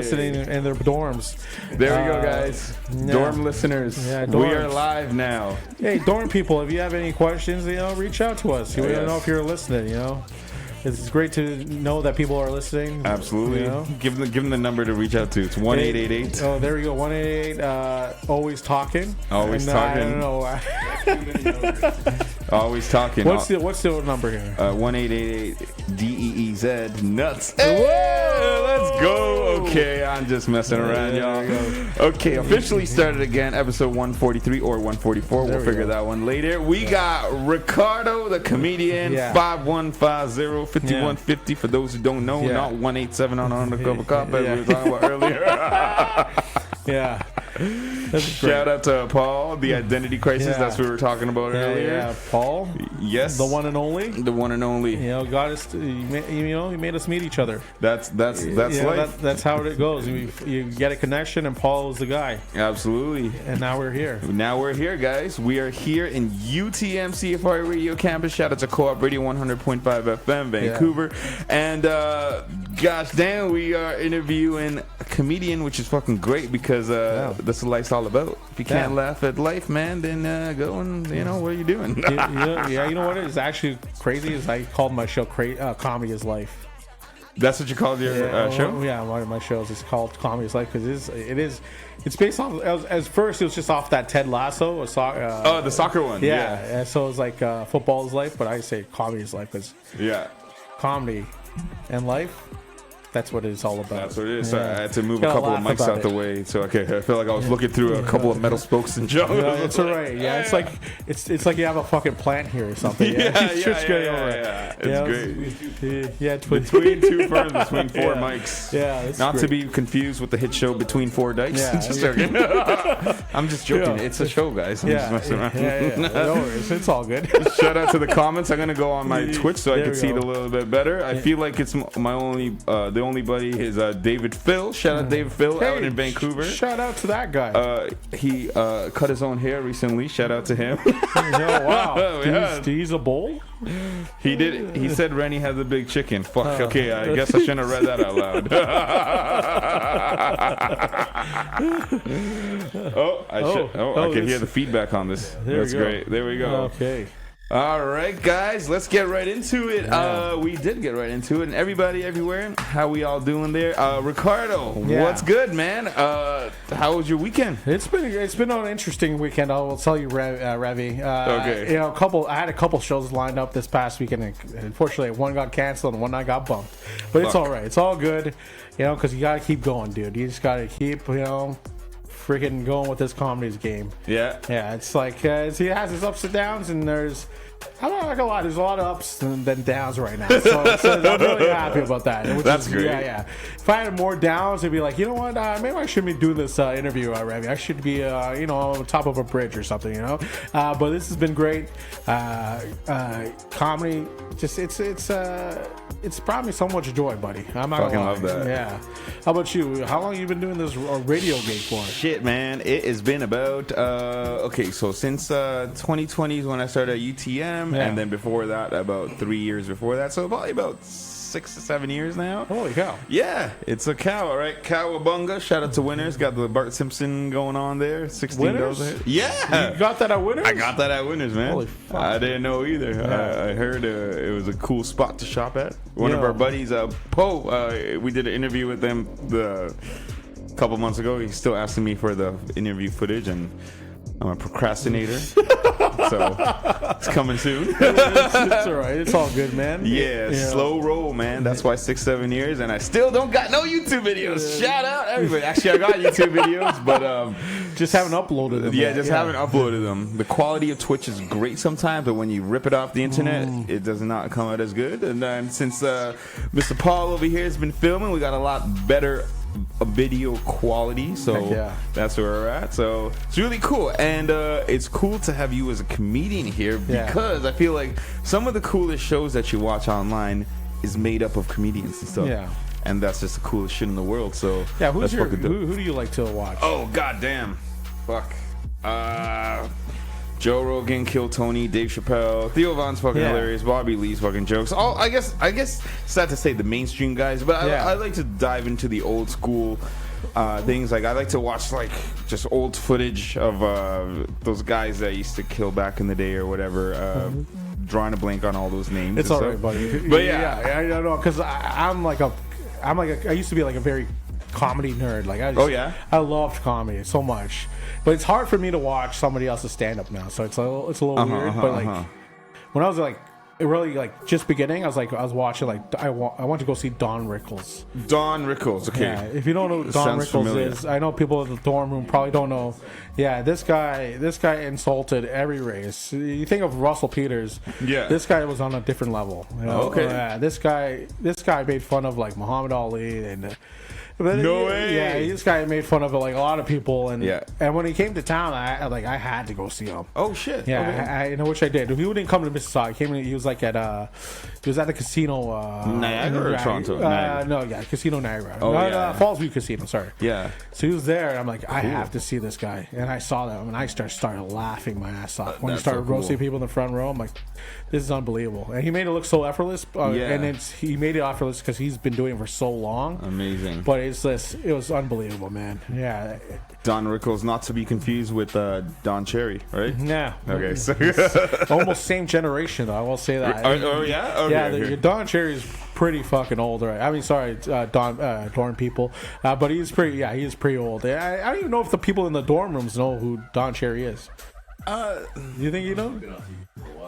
listening in their dorms. There we go, guys. Yeah. Dorm listeners. Yeah, we are live now. Hey, dorm people, if you have any questions, reach out to us. We don't know if you're listening, It's great to know that people are listening. Absolutely. Give them the number to reach out to. It's 1-888. Oh, there we go. 1-888. Always talking. Always talking. I don't know. Always talking. What's the number here? 1-888-DEEZ nuts. Hey, let's go. Okay, I'm just messing around, y'all. Okay, officially started again. Episode 143 or 144. We'll figure that one later. We got Ricardo, the comedian. 5150-5150 for those who don't know. Not 187 on Undercover Cop as we were talking about earlier. Yeah. Shout out to Paul, the identity crisis. That's what we were talking about earlier. Yeah, Paul. Yes, the one and only. The one and only. God is. He made us meet each other. That's life. That's how it goes. You get a connection, and Paul is the guy. Absolutely. And now we're here. Now we're here, guys. We are here in UTM CFR Radio Campus. Shout out to Co-op Radio 100.5 FM, Vancouver. And gosh damn, we are interviewing a comedian, which is fucking great because that's what life's all about. If you can't laugh at life, man, then go and what are you doing? You know what is actually crazy is I called my show Comedy is Life. That's what you called your show? Yeah, one of my shows is called Comedy is Life because it's based off. As first, it was just off that Ted Lasso. The soccer one. Yeah. And so it was like football is life, but I say comedy is life because comedy and life. That's what it's all about. That's what it is. So I had to move a couple of mics out the way. So I feel like I was looking through a couple of metal spokes and junk. That's all right. Yeah, it's like you have a fucking plant here or something. It's great. Between two firms, between four mics. Yeah, that's not great. To be confused with the hit show Between Four Dykes. I'm just joking. It's a show, guys. I'm just messing around. No worries. It's all good. Shout out to the comments. I'm gonna go on my Twitch so I can see it a little bit better. I feel like it's my only. The only buddy is David Phil. Shout out David Phil out in Vancouver. Shout out to that guy. He cut his own hair recently. Shout out to him. Wow. He's a bull? He did. He said Rennie has a big chicken. Fuck. Okay, I guess I shouldn't have read that out loud. I can hear the feedback on this. That's great. There we go. Okay. All right, guys, let's get right into it. We did get right into it, and everybody everywhere, how we all doing there? Ricardo, what's good, man? How was your weekend? It's been an interesting weekend. I will tell you, Ravi. Okay. I had a couple shows lined up this past weekend. And unfortunately, one got canceled and one I got bumped. But it's all right. It's all good, because you gotta keep going, dude. You just gotta keep, freaking going with this comedy's game. Yeah. It's like it has its ups and downs, and I'm not gonna lie, there's a lot of ups and then downs right now. So I'm really happy about that. That's great. Yeah. If I had more downs, I'd be like, you know what? Maybe I shouldn't be doing this interview already. I should be, on top of a bridge or something, But this has been great. Comedy, just it's brought me so much joy, buddy. I'm not fucking gonna lie. love that. Yeah. How about you? How long have you been doing this radio gig for? Shit, man. It has been about so since 2020 is when I started at UTM, and then before that, about 3 years before that. So probably about 6 to 7 years now. Holy cow. Yeah, it's a cow, all right? Cowabunga. Shout out to Winners. Got the Bart Simpson going on there. $16. Yeah. You got that at Winners? I got that at Winners, man. Holy fuck. I didn't know either. I heard it was a cool spot to shop at. One of our buddies, Poe, we did an interview with them a couple months ago. He's still asking me for the interview footage, and I'm a procrastinator. So it's coming soon. It's all right. It's all good, man. Yeah, slow roll, man. That's why 6-7 years, and I still don't got no YouTube videos. Shout out everybody. Actually, I got YouTube videos, but just haven't uploaded them. Yeah, haven't uploaded them. The quality of Twitch is great sometimes, but when you rip it off the internet, it does not come out as good. And then since Mr. Paul over here has been filming, we got a lot better video quality, so that's where we're at. So it's really cool, and it's cool to have you as a comedian here because I feel like some of the coolest shows that you watch online is made up of comedians and stuff. Yeah. And that's just the coolest shit in the world. So who do you like to watch? Oh goddamn, fuck. Joe Rogan, Kill Tony, Dave Chappelle, Theo Von's fucking hilarious, Bobby Lee's fucking jokes. All I guess sad to say the mainstream guys, but I like to dive into the old school things. Like I like to watch like just old footage of those guys that used to kill back in the day or whatever. Drawing a blank on all those names. It's alright, buddy. But I don't know because I used to be like a very comedy nerd. Like I loved comedy so much, but it's hard for me to watch somebody else's stand up now. So it's a little weird. But like when I was like really like just beginning, I was watching like I want to go see Don Rickles. Don Rickles, okay. Yeah, if you don't know who Don Rickles is, I know people in the dorm room probably don't know. Yeah, this guy insulted every race. You think of Russell Peters. Yeah, this guy was on a different level. You know? Okay. Yeah, this guy made fun of like Muhammad Ali and. No way. Yeah, this guy made fun of like a lot of people, and when he came to town, I had to go see him. Oh shit! Yeah, okay. I know, which I did. He didn't come to Mississauga. He was like at the casino. Niagara or Toronto? No, Casino Niagara. Oh, Fallsview Casino. Sorry. Yeah. So he was there, and I'm like, I have to see this guy, and I saw that, and I started laughing my ass off when he started roasting people in the front row. I'm like, this is unbelievable, and he made it look so effortless. And he made it effortless because he's been doing it for so long. Amazing. But it was unbelievable, man. Yeah. Don Rickles, not to be confused with Don Cherry, right? Yeah. Okay. So almost same generation, though. I will say that. Oh yeah. Okay, yeah. Don Cherry's pretty fucking old, right? I mean, sorry, dorm people, but he's pretty. Yeah, he is pretty old. I don't even know if the people in the dorm rooms know who Don Cherry is. You think you know?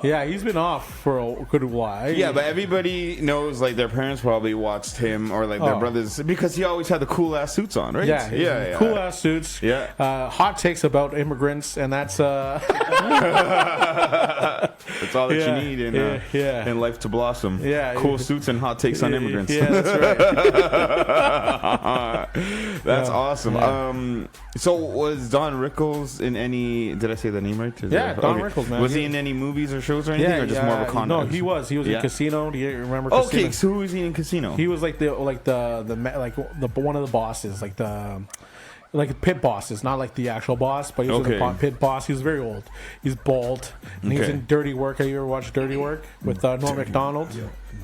Yeah, he's been off for a good while. Yeah, but everybody knows, like, their parents probably watched him or, like, their brothers because he always had the cool-ass suits on, right? Yeah. Cool-ass suits. Yeah. Hot takes about immigrants, and that's... That's all that you need in life to blossom. Yeah. Cool suits and hot takes on immigrants. Yeah, that's right. That's awesome. Yeah. So was Don Rickles in any... Did I say the name right? Don Rickles, man. Was he in any movies or shows or anything, or just more of a con? No, he was in Casino. Do you remember Casino? Okay, so who was he in Casino? He was like the one of the bosses, like pit bosses, not like the actual boss, but he was the pit boss. He was very old. He's bald, and he was in Dirty Work. Have you ever watched Dirty Work with Norm Macdonald?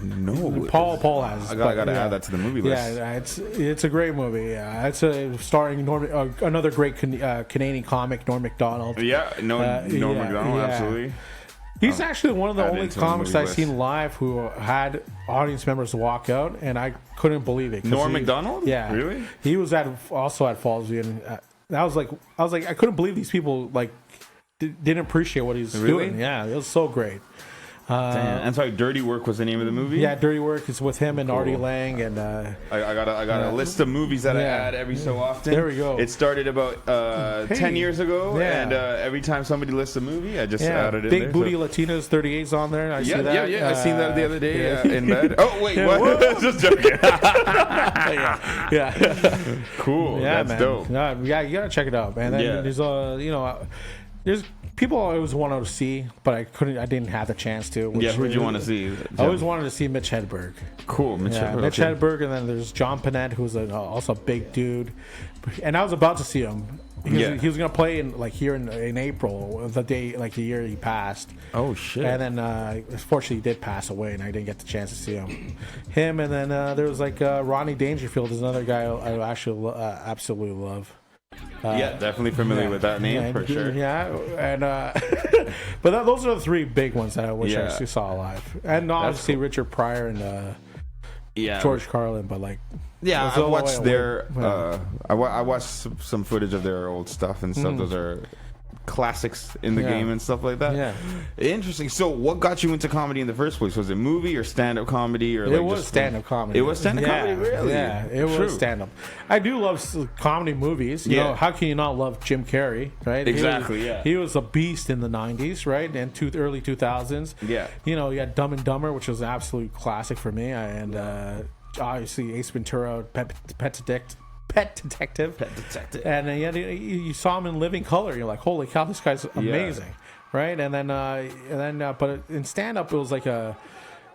No. Paul has. I gotta add that to the movie list. Yeah, it's a great movie. Yeah, it's starring another great Canadian comic, Norm Macdonald. Yeah, Norm Macdonald, absolutely. He's actually one of the only comics I've seen live who had audience members walk out, and I couldn't believe it. Norm Macdonald? Yeah, really? He was also at Fallsview, and I was like, I couldn't believe these people like didn't appreciate what he was doing. Yeah, it was so great. I'm sorry, Dirty Work was the name of the movie? Yeah, Dirty Work is with him and Artie Lang, and I got a list of movies that I add every so often. There we go. It started about 10 years ago, and every time somebody lists a movie, I just added it. Big Booty Latinas 38's on there. I see that. Yeah, I seen that the other day in bed. Oh wait, what? Just joking. yeah. Cool. Yeah, that's man. dope. Yeah, you gotta check it out, man. Then there's there's people I always wanted to see, but I didn't have the chance to. Who'd you want to see? I always wanted to see Mitch Hedberg. Cool, Mitch Hedberg. Mitch Hedberg, and then there's John Panette, who's also a big dude. And I was about to see him. He was gonna play here in April, the year he passed. Oh shit! And then unfortunately he did pass away, and I didn't get the chance to see him. And then there was Rodney Dangerfield is another guy I actually absolutely love. Definitely familiar with that name for sure. Yeah, and but those are the three big ones that I wish I actually saw live, and obviously Richard Pryor and George Carlin. But I watched I watched some footage of their old stuff and stuff. Those are classics in the game and stuff like that. Yeah, interesting. So, what got you into comedy in the first place? Was it movie or stand-up comedy, or it was stand-up comedy? It was stand-up comedy, really? Yeah, it was stand-up. I do love comedy movies. You know, how can you not love Jim Carrey? Right? Exactly. He was a beast in the '90s, right, and early 2000s. Yeah. You know, you had Dumb and Dumber, which was an absolute classic for me, and obviously Ace Ventura, Pet Detective, and you saw him in Living Color. You're like, holy cow, this guy's amazing, right? And then, but in stand up, it was a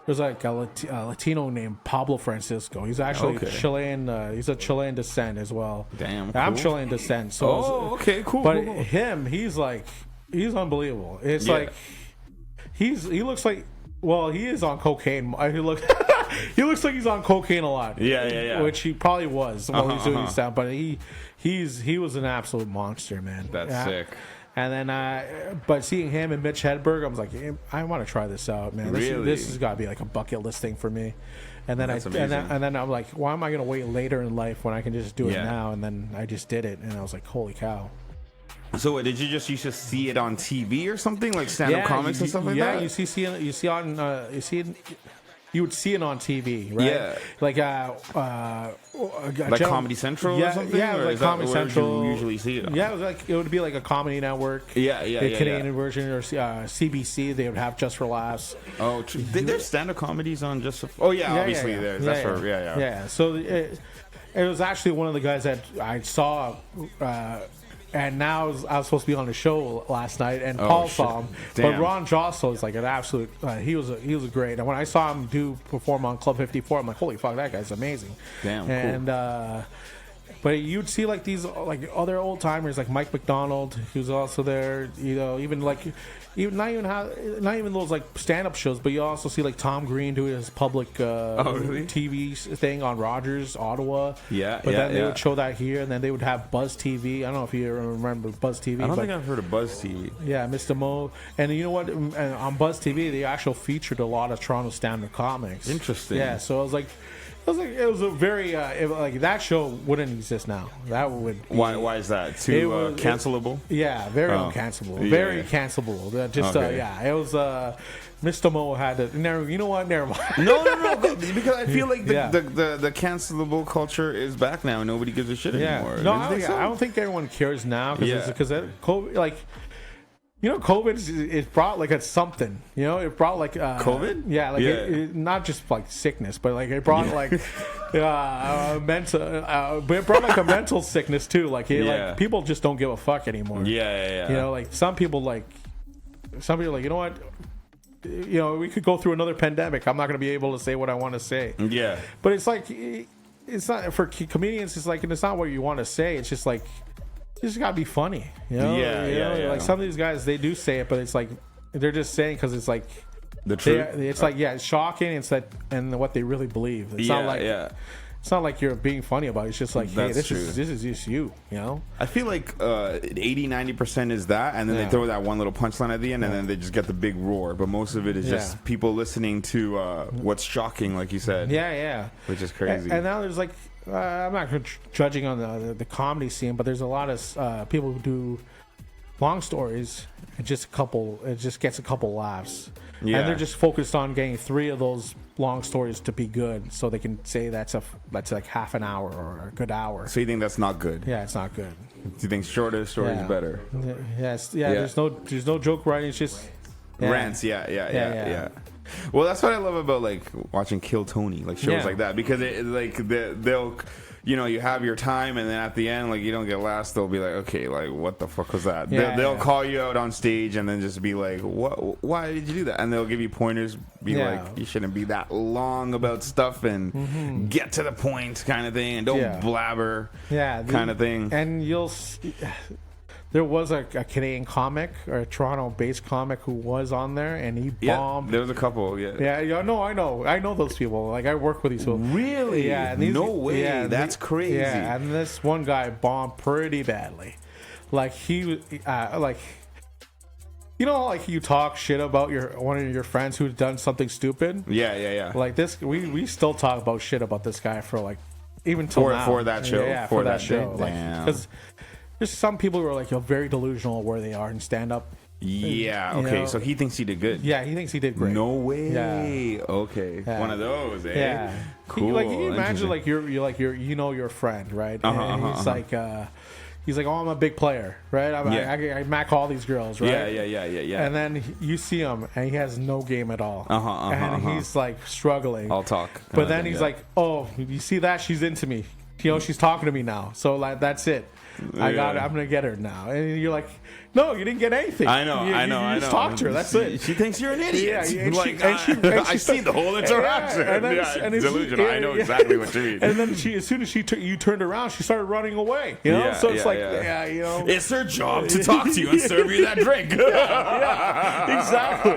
Latino named Pablo Francisco. He's actually Chilean. He's a Chilean descent as well. Damn, I'm Chilean descent. So cool. But him, he's like he's unbelievable. It's Yeah. like he looks like, well, he is on cocaine. He looks like he's on cocaine a lot. Yeah. Which he probably was while he's doing his stuff. But he was an absolute monster, man. That's sick. And then, but seeing him and Mitch Hedberg, I was like, I want to try this out, man. This has got to be like a bucket list thing for me. And then and then I'm like, why am I going to wait later in life when I can just do it now? And then I just did it, and I was like, holy cow. So did you just see it on TV or something, like stand-up comics and stuff like that? Yeah, you would see it on TV, right? Yeah. Like Comedy Central or something? Yeah, or like Comedy Central. You usually see it on? Yeah, it would be like a Comedy Network. The Canadian version, or CBC. They would have Just for Laughs. Oh, there's stand-up comedies on Just for... Oh, yeah, obviously there's. That's for... Yeah, so it was actually one of the guys that I saw... and now I was supposed to be on the show last night, and Paul saw him. Damn. But Ron Jostle is like an absolute. He was great. And when I saw him perform on Club 54, I'm like, holy fuck, that guy's amazing. Damn. And cool. But you'd see like these like other old timers like Mike McDonald, who's also there. You know, even not even those like stand up shows, but you also see like Tom Green doing his public really? TV thing on Rogers, Ottawa. Yeah, but then they would show that here, and then they would have Buzz TV. I don't know if you remember Buzz TV. I don't think I've heard of Buzz TV. Yeah, Mr. Mo, and you know what? And on Buzz TV, they actually featured a lot of Toronto stand-up comics. Interesting. Yeah, so it was a very like that show wouldn't exist now. That would be, why is that too cancelable? Yeah, very uncancelable. Very cancelable. It was Mr. Mo had to. You know what? Never mind. No. Because I feel like the cancelable culture is back now. Nobody gives a shit anymore. No, I don't think everyone cares now because COVID, like. You know, COVID it brought like a something. You know, it brought like COVID. Yeah, like it, not just like sickness, but like it brought like mental. But it brought like a mental sickness too. Like people just don't give a fuck anymore. Yeah. You know, like some people like you know what. You know, we could go through another pandemic. I'm not going to be able to say what I want to say. Yeah. But it's like it's not for comedians. It's like it's not what you want to say. It's just like. You just gotta be funny, you know. Yeah. Like some of these guys, they do say it, but it's like they're just saying because it's like the truth. It's like it's shocking. It's that and what they really believe. It's not like it's not like you're being funny about it. It's just like, hey, this is just you know. I feel like 80-90% is that, and then they throw that one little punchline at the end, and then they just get the big roar. But most of it is just people listening to what's shocking, like you said. Yeah. Which is crazy. And now there's like. I'm not judging on the comedy scene, but there's a lot of people who do long stories. It just gets a couple laughs, and they're just focused on getting 3 of those long stories to be good, so they can say that's like half an hour or a good hour. So you think that's not good? Yeah, it's not good. Do you think shorter stories is better? Yes. There's no joke writing. It's just rants. Yeah. Well, that's what I love about like watching Kill Tony, like shows like that, because they'll, you know, you have your time, and then at the end, like you don't get laughs, they'll be like, okay, like what the fuck was that? They'll call you out on stage and then just be like, what? Why did you do that? And they'll give you pointers, like you shouldn't be that long about stuff and get to the point, kind of thing, and don't blabber, kind of thing. And you'll. There was a Canadian comic or a Toronto-based comic who was on there, and he bombed. There was a couple. Yeah. No, I know those people. Like I work with these people. Really? Yeah. No way. Yeah, that's crazy. Yeah, and this one guy bombed pretty badly. Like he, like. You know, like you talk shit about one of your friends who's done something stupid. Yeah. Like this, we still talk about shit about this guy for like even till now. For that show. Yeah, for that show. Because. There's some people who are like very delusional where they are in stand up. Yeah. Okay. So he thinks he did good. Yeah, he thinks he did great. No way. Yeah. Okay. Yeah. One of those. Eh? Yeah. Cool. Like you imagine like you're your friend, right? And he's like, oh, I'm a big player, right? I mac all these girls, right? Yeah. And then you see him, and he has no game at all. And he's like struggling. I'll talk. But then he's like, oh, you see that? She's into me. she's talking to me now. So like that's it. I'm gonna get her now. And you're like, no, you didn't get anything. I know. You just talked to her. That's it. She thinks you're an idiot. Yeah, I see the whole interaction. And delusional. I know exactly what you mean. And then as soon as you turned around, she started running away. So it's it's her job to talk to you and serve you that drink. Exactly.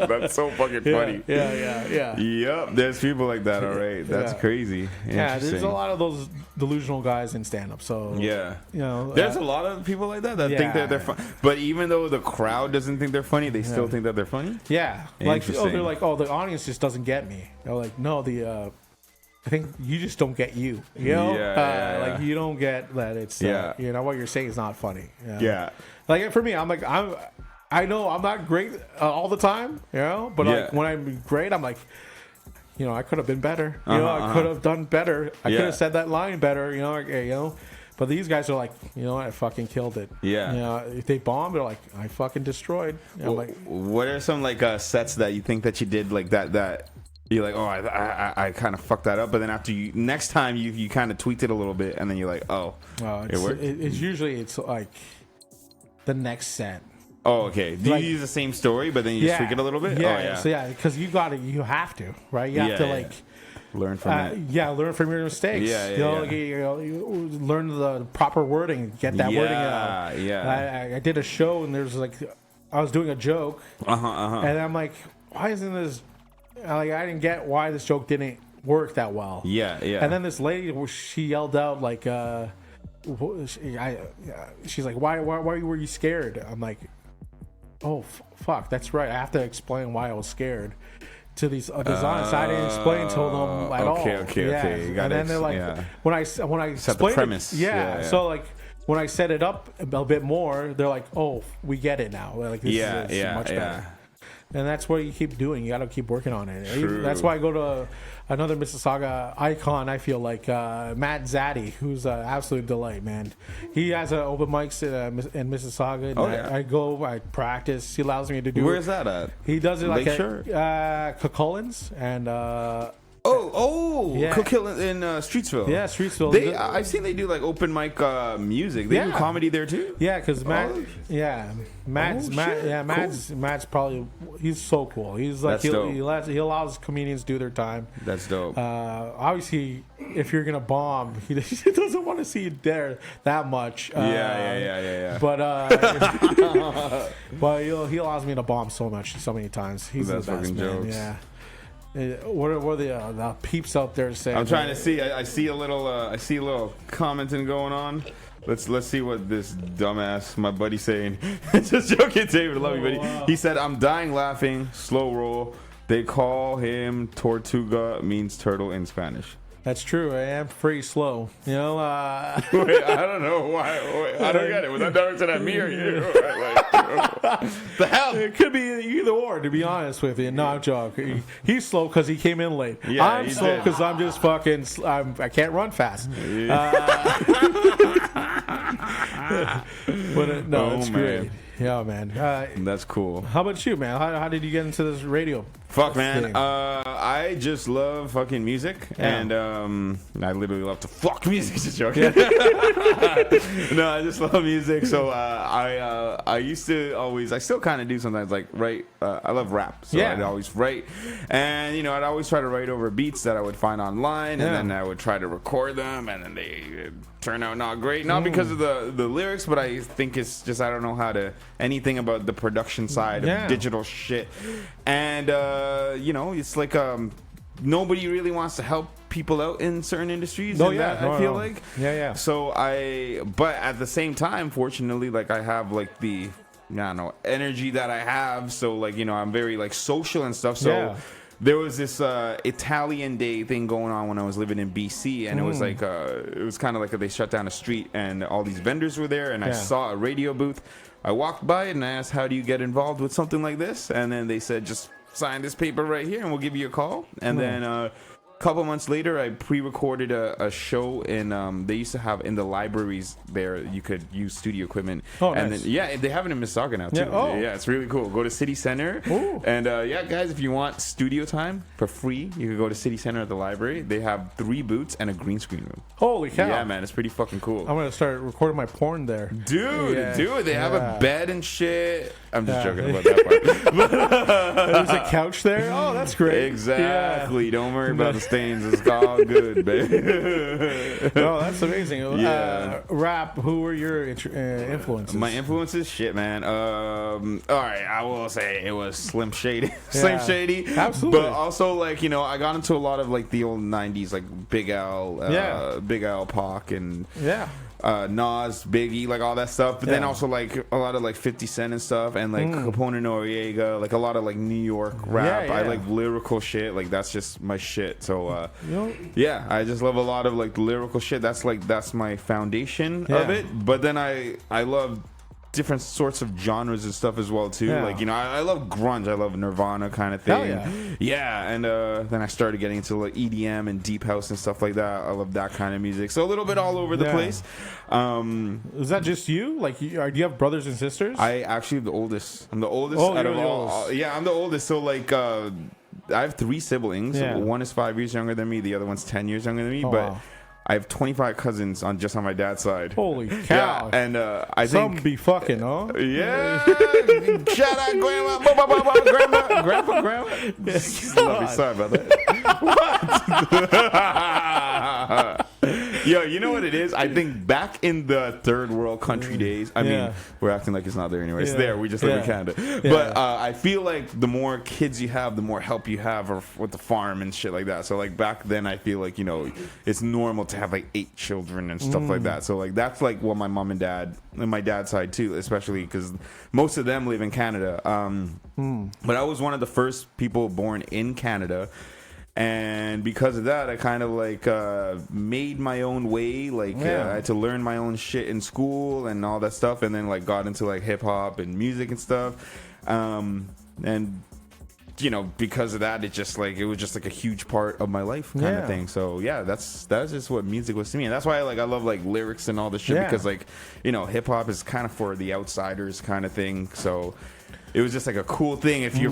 That's so fucking funny. Yeah. Yep, there's people like that. All right, that's crazy. Yeah, there's a lot of those delusional guys in stand-up. So there's a lot of people like that think that they're funny. But even though the crowd doesn't think they're funny, they still think that they're funny. Yeah, like they're like, the audience just doesn't get me. They're like, no, I think you just don't get you. Like you don't get that it's what you're saying is not funny. Like for me, I'm like I know I'm not great all the time, but like when I'm great, I'm like, I could have been better. I could have done better. I could have said that line better. But these guys are like, I fucking killed it. If they bomb, they're like, I fucking destroyed. Like, what are some sets that you think that you did like that you're like, oh, I kind of fucked that up, but then after next time you kind of tweaked it a little bit, and then you're like, it worked. It's usually like the next set. Oh, okay. Do you use the same story, but then you just tweak it a little bit? Yeah. So because you have to, right? You have to learn from it. Learn from your mistakes. You learn the proper wording, get that wording out. I did a show and there's I was doing a joke, and I'm like, why isn't this? I didn't get why this joke didn't work that well. And then this lady, she yelled out like, she's like, why were you scared? I'm like, oh fuck, that's right. I have to explain why I was scared to these designers. I didn't explain to them at all. Okay. You got and then they're like, when I set the premise. So like when I set it up a bit more, they're like, oh, we get it now. Like this is much better. And that's what you keep doing. You got to keep working on it. True. That's why I go to another Mississauga icon. I feel like Matt Zaddy, who's an absolute delight, man. He has an open mics in Mississauga. I go, I practice. He allows me to do. Where's that at? He does it like at Cucullins and. Coquille in Streetsville. Yeah, Streetsville. I've seen they do like open mic music. They do comedy there too. Yeah, because Matt's probably he's so cool. He's like he allows comedians to do their time. That's dope. Obviously, if you're gonna bomb, he doesn't want to see you there that much. But he allows me to bomb so many times. He's That's the best, fucking man. jokes. Yeah. What are the peeps out there saying? I'm trying to see. I see a little commenting going on. Let's see what this dumbass, my buddy, saying. Just joking, David. I love you, buddy. Wow. He said, "I'm dying laughing. Slow roll. They call him Tortuga, means turtle in Spanish." That's true. I am pretty slow. Wait, I don't know why. I don't get it. Was that directed at me or you? The hell? It could be either or, to be honest with you. No, I'm joking. He's slow because he came in late. Yeah, I'm slow because I'm just fucking. I can't run fast. But no, it's great. Yeah, man. That's cool. How about you, man? How did you get into this radio? Fuck, man. I just love fucking music, and I literally love to fuck music. Just joking. No, I just love music. So I used to always, I still kind of do sometimes, like write. I love rap, so I'd always write, and I'd always try to write over beats that I would find online, and then I would try to record them, and then they turn out not great. Not because of the lyrics, but I think it's just I don't know how to anything about the production side of digital shit, and it's like nobody really wants to help people out in certain industries. I feel like. So but at the same time, fortunately, like I have like the energy that I have. So like I'm very like social and stuff. So. There was this Italian Day thing going on when I was living in BC, and it was like it was kind of like they shut down a street, and all these vendors were there, and I saw a radio booth. I walked by it and I asked, "How do you get involved with something like this?" And then they said, "Just sign this paper right here, and we'll give you a call." And then couple months later, I pre-recorded a show in. They used to have in the libraries there. You could use studio equipment. Oh, and nice. then they have it in Mississauga now too. Yeah, it's really cool. Go to City Center. Ooh. And guys, if you want studio time for free, you can go to City Center at the library. They have 3 booths and a green screen room. Holy cow! Yeah, man, it's pretty fucking cool. I'm gonna start recording my porn there, Dude, they have a bed and shit. I'm just joking about that part. There's a couch there. Oh, that's great. Exactly. Don't worry about the stains. It's all good, baby. No, that's amazing. Yeah. Rap. Who were your influences? My influences, shit, man. All right, I will say it was Slim Shady. Slim Shady. Absolutely. But also, like, you know, I got into a lot of like the old '90s, like Big Al, Big Al, Pac, and Nas, Biggie, like all that stuff. But then also like a lot of like 50 Cent and stuff, and like Capone Noriega, like a lot of like New York rap. I like lyrical shit. Like that's just my shit. So I just love a lot of like lyrical shit. That's my foundation of it. But then I love different sorts of genres and stuff as well too. Like, you know, I love grunge. I love Nirvana kind of thing. And then I started getting into like EDM and deep house and stuff like that. I love that kind of music. So a little bit all over the place. Is that just you? Like, do you have brothers and sisters? I actually am the oldest. I'm the oldest out of all. Yeah, I'm the oldest. So like I have 3 siblings. One is 5 years younger than me. The other one's 10 years younger than me. Wow. I have 25 cousins on my dad's side. Holy cow! Yeah, and I some think be fucking, huh? Yeah. Shout out grandma, grandma. Sorry about that. Yo, you know what it is? I think back in the third world country days, I mean, we're acting like it's not there anyway. It's there. We just live in Canada. But I feel like the more kids you have, the more help you have with the farm and shit like that. So like back then, I feel like, you know, it's normal to have like 8 children and stuff like that. So like that's like what my mom and dad, and my dad's side too, especially because most of them live in Canada. But I was one of the first people born in Canada. And because of that, I kind of like made my own way. Like I had to learn my own shit in school and all that stuff, and then like got into like hip hop and music and stuff. And you know, because of that, it was just like a huge part of my life kind of thing. So that's just what music was to me, and that's why I love like lyrics and all this shit because like, you know, hip hop is kind of for the outsiders kind of thing. So it was just like a cool thing. If you're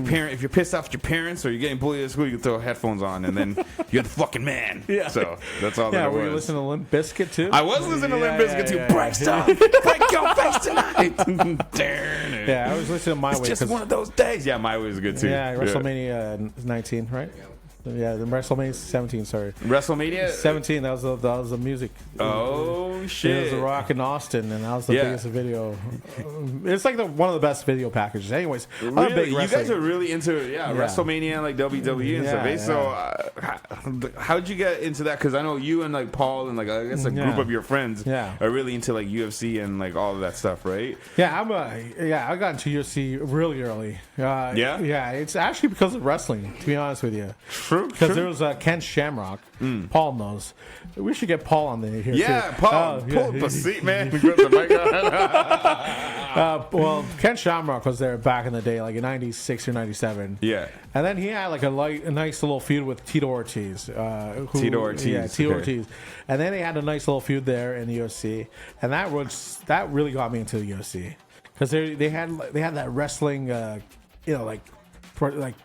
pissed off at your parents or you're getting bullied at school, you can throw headphones on and then you're the fucking man. So that's all that it was. Were you listening to Limp Bizkit too? I was listening to Limp Bizkit too. Break stuff. Break your face tonight. I was listening to My Way. It's just one of those days. Yeah, My Way was good too. Yeah, WrestleMania 19, right? Yeah, the WrestleMania 17. Sorry, WrestleMania 17. That was the music. Oh shit! It was The Rock in Austin, and that was the biggest video. It's like one of the best video packages. Anyways, really? I'm a big you guys are really into WrestleMania and like WWE and stuff. So how'd you get into that? Because I know you and like Paul and like I guess a group of your friends are really into like UFC and like all of that stuff, right? Yeah, I got into UFC really early. It's actually because of wrestling. To be honest with you. Because there was Ken Shamrock. Paul knows. We should get Paul on there here. Yeah, too. Paul. Pull up a seat, man. Well, Ken Shamrock was there back in the day, like in '96 or '97. Yeah. And then he had like a nice little feud with Tito Ortiz. Tito Ortiz. Yeah, Tito Ortiz. And then they had a nice little feud there in the UFC, and that really got me into the UFC because they had that wrestling, like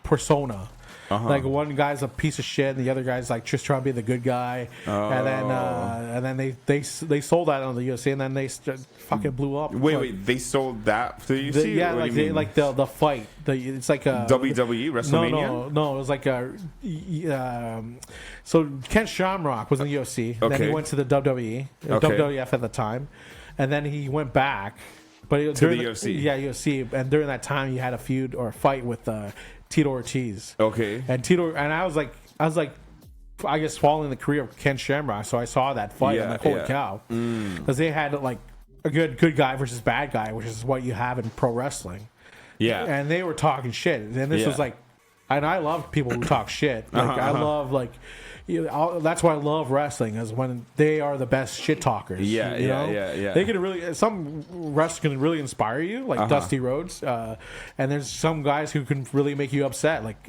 persona. Like one guy's a piece of shit, and the other guy's like just trying to be the good guy. And then they sold that on the UFC, and then they fucking blew up. Wait, they sold that to the UFC? The fight. It's like a WWE WrestleMania. No, it was like a. So Ken Shamrock was in the UFC, then he went to the WWE, WWF at the time, and then he went back. But to the UFC. Yeah, UFC, and during that time, he had a feud or a fight with Tito Ortiz. Okay. And I was like, I guess following the career of Ken Shamrock, so I saw that fight. I'm like, holy cow, because they had like a good guy versus bad guy, which is what you have in pro wrestling. Yeah. And they were talking shit, and this was like, and I love people who talk shit. Like I love like, that's why I love wrestling, is when they are the best shit talkers. Yeah, you know? yeah. They can really, some wrestlers can really inspire you, like Dusty Rhodes, and there's some guys who can really make you upset, like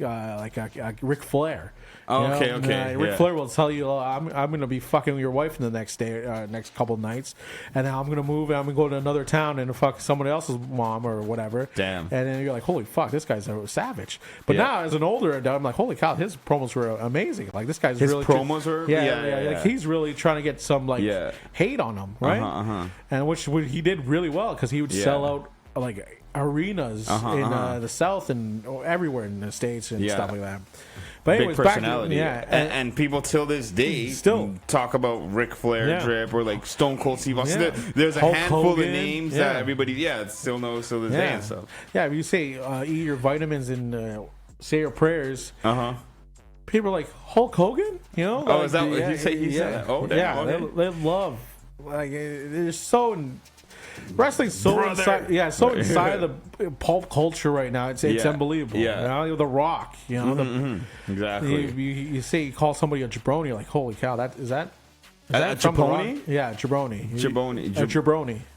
Ric Flair. Okay. Ric Flair will tell you, I'm going to be fucking your wife in the next day, next couple of nights, and then I'm going to move and I'm going to go to another town and fuck somebody else's mom or whatever. Damn. And then you're like, holy fuck, this guy's a savage. But now, as an older adult, I'm like, holy cow, his promos were amazing. Like, this guy's his really... promos were... Yeah. Like, he's really trying to get some, hate on him, right? And which he did really well, because he would sell out, like, arenas in the South and everywhere in the States and stuff like that. But anyways, big personality. And people till this day still talk about Ric Flair drip or like Stone Cold Steve Austin. There's a Hulk handful Hogan. of names that everybody still knows till this day and stuff. Yeah, if you say eat your vitamins and say your prayers, people are like, Hulk Hogan? You know? Oh, is that what you say? He said that? Oh, damn. Yeah, they love, like, they're so... Wrestling's so inside, inside of the pulp culture right now. It's unbelievable. Yeah. You know, The Rock. You know, exactly. You call somebody a jabroni, you're like, holy cow, is that from The Rock? Yeah, jabroni. Jabroni.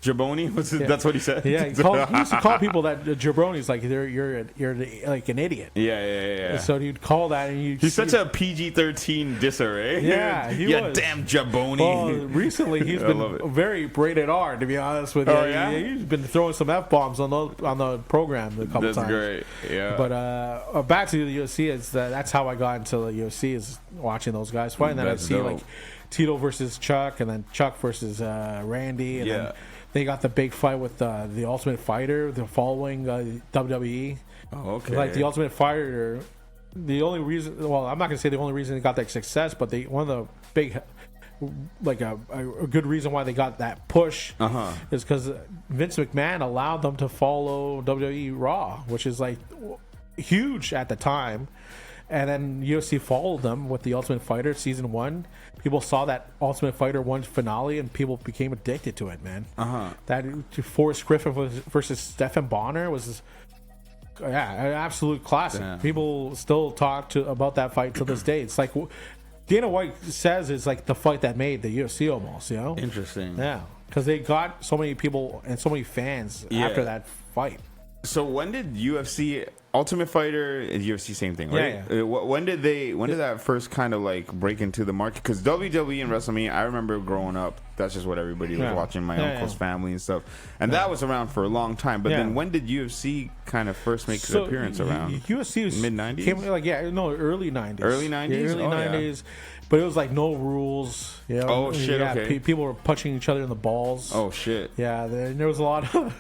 Jabroni? That's what he said? Yeah, he used to call people that jabronis, like you're like an idiot. Yeah. So you'd call that, and he's such a PG-13 disser, eh? Yeah, he was. Damn jabroni. Well, recently he's been very rated R, to be honest with you. Oh, yeah? He's been throwing some F-bombs on the program a couple times. That's great, yeah. But back to the UFC, that's how I got into the UFC, is watching those guys fight, and then I'd see like Tito versus Chuck, and then Chuck versus Randy, and then they got the big fight with the Ultimate Fighter, the following WWE. Oh, okay. Like the Ultimate Fighter, the only reason, well, I'm not gonna say the only reason they got that success, but one of the big, like a good reason why they got that push is because Vince McMahon allowed them to follow WWE Raw, which is like huge at the time. And then UFC followed them with the Ultimate Fighter Season 1. People saw that Ultimate Fighter 1 finale, and people became addicted to it, man. That Forrest Griffin versus Stephen Bonner was, an absolute classic. Damn. People still talk about that fight to this day. It's like Dana White says it's like the fight that made the UFC almost, you know? Interesting. Yeah, because they got so many people and so many fans after that fight. So when did UFC... Ultimate Fighter and UFC, same thing, right? Yeah. When did that first kind of like break into the market? Because WWE and WrestleMania, I remember growing up, that's just what everybody was watching, my uncle's family and stuff. And that was around for a long time. But then when did UFC kind of first make its appearance around? UFC was mid-90s? Early 90s. Early 90s? Early 90s. But it was like no rules. You know? Oh, shit, okay. People were punching each other in the balls. Oh, shit. Yeah, there was a lot of...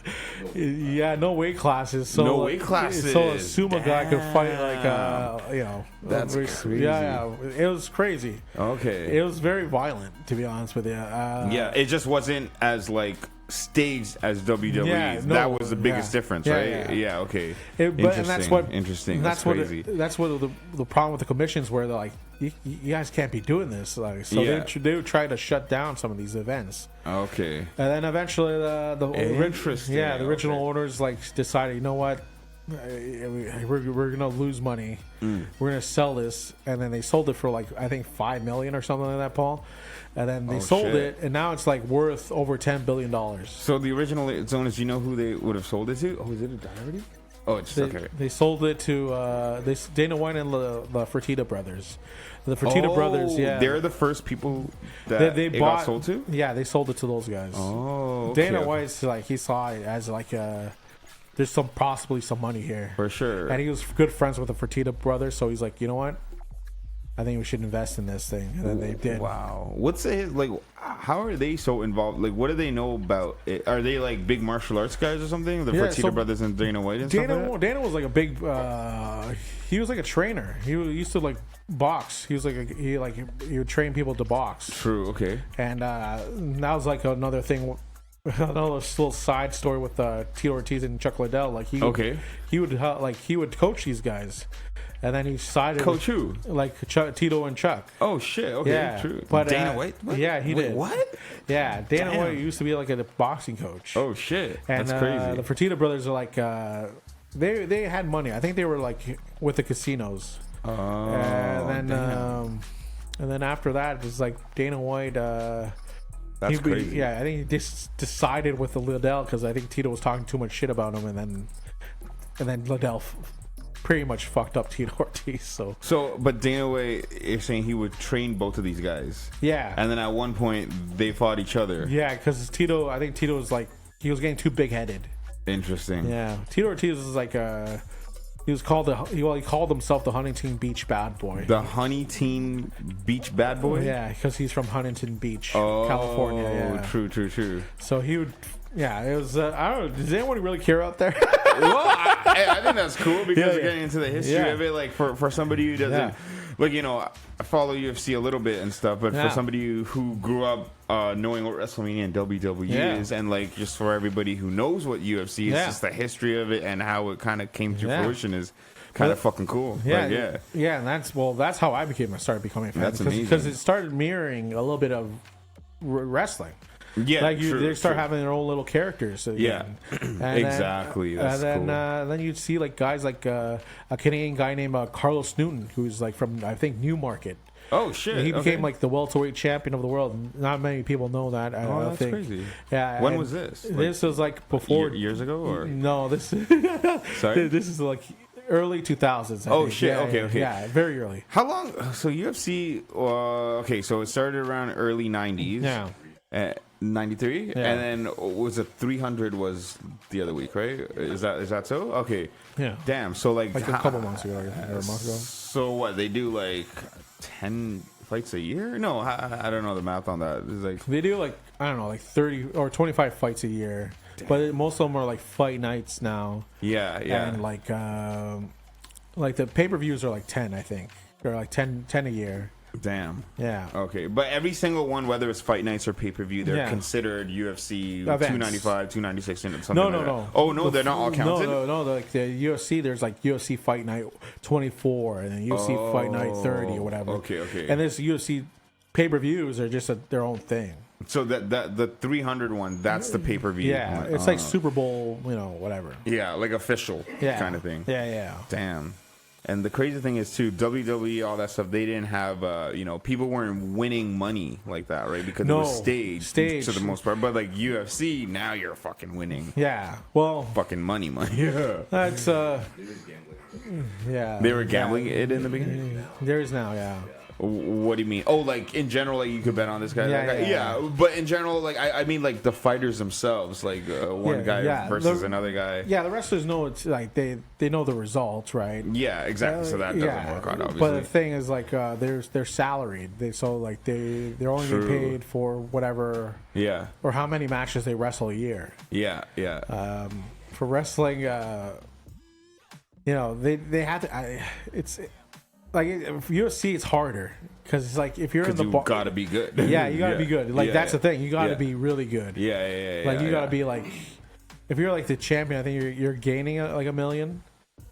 no weight classes. So, no weight classes. So a sumo guy could fight like, That's crazy. Yeah, it was crazy. Okay. It was very violent, to be honest with you. It just wasn't as like staged as WWE. That was the biggest difference, right? Yeah, okay. Interesting. That's crazy. That's what the problem with the commissions were. They're like, you guys can't be doing this. Like, so they would try to shut down some of these events. Okay. And then eventually the original owners like decided, you know what, we're gonna lose money. We're gonna sell this, and then they sold it for like I think $5 million or something like that, Paul. And then they sold it, and now it's like worth over $10 billion. So the original owners, you know who they would have sold it to? Oh, is it a diary? Oh, it's okay. They sold it to Dana White and the Fertitta brothers. The Fertitta brothers, they're the first people that they got sold to. Yeah, they sold it to those guys. Oh, okay. Dana White's like he saw it as like there's possibly some money here for sure, and he was good friends with the Fertitta brothers, so he's like, you know what, I think we should invest in this thing, and then they did. Wow, what's it like? How are they so involved? Like, what do they know about it? Are they like big martial arts guys or something? The Fertitta brothers and Dana White and stuff like that? Dana was like a big. He was like a trainer. He used to like box. He was like he would train people to box. True. Okay. And that was like another thing. Another little side story with Tito Ortiz and Chuck Liddell. Like he would coach these guys. And then he decided... Coach who? Like Tito and Chuck. Oh, shit. Okay, yeah, true. But, Dana White? Yeah, he did. What? Yeah, Dana White used to be like a boxing coach. Oh, shit. And, that's crazy. The Fertitta brothers are like... they had money. I think they were like with the casinos. Oh, and then And then after that, it's like Dana White. That's crazy. Yeah, I think he just decided with the Liddel because I think Tito was talking too much shit about him, and then Liddel pretty much fucked up Tito Ortiz. So, but Dana White is saying he would train both of these guys. Yeah. And then at one point they fought each other. Yeah, because Tito, I think Tito was like he was getting too big headed. Interesting. Yeah, Tito Ortiz was like he called himself the Huntington Beach bad boy. The Huntington Beach bad boy? Yeah, because he's from Huntington Beach, California. Yeah. True. So he would, yeah, it was, I don't know, does anyone really care out there? Well, I think that's cool because you're getting into the history Yeah. of it. Like, for somebody who doesn't, like, you know, I follow UFC a little bit and stuff, but for somebody who grew up knowing what WrestleMania and WWE is, and, like, just for everybody who knows what UFC is, just the history of it and how it kind of came to fruition is kind of fucking cool. Yeah, like, and that's how I started becoming a fan. That's amazing. Because it started mirroring a little bit of wrestling. Yeah, like they start having their own little characters. Again. Exactly. That's and then you'd see like guys like a Canadian guy named Carlos Newton, who's like from I think Newmarket. Oh shit! And he became like the welterweight champion of the world. Not many people know that. I don't that's think. crazy. Yeah. When was this? This was like before years ago, or no? This sorry. This is like early 2000s. Oh shit! Okay. Yeah, very early. How long? So UFC. Okay, so it started around early 90s. Yeah. 93, and then was it 300 was the other week, right? Is that so? Okay. Yeah. Damn. So like a couple months ago, or a month ago. So what they do like 10 fights a year? No, I don't know the math on that. It's like they do like I don't know, like 30 or 25 fights a year. Damn. But most of them are like fight nights now. Yeah. And like the pay-per-views are like 10, I think. They're like 10 a year. Damn. Yeah. Okay, but every single one, whether it's fight nights or pay-per-view, they're considered UFC events. 295, 296, and something No. Oh, no, they're not all counted? No. Like the UFC, there's like UFC Fight Night 24 and then UFC Fight Night 30 or whatever. Okay. And this UFC pay-per-views are just their own thing. So that the 300 one, that's the pay-per-view. Yeah, it's like Super Bowl, whatever. Yeah, like official kind of thing. Yeah. Damn. And the crazy thing is, too, WWE, all that stuff, they didn't have, people weren't winning money like that, right? Because it was staged to the most part. But, like, UFC, now you're fucking winning. Yeah. Well. Fucking money. Yeah. That's, yeah. They were gambling it in the beginning? There is now, yeah. What do you mean? Oh, like in general, like you could bet on this guy. Yeah. But in general, like I mean, like the fighters themselves, like one guy versus another guy. Yeah, the wrestlers know it's like they know the results, right? Yeah, exactly. So that doesn't work out, obviously. But the thing is, like they're salaried. They're only getting paid for whatever. Yeah. Or how many matches they wrestle a year. Yeah. For wrestling, they have to. It's. Like UFC, it's harder because it's like if you're in the you gotta be good. Yeah, you gotta be good. Like that's the thing. You gotta be really good. Yeah. Like you gotta be like, if you're like the champion, I think you're gaining like $1 million.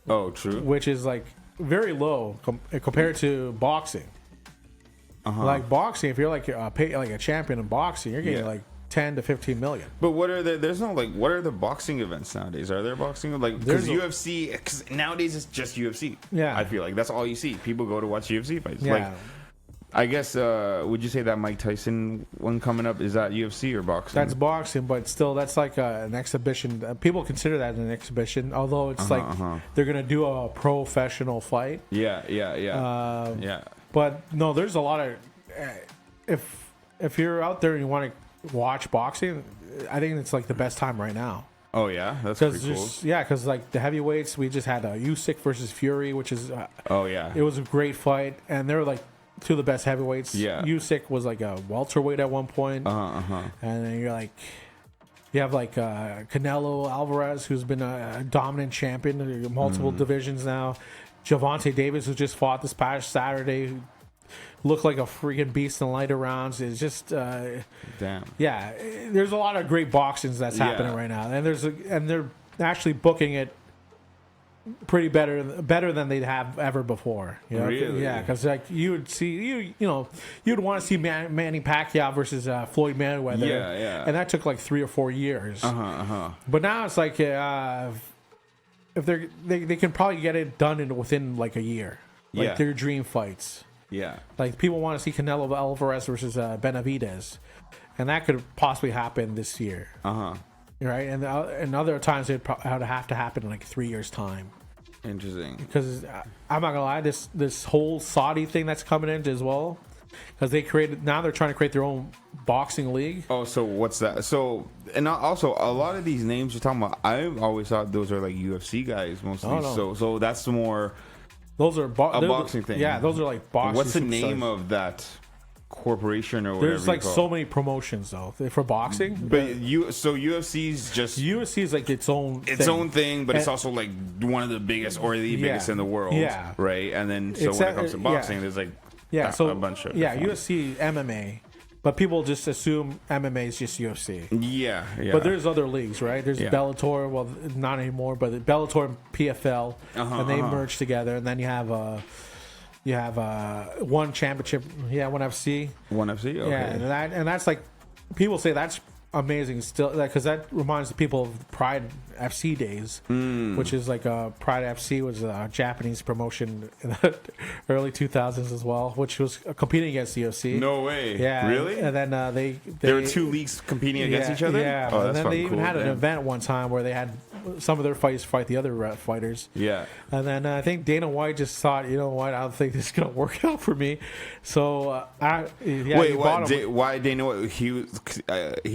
Oh, true. Which is like very low compared to boxing. Like boxing, if you're like a champion in boxing, you're getting like 10 to 15 million. But what are what are the boxing events nowadays? Are there boxing because UFC? Because nowadays it's just UFC. Yeah, I feel like that's all you see. People go to watch UFC fights. Yeah. Like, I guess would you say that Mike Tyson one coming up is that UFC or boxing? That's boxing, but still that's like an exhibition. People consider that an exhibition, although it's they're gonna do a professional fight. Yeah. But no, there's a lot of if you're out there and you want to watch boxing, I think it's like the best time right now. Oh yeah, that's pretty cool. Yeah, because like the heavyweights, we just had Usyk versus Fury, which is it was a great fight, and they're like two of the best heavyweights. Yeah, Usyk was like a welterweight at one point. And then you have like Canelo Alvarez, who's been a dominant champion in multiple divisions now. Gervonta Davis, who just fought this past Saturday, looked like a freaking beast in the lighter rounds. It's just damn. Yeah, there's a lot of great boxings that's happening right now, and they're actually booking it pretty better than they'd have ever before. Really? Yeah, because like you would see you'd want to see Manny Pacquiao versus Floyd Mayweather. Yeah. And that took like 3 or 4 years. But now it's like if they can probably get it done within like a year. Like their dream fights. Yeah. Like people want to see Canelo Alvarez versus Benavidez, and that could possibly happen this year. Right, and other times it would have to happen in like 3 years' time. Interesting. Because I'm not gonna lie, this whole Saudi thing that's coming in as well, because they're trying to create their own boxing league. Oh, so what's that? So, and also a lot of these names you're talking about, I always thought those are like UFC guys mostly. No. So that's more those are a boxing thing. Yeah, those are like boxing. What's the superstars. name of that corporation or whatever? There's like so many promotions though for boxing. But so UFC's just UFC is like its own thing, but it's also like one of the biggest or the biggest in the world. Yeah. Right. And then so when it comes to boxing, there's like a bunch of UFC, MMA. But people just assume MMA is just UFC. Yeah. But there's other leagues, right? There's Bellator, well, not anymore, but Bellator and PFL, and they merge together, and then you have one championship, one FC. One FC, okay. Yeah, and that's like, people say that's amazing still, because that reminds the people of Pride FC days, which is like Pride FC was a Japanese promotion in the early 2000s as well, which was competing against the UFC. No way. Yeah. Really? And then there were two leagues competing against each other? Yeah. Oh, and that's then they even cool, had an event one time where they had some of their fighters fight the other fighters. Yeah. And then I think Dana White just thought, you know what, I don't think this is going to work out for me. So, wait, why Dana White? He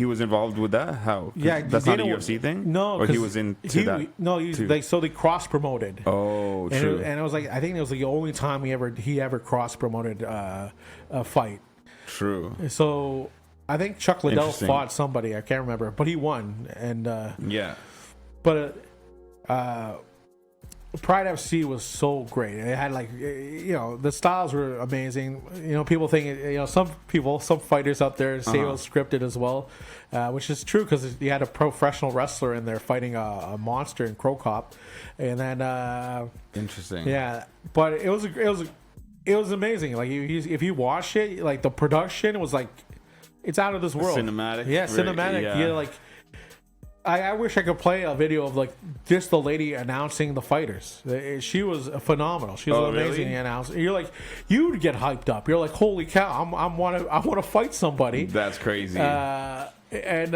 was involved with that? How? Yeah. That's not a UFC thing? No. Or he was into that? No, so they cross-promoted. Oh, true. And it was like, I think it was the only time he ever cross-promoted a fight. True. So I think Chuck Liddell fought somebody, I can't remember, but he won. And but Pride FC was so great. It had like, the styles were amazing. People think, some fighters out there say it was scripted as well, which is true because you had a professional wrestler in there fighting a monster in Crow Cop, and then interesting. Yeah, but it was amazing. Like if you watch it, like the production was like, it's out of this world. Cinematic. Yeah, cinematic. Yeah, like. I wish I could play a video of like just the lady announcing the fighters. She was phenomenal. She was an amazing announcer. You'd get hyped up. You're like, holy cow! I want to fight somebody. That's crazy. Like when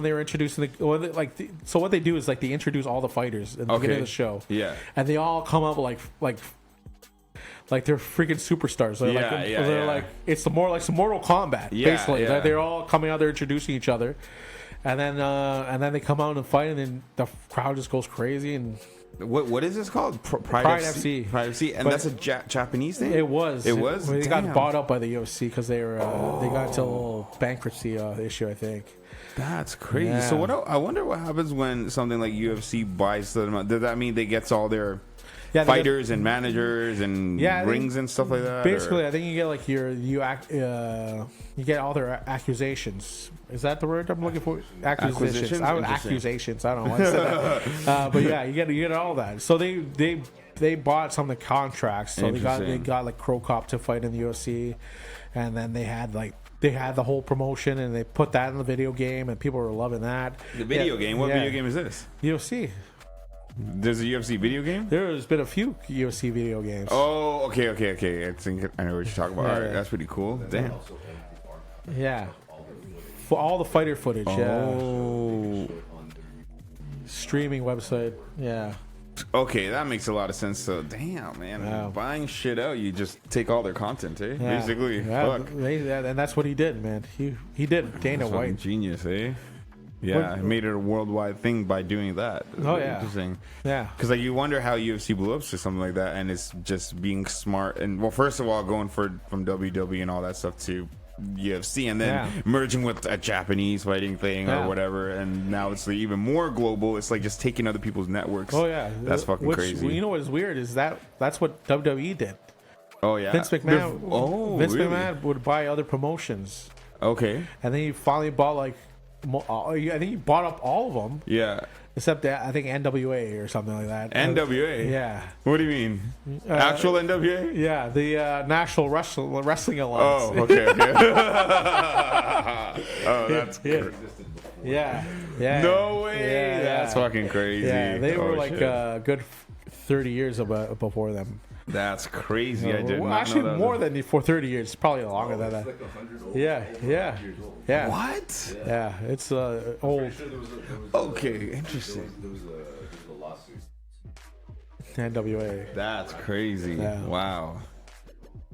they were introducing so what they do is like they introduce all the fighters at the beginning of the show. Yeah, and they all come up like they're freaking superstars. They're like it's more like some Mortal Kombat. Basically, they're all coming out there introducing each other, and then they come out and fight, and then the crowd just goes crazy. And what is this called? Pride FC. Pride FC, and that's a Japanese thing. It was. They Damn. got bought up by the UFC because they got into a little bankruptcy issue, I think. That's crazy. Yeah. So I wonder what happens when something like UFC buys them. Does that mean they get all their fighters and managers and rings and stuff like that? Basically, I think you get like you get all their accusations. Is that the word I'm looking for? Accusations. Accusations. I don't know why I said that. But yeah, you get all that. So they bought some of the contracts. So they got like Crow Cop to fight in the UFC, and then they had the whole promotion, and they put that in the video game, and people were loving that. The video game? What video game is this? UFC. There's a UFC video game? There's been a few UFC video games. Oh, okay. I think I know what you're talking about. All right, that's pretty cool. Damn. Yeah. For all the fighter footage, streaming website, yeah. Okay, that makes a lot of sense. So, damn, man. Buying shit out, you just take all their content, eh? Yeah. Basically. Fuck. And that's what he did, man. He did. Dana White. Genius, eh? Yeah, it made it a worldwide thing by doing that. Interesting. Yeah. Because like you wonder how UFC blew up to something like that, and it's just being smart. And well, first of all, going from WWE and all that stuff to UFC, and then merging with a Japanese fighting thing or whatever, and now it's like even more global. It's like just taking other people's networks. Oh yeah, that's fucking crazy. You know what is weird is that's what WWE did. Oh yeah, Vince McMahon. Vince McMahon would buy other promotions. Okay, and then he finally bought I think he bought up all of them. Yeah. Except I think NWA or something like that. NWA? Yeah. What do you mean? Actual NWA? Yeah, the National Wrestling Alliance. Oh, okay. Oh, that's crazy. Yeah. No way. Yeah, that's fucking crazy. Yeah, they were a good 30 years before them. That's crazy. I did Well, not actually, know that. more than for 30 years. It's probably longer than that. Like 100 old. Yeah, yeah, yeah. What? Yeah, it's old. Sure, there was Okay, interesting. there was a lawsuit. NWA. That's crazy. Yeah. Wow.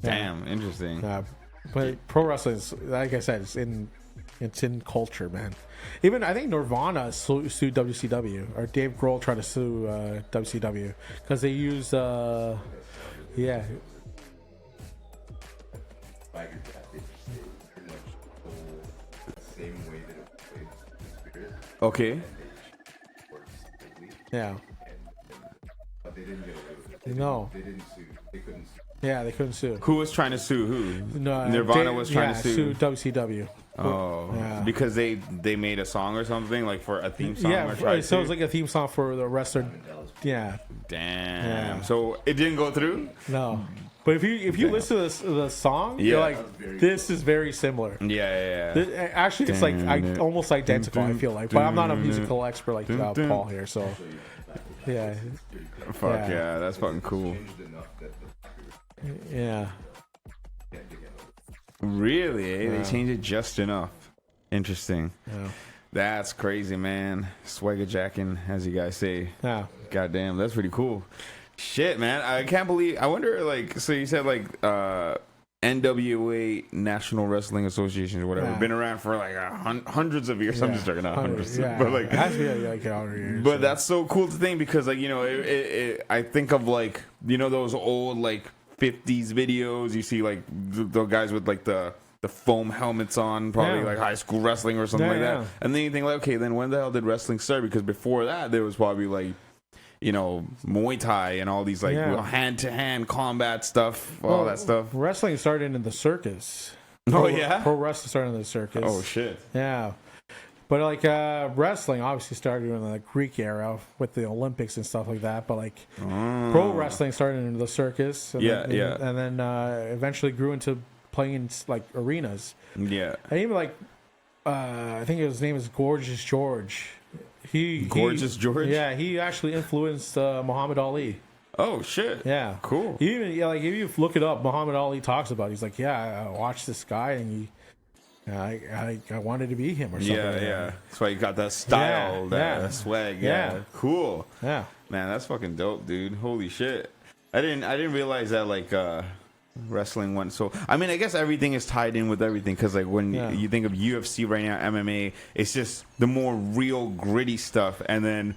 Damn, interesting. But pro wrestling is, like I said, it's in culture, man. Even I think Nirvana sued WCW, or Dave Grohl tried to sue WCW because they used yeah. Tiger Cat, they pretty much stole the same way that it played the Spirit. Okay. And they worked completely. Yeah. But they didn't get away with it. No. They didn't sue. They couldn't sue. Yeah, they couldn't sue. Who was trying to sue who? No, Nirvana was trying to sue. WCW. Oh, Yeah. because they made a song or something, like for a theme song. Yeah, or tried so to? it's like a theme song for the wrestler. Yeah, Damn. Yeah. So it didn't go through. no. But if you listen to the song, you're Yeah. like, this is very similar. Yeah. Actually, it's like almost identical. I feel like, but I'm not a musical expert like Paul here, so yeah, Fuck Yeah. yeah, that's fucking cool. Changed enough that the yeah. Really? Eh? They changed it just enough. Interesting. Yeah. That's crazy, man. Swagger jacking, as you guys say. Yeah. Goddamn, that's pretty cool. Shit, man. I can't believe. I wonder, like, so you said, like, NWA, National Wrestling Association, or whatever, Yeah. been around for like hundreds of years. I'm just talking about hundreds, Yeah. but like, it has to be like 100 years. but that's so cool to think because, like, you know, I think of, like, you know, those old, like, 50s videos. You see, like, the guys with, like, the foam helmets on, probably Yeah. like high school wrestling or something Yeah, like that. yeah. And then you think, like, okay, then when the hell did wrestling start? Because before that, there was probably, like, you know, Muay Thai and all these, like, Yeah. hand-to-hand combat stuff, all that stuff. Wrestling started in the circus. Oh, yeah? Pro wrestling started in the circus. Oh, shit. Yeah. But like wrestling obviously started in the Greek era with the Olympics and stuff like that. But like pro wrestling started in the circus. And Yeah, then, yeah. And then eventually grew into playing in like arenas. Yeah. And even like I think his name is Gorgeous George. Gorgeous George? Yeah, he actually influenced Muhammad Ali. Oh, shit. Yeah, Cool. He even like if you look it up, Muhammad Ali talks about it. He's like, yeah, I watched this guy and I wanted to be him or something. Yeah, like yeah. that. That's why you got that style, Yeah, that yeah. swag. Yeah. Yeah. Cool. Yeah. Man, that's fucking dope, dude. Holy shit. I didn't realize that, like, wrestling went so. I mean, I guess everything is tied in with everything because, like, when Yeah. you think of UFC right now, MMA, it's just the more real gritty stuff. And then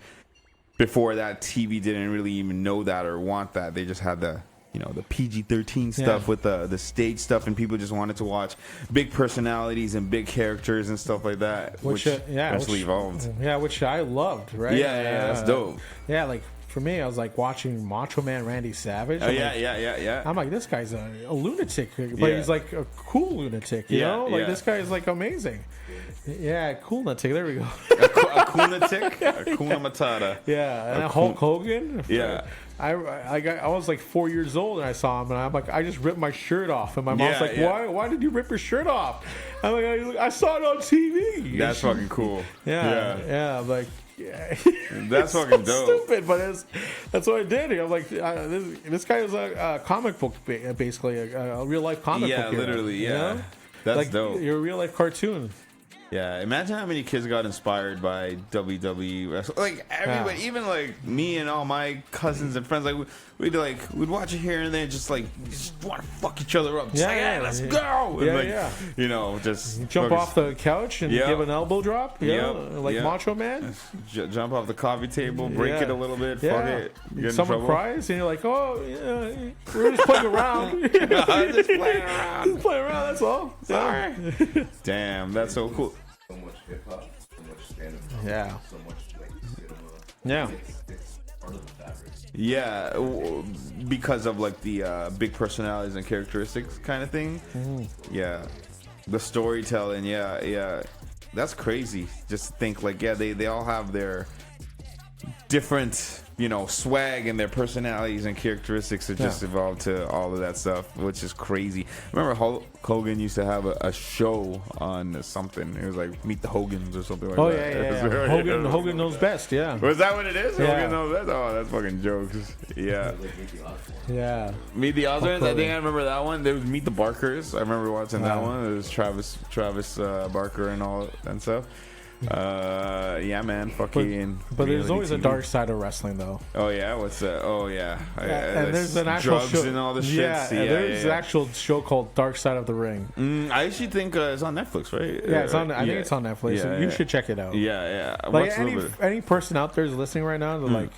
before that, TV didn't really even know that or want that. They just had the, you know, the PG-13 stuff with the stage stuff, and people just wanted to watch big personalities and big characters and stuff like that, which eventually evolved. Yeah, which I loved, right? Yeah, that's dope. Yeah, like for me, I was like watching Macho Man Randy Savage. Oh, I'm yeah, like, yeah. I'm like, this guy's a lunatic, but Yeah. he's like a cool lunatic, you Yeah, know? Like yeah. this guy is like amazing. Yeah, cool lunatic. There we go. Akuna Tick, Akuna Matata. Yeah, and Hulk Hogan. Yeah. I was like 4 years old and I saw him and I'm like, I just ripped my shirt off and my mom's Yeah, like, yeah. why did you rip your shirt off? I'm like, I saw it on TV. That's fucking cool. Yeah, like. Yeah. That's fucking dope. Stupid, but that's what I did. I'm like, this guy is a comic book, basically a real life comic book. Yeah, hero, literally, you yeah. know? That's like, dope. You're a real life cartoon. Yeah, imagine how many kids got inspired by WWE wrestling. Like everybody, even like me and all my cousins and friends, like we'd watch it here and there, just want to fuck each other up. Just like, hey, let's go. And Yeah, like, yeah. you know, just Jump off the couch and Yeah. give an elbow drop, Yep, like yep. Macho Man. jump off the coffee table, break Yeah. it a little bit, Yeah. fuck it. Get in Someone trouble. cries and you're like, oh, yeah, we're just playing around. Just playing around. Just playing around. That's all. Sorry. Damn, that's so cool. so much hip hop, so much stand-up, Yeah. so much like cinema. Yeah. It's part of the fabric. Yeah, because of like the big personalities and characteristics kind of thing. Yeah, the storytelling. Yeah. That's crazy. Just to think like, yeah, they all have their different, swag and their personalities and characteristics have just evolved to all of that stuff, which is crazy. Remember Hulk Hogan used to have a show on something. It was like Meet the Hogans or something like that. Yeah. Hogan knows best, yeah. Was that what it is? Yeah. Hogan knows best? Oh, that's fucking jokes. Yeah. Yeah. Meet the Osmonds. I think I remember that one. There was Meet the Barkers. I remember watching that one. It was Travis Barker and all and stuff. Yeah, man, fucking. But there's always a dark side of wrestling, though. Oh yeah, what's that? Oh yeah, and there's an actual drugs show, and all the shit. There's an actual show called Dark Side of the Ring. I actually think it's on Netflix, right? Yeah, it's on. I think it's on Netflix. Yeah, you should check it out. Yeah. Like any person out there is listening right now, they're like,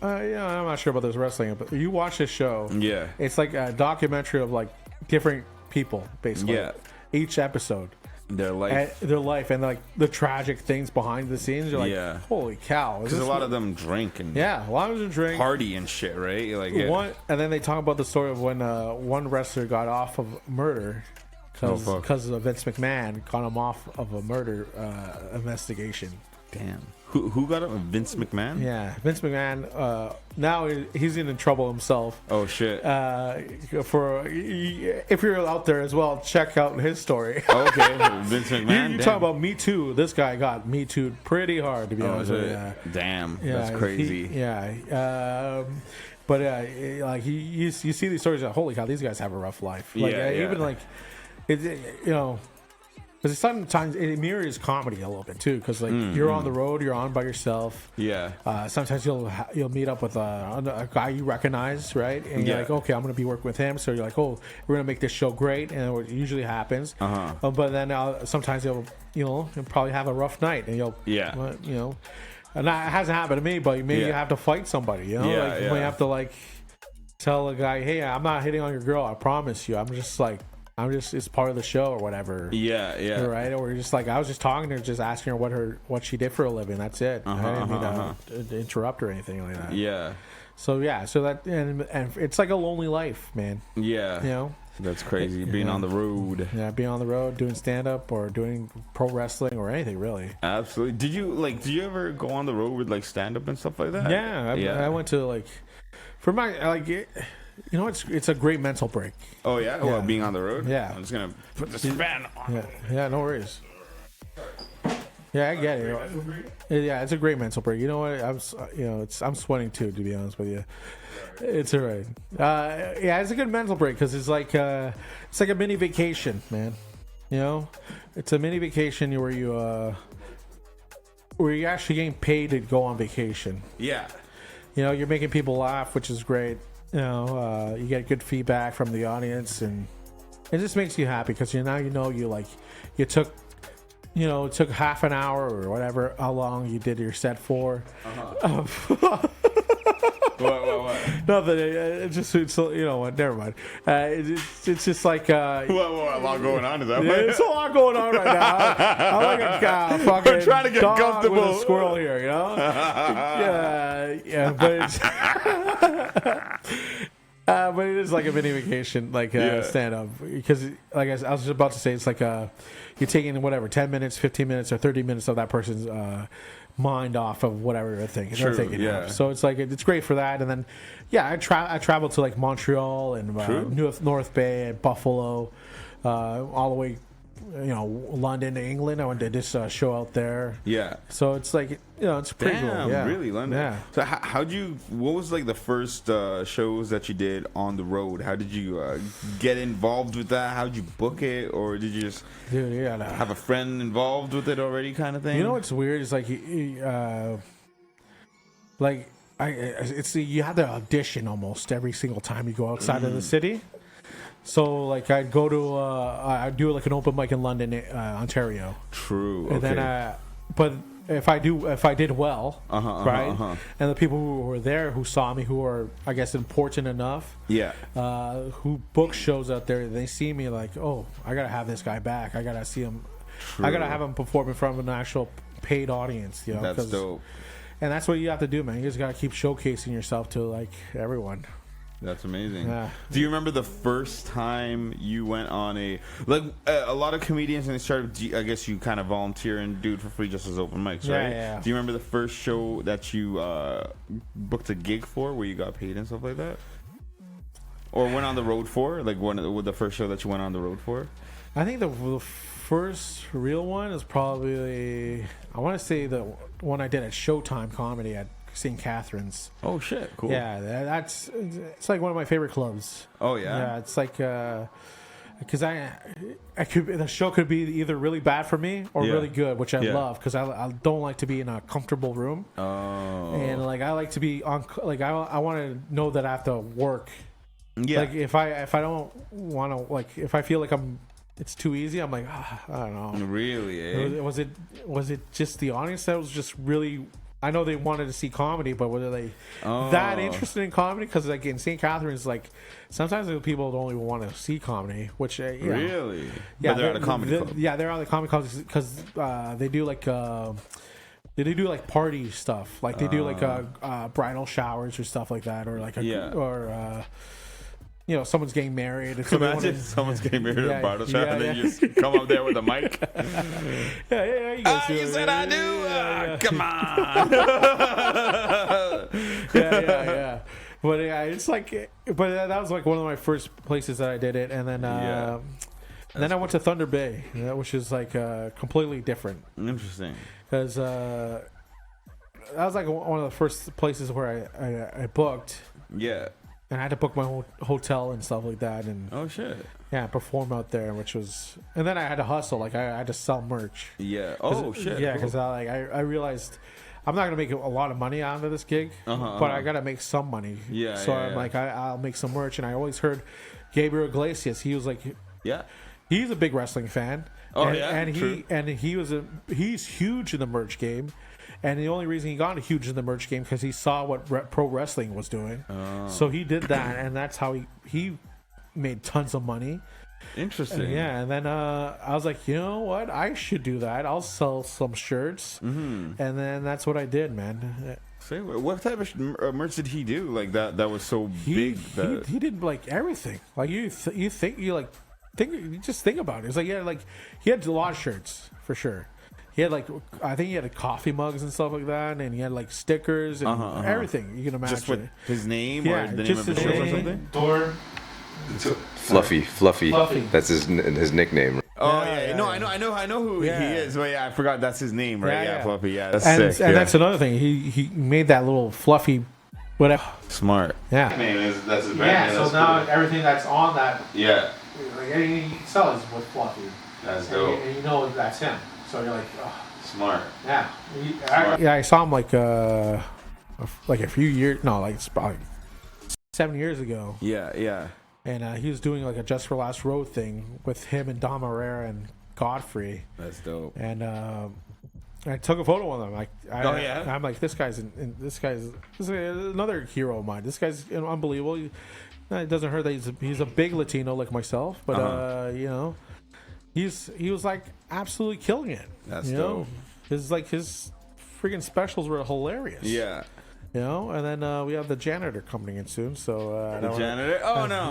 I'm not sure about this wrestling, but you watch this show. Yeah, it's like a documentary of like different people, basically. Yeah, each episode. Their life and like the tragic things behind the scenes. You're like, holy cow! Because a lot of them drink and a lot of them drink, party and shit, right? Like and then they talk about the story of when one wrestler got off of murder because Vince McMahon got him off of a murder investigation. Damn. Who got him? Vince McMahon? Yeah, Vince McMahon. Now he's in trouble himself. Oh shit! If you're out there as well, check out his story. Okay, Vince McMahon. You talk about Me Too. This guy got Me Too pretty hard, to be honest with you. Damn, that's crazy. But like you see these stories. Like, holy cow, these guys have a rough life. Like, even like because sometimes it mirrors comedy a little bit too, because like you're on the road, you're on by yourself. Yeah. Sometimes you'll meet up with a guy you recognize, right? And you're like, okay, I'm going to be working with him. So you're like, oh, we're going to make this show great, and it usually happens. But then sometimes you'll probably have a rough night, and you'll and that hasn't happened to me, but maybe you have to fight somebody. You might have to like tell a guy, hey, I'm not hitting on your girl, I promise you. It's part of the show or whatever. Yeah. Right? Or just like, I was just talking to her, just asking her what she did for a living. That's it. I didn't mean to interrupt or anything like that. Yeah. So that and it's like a lonely life, man. Yeah. That's crazy. Being on the road. Yeah, being on the road, doing stand up or doing pro wrestling or anything really. Absolutely. Did you ever go on the road with like stand up and stuff like that? Yeah. I went to like for my it's a great mental break. Oh yeah? Well, being on the road? Yeah. I'm just gonna put the span on. Yeah, no worries. Yeah, I get it. Yeah, it's a great mental break. You know what? I'm sweating too, to be honest with you. It's all right. It's a good mental break because it's like a mini vacation, man. It's a mini vacation where you're actually getting paid to go on vacation. Yeah. You're making people laugh, which is great. You get good feedback from the audience, and it just makes you happy because you took half an hour or whatever how long you did your set for. What? Nothing. It's never mind. It's just like a lot going on. Is that right? There's a lot going on right now. I'm like a fucking we're trying to get dog comfortable with a squirrel here, but it's but it is like a mini vacation, like stand up, because like I was just about to say, it's like you're taking 10 minutes, 15 minutes, or 30 minutes of that person's mind off of whatever they're thinking. So it's like it's great for that. And then I traveled to like Montreal and North Bay and Buffalo, all the way London to England. I went to this show out there. Yeah. So it's like it's pretty cool. Yeah. Really, London. Yeah. So what was like the first shows that you did on the road? How did you get involved with that? How did you book it, or did you just have a friend involved with it already, kind of thing? What's weird is like you have to audition almost every single time you go outside of the city. So like I'd go to I'd do like an open mic in London, Ontario. True. And then but if I did well, and the people who were there who saw me, who are I guess important enough, who book shows out there, they see me like, oh, I gotta have this guy back. I gotta see him. True. I gotta have him perform in front of an actual paid audience. That's dope. And that's what you have to do, man. You just gotta keep showcasing yourself to like everyone. That's amazing. Yeah. Do you remember the first time you went on a lot of comedians and they started? I guess you kind of volunteer and do it for free just as open mics, right? Yeah. Do you remember the first show that you booked a gig for, where you got paid and stuff like that, or went on the road for? Like with the first show that you went on the road for? I think the first real one is probably, I want to say the one I did at Showtime Comedy at St. Catherine's. Oh shit! Cool. Yeah, it's like one of my favorite clubs. Oh yeah. Yeah, it's like because the show could be either really bad for me or really good, which I love because I don't like to be in a comfortable room. Oh. And like I like to be on, like I want to know that I have to work. Yeah. Like if I don't want to, like if I feel like it's too easy, I'm like, I don't know. Really? Eh? Was it just the audience that was just really? I know they wanted to see comedy, but were they that interested in comedy? Because like in St. Catherine's, like sometimes people don't even want to see comedy. Which really? Yeah, but they're at a comedy club. Yeah, they're on the comedy club because they do like they do like party stuff. Like they do like bridal showers or stuff like that, or like someone's getting married. So imagine someone's getting married at a bridal shower and then you just come up there with a mic. Yeah. You guys you said I do. Come on. yeah. But yeah, it's like, but that was like one of my first places that I did it, and then and then I went to Thunder Bay, which is like completely different. Interesting. Because that was like one of the first places where I booked. Yeah. And I had to book my whole hotel and stuff like that, and perform out there, which was, and then I had to hustle, like I had to sell merch. Yeah. Oh shit. Yeah, because I realized I'm not gonna make a lot of money out of this gig, but I gotta make some money. Yeah. So I'm like, I'll make some merch, and I always heard Gabriel Iglesias. He was like, he's a big wrestling fan. He's huge in the merch game. And the only reason he got huge in the merch game because he saw what pro wrestling was doing. So he did that, and that's how he made tons of money. Interesting. And then I was like, you know what? I should do that. I'll sell some shirts. And then that's what I did, man. What type of merch did he do? Like that was so big. He did like everything. Like you think you just think about it. It's like he had a lot of shirts for sure. He had like, I think he had coffee mugs and stuff like that, and he had like stickers and everything you can imagine. Just with his name or the name of the show or something? Fluffy. That's his nickname. Oh yeah. No, I know who he is. But I forgot that's his name, right? Yeah, Fluffy. Yeah, that's sick. And that's another thing. He made that little Fluffy, whatever. Smart. Yeah. That's his brand name. So now everything that's on that. Yeah. Like anything you can sell is with Fluffy. That's dope. And you know that's him. So you're like, smart. Yeah. I saw him like a few years. No, like it's probably 7 years ago. Yeah. And he was doing like a Just for Last Road thing with him and Dom Herrera and Godfrey. That's dope. And I took a photo with him. I'm like, this guy's another hero of mine. This guy's unbelievable. It doesn't hurt that he's a big Latino like myself, but he was like absolutely killing it. That's dope. His freaking specials were hilarious. Yeah. And then we have the janitor coming in soon. So the janitor?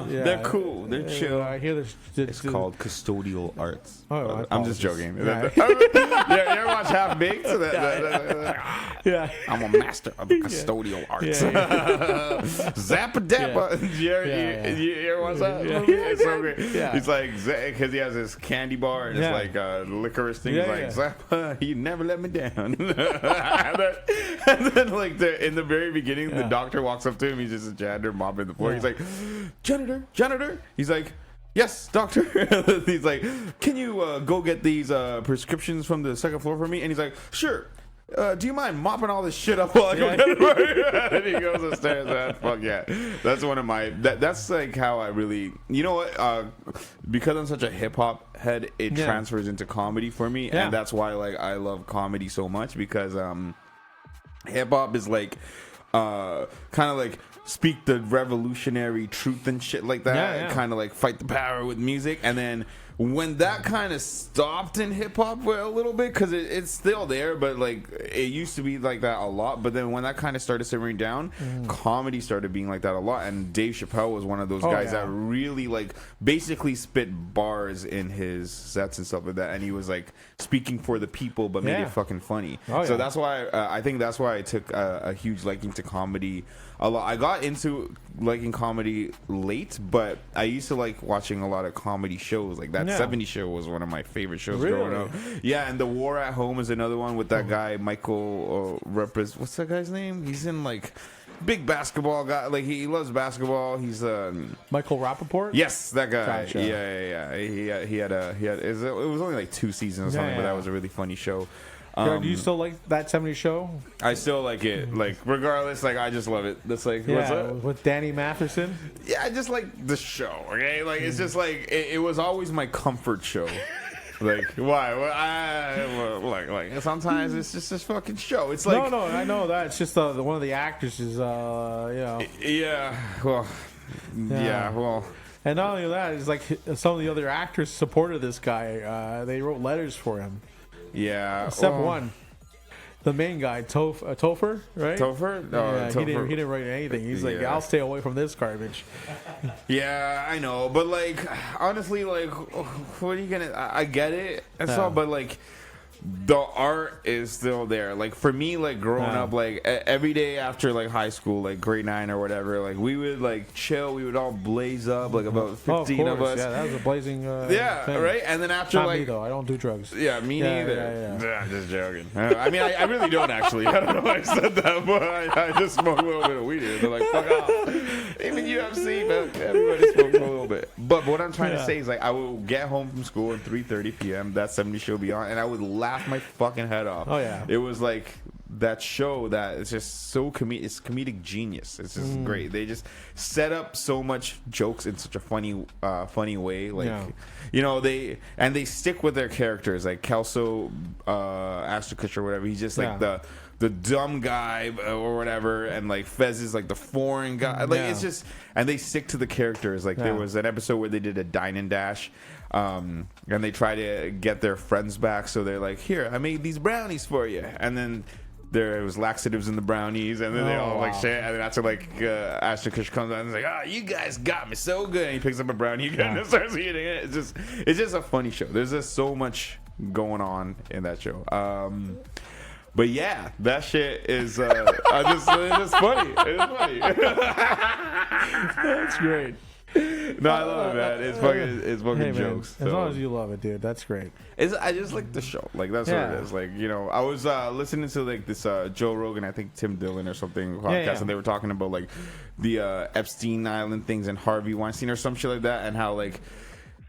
They're cool. They're chill. I hear it's called custodial arts. Oh, I'm just joking. Yeah. You ever watch Half Baked? Yeah. I'm a master of custodial arts. Zappa Dappa. You ever watch that? It's so great. He's like, because he has this candy bar and it's like a licorice thing. He's like, Zappa, you never let me down. And then like in the very beginning, the doctor walks up to him. He's just a janitor mopping the floor. He's like, janitor. He's like, yes, doctor. He's like, can you go get these prescriptions from the second floor for me? And he's like, sure. Do you mind mopping all this shit up while I go get it? And he goes upstairs. Fuck yeah. That's one of my. That's like how I really. You know what? Because I'm such a hip hop head, it transfers into comedy for me, and that's why like I love comedy so much because hip hop is like kind of like speak the revolutionary truth and shit like that, kind of like fight the power with music, and then when that kind of stopped in hip hop a little bit, because it's still there, but like it used to be like that a lot. But then when that kind of started simmering down, comedy started being like that a lot. And Dave Chappelle was one of those guys that really like basically spit bars in his sets and stuff like that. And he was like speaking for the people, but made it fucking funny. So that's why I think that's why I took a huge liking to comedy a lot. I got into liking comedy late, but I used to like watching a lot of comedy shows. Like that 70s show was one of my favorite shows growing up. Yeah, and The War at Home is another one with that guy Michael what's that guy's name? He's in like big basketball guy. Like he loves basketball. He's Michael Rappaport. Yes, that guy. Gotcha. Yeah. He had it was only like 2 seasons or something, but that was a really funny show. Do you still like that 70s show? I still like it. Like regardless, like I just love it. That's like what's up? With Danny Matheson. Yeah, I just like the show. Okay, like it's just like it was always my comfort show. Like why? Like sometimes it's just this fucking show. It's like no, I know that. It's just one of the actresses. You know. Yeah. Well. Yeah. Well. And not only that, it's like some of the other actors supported this guy. They wrote letters for him. Yeah. Except one. The main guy, Topher, right? Topher? No, yeah, Topher. He didn't write anything. He's like, I'll stay away from this garbage. Yeah, I know. But, like, honestly, like, what are you going to... I get it and stuff, but, like... The art is still there. Like for me, like growing up, like every day after like high school, like grade 9 or whatever, like we would like chill. We would all blaze up, like about 15 of us. Yeah, that was a blazing. Thing. Right. And then after Not like me though, I don't do drugs. Yeah, me neither. Yeah. I'm just joking. I mean, I really don't actually. I don't know why I said that, but I just smoke a little bit of weed. They're like, fuck off. Even UFC, but everybody smokes a little bit. But what I'm trying to say is like I would get home from school at 3:30 p.m. That 70 show be on, and I would laugh my fucking head off. Oh yeah, it was like that show that it's just so it's comedic genius. It's just great. They just set up so much jokes in such a funny way. Like you know they stick with their characters. Like Kelso Ashton Kutcher or whatever. He's just like the dumb guy or whatever, and like Fez is like the foreign guy. Like it's just, and they stick to the characters. Like there was an episode where they did a dine and dash. And they try to get their friends back, so they're like, "Here, I made these brownies for you." And then there was laxatives in the brownies, and then they all like shit. And then after like Ashton Kutcher comes out and is like, "Oh, you guys got me so good." And he picks up a brownie again and starts eating it. It's just a funny show. There's just so much going on in that show. But yeah, that shit is it's just funny. It's funny. That's great. No, I love it, man. It's fucking jokes. As long as you love it, dude, that's great. I just like the show. Like that's what it is. Like you know, I was listening to like this Joe Rogan, I think Tim Dillon or something podcast, and they were talking about like the Epstein Island things and Harvey Weinstein or some shit like that, and how like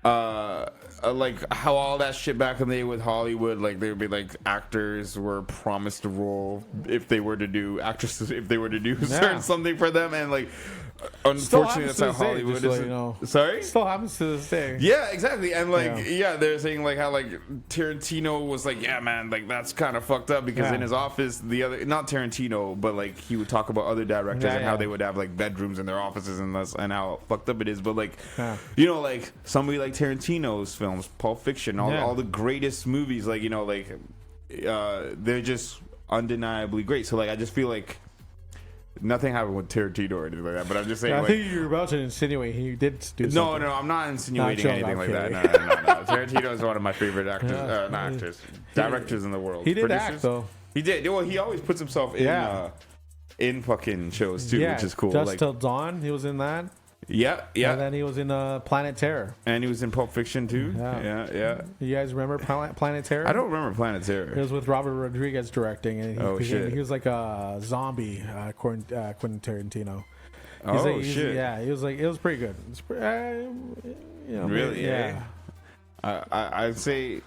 how all that shit back in the day with Hollywood, like they would be like actors were promised a role if they were to do certain something for them, and like unfortunately that's how Hollywood is. Sorry? Still happens to this day. Yeah, exactly. And like they're saying like how like Tarantino was like, yeah man, like that's kind of fucked up because in his office not Tarantino, but like he would talk about other directors and how they would have like bedrooms in their offices and how fucked up it is. But like you know, like somebody like Tarantino's films, Pulp Fiction, all the greatest movies, like you know, like they're just undeniably great. So like I just feel like nothing happened with Tarantino or anything like that, but I'm just saying. I think you're about to insinuate he did do something. No, I'm not insinuating anything like that. No. Tarantino is one of my favorite actors, not actors, directors in the world. He did act though. He did. Well, he always puts himself in fucking shows too, which is cool. Just Till Dawn, he was in that. Yeah. And then he was in Planet Terror. And he was in Pulp Fiction too. Yeah. You guys remember Planet Terror? I don't remember Planet Terror. It was with Robert Rodriguez directing, and he was like a zombie, Quentin Tarantino. Shit. Yeah, he was like, it was pretty good. It's really? Yeah. I'd say.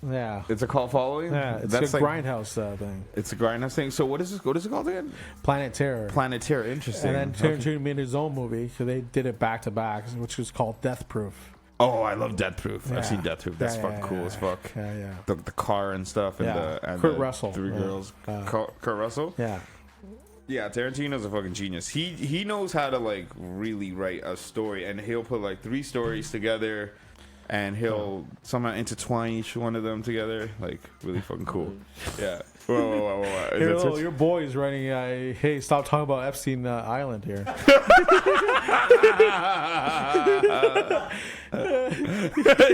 Yeah, it's a cult following. Yeah, it's a grindhouse thing. It's a grindhouse thing. So what is it called again? Planet Terror. Planet Terror. Interesting. And then Tarantino made his own movie, so they did it back to back, which was called Death Proof. Oh, I love Death Proof. I've seen Death Proof. That's fucking cool as fuck. Yeah. The car and stuff, and Kurt Russell. 3 girls. Kurt Russell. Yeah. Yeah, Tarantino's a fucking genius. He knows how to like really write a story, and he'll put like 3 stories together. and he'll somehow intertwine each one of them together. Like, really fucking cool. Yeah. Whoa. Is Here, that your boy's running. Hey, stop talking about Epstein Island here.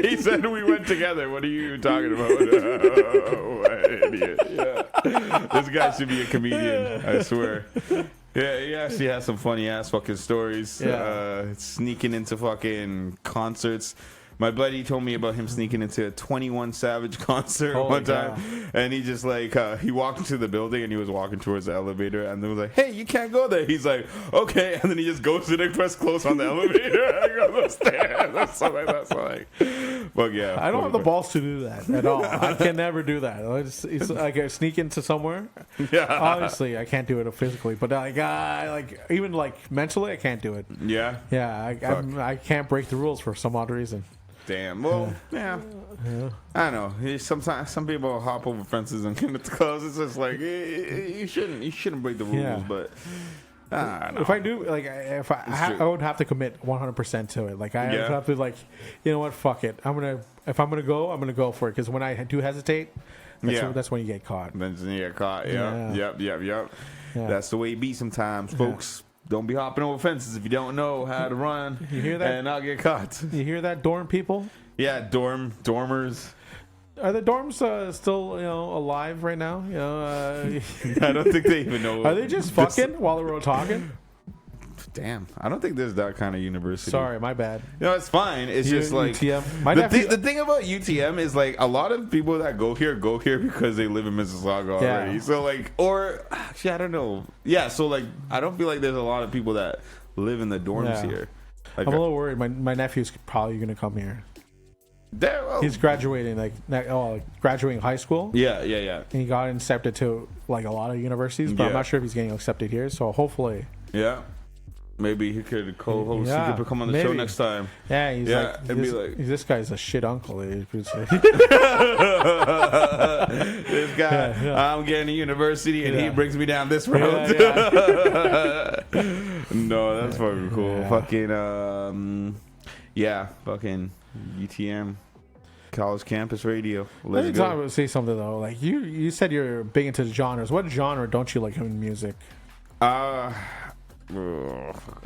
He said we went together. What are you talking about? Oh, idiot. Yeah. This guy should be a comedian, I swear. Yeah, he actually has some funny ass fucking stories. Yeah. Sneaking into fucking concerts. My buddy told me about him sneaking into a 21 Savage concert one time, and he just like he walked into the building and he was walking towards the elevator, and they was like, "Hey, you can't go there." He's like, "Okay," and then he just goes to the press close on the elevator and goes upstairs. That's like, but yeah, I don't have the balls to do that at all. I can never do that. It's like I sneak into somewhere. Yeah, obviously I can't do it physically, but even mentally I can't do it. Yeah, I can't break the rules for some odd reason. Damn. Well, yeah. I don't know. Sometimes some people hop over fences and get into clothes. It's just like you shouldn't break the rules. But I don't know. If I do, I would have to commit 100% to it. Like I would have to you know what? Fuck it. If I'm gonna go for it. Because when I do hesitate, that's when you get caught. Then you get caught. Yep. Yeah. That's the way it be sometimes, folks. Don't be hopping over fences if you don't know how to run. You hear that? And not get caught. You hear that, dorm people? Yeah, dormers. Are the dorms still alive right now? I don't think they even know. Are they just fucking while we're talking? Damn, I don't think there's that kind of university. Sorry, my bad. No, it's fine. It's just like UTM. The thing about UTM is like a lot of people that go here because they live in Mississauga already. Yeah. So or actually, I don't know. Yeah, so I don't feel like there's a lot of people that live in the dorms here. I'm a little worried. My nephew's probably going to come here. He's graduating graduating high school. Yeah. And he got accepted to a lot of universities, but I'm not sure if he's getting accepted here. So hopefully, maybe he could co-host. He could come on the show next time. Yeah, this guy's a shit uncle. This guy, I'm getting a university, and he brings me down this road. No, that's fucking cool. Fucking fucking UTM. College Campus Radio. Let me say something though. Like you said, you're big into the genres. What genre don't you like in music? I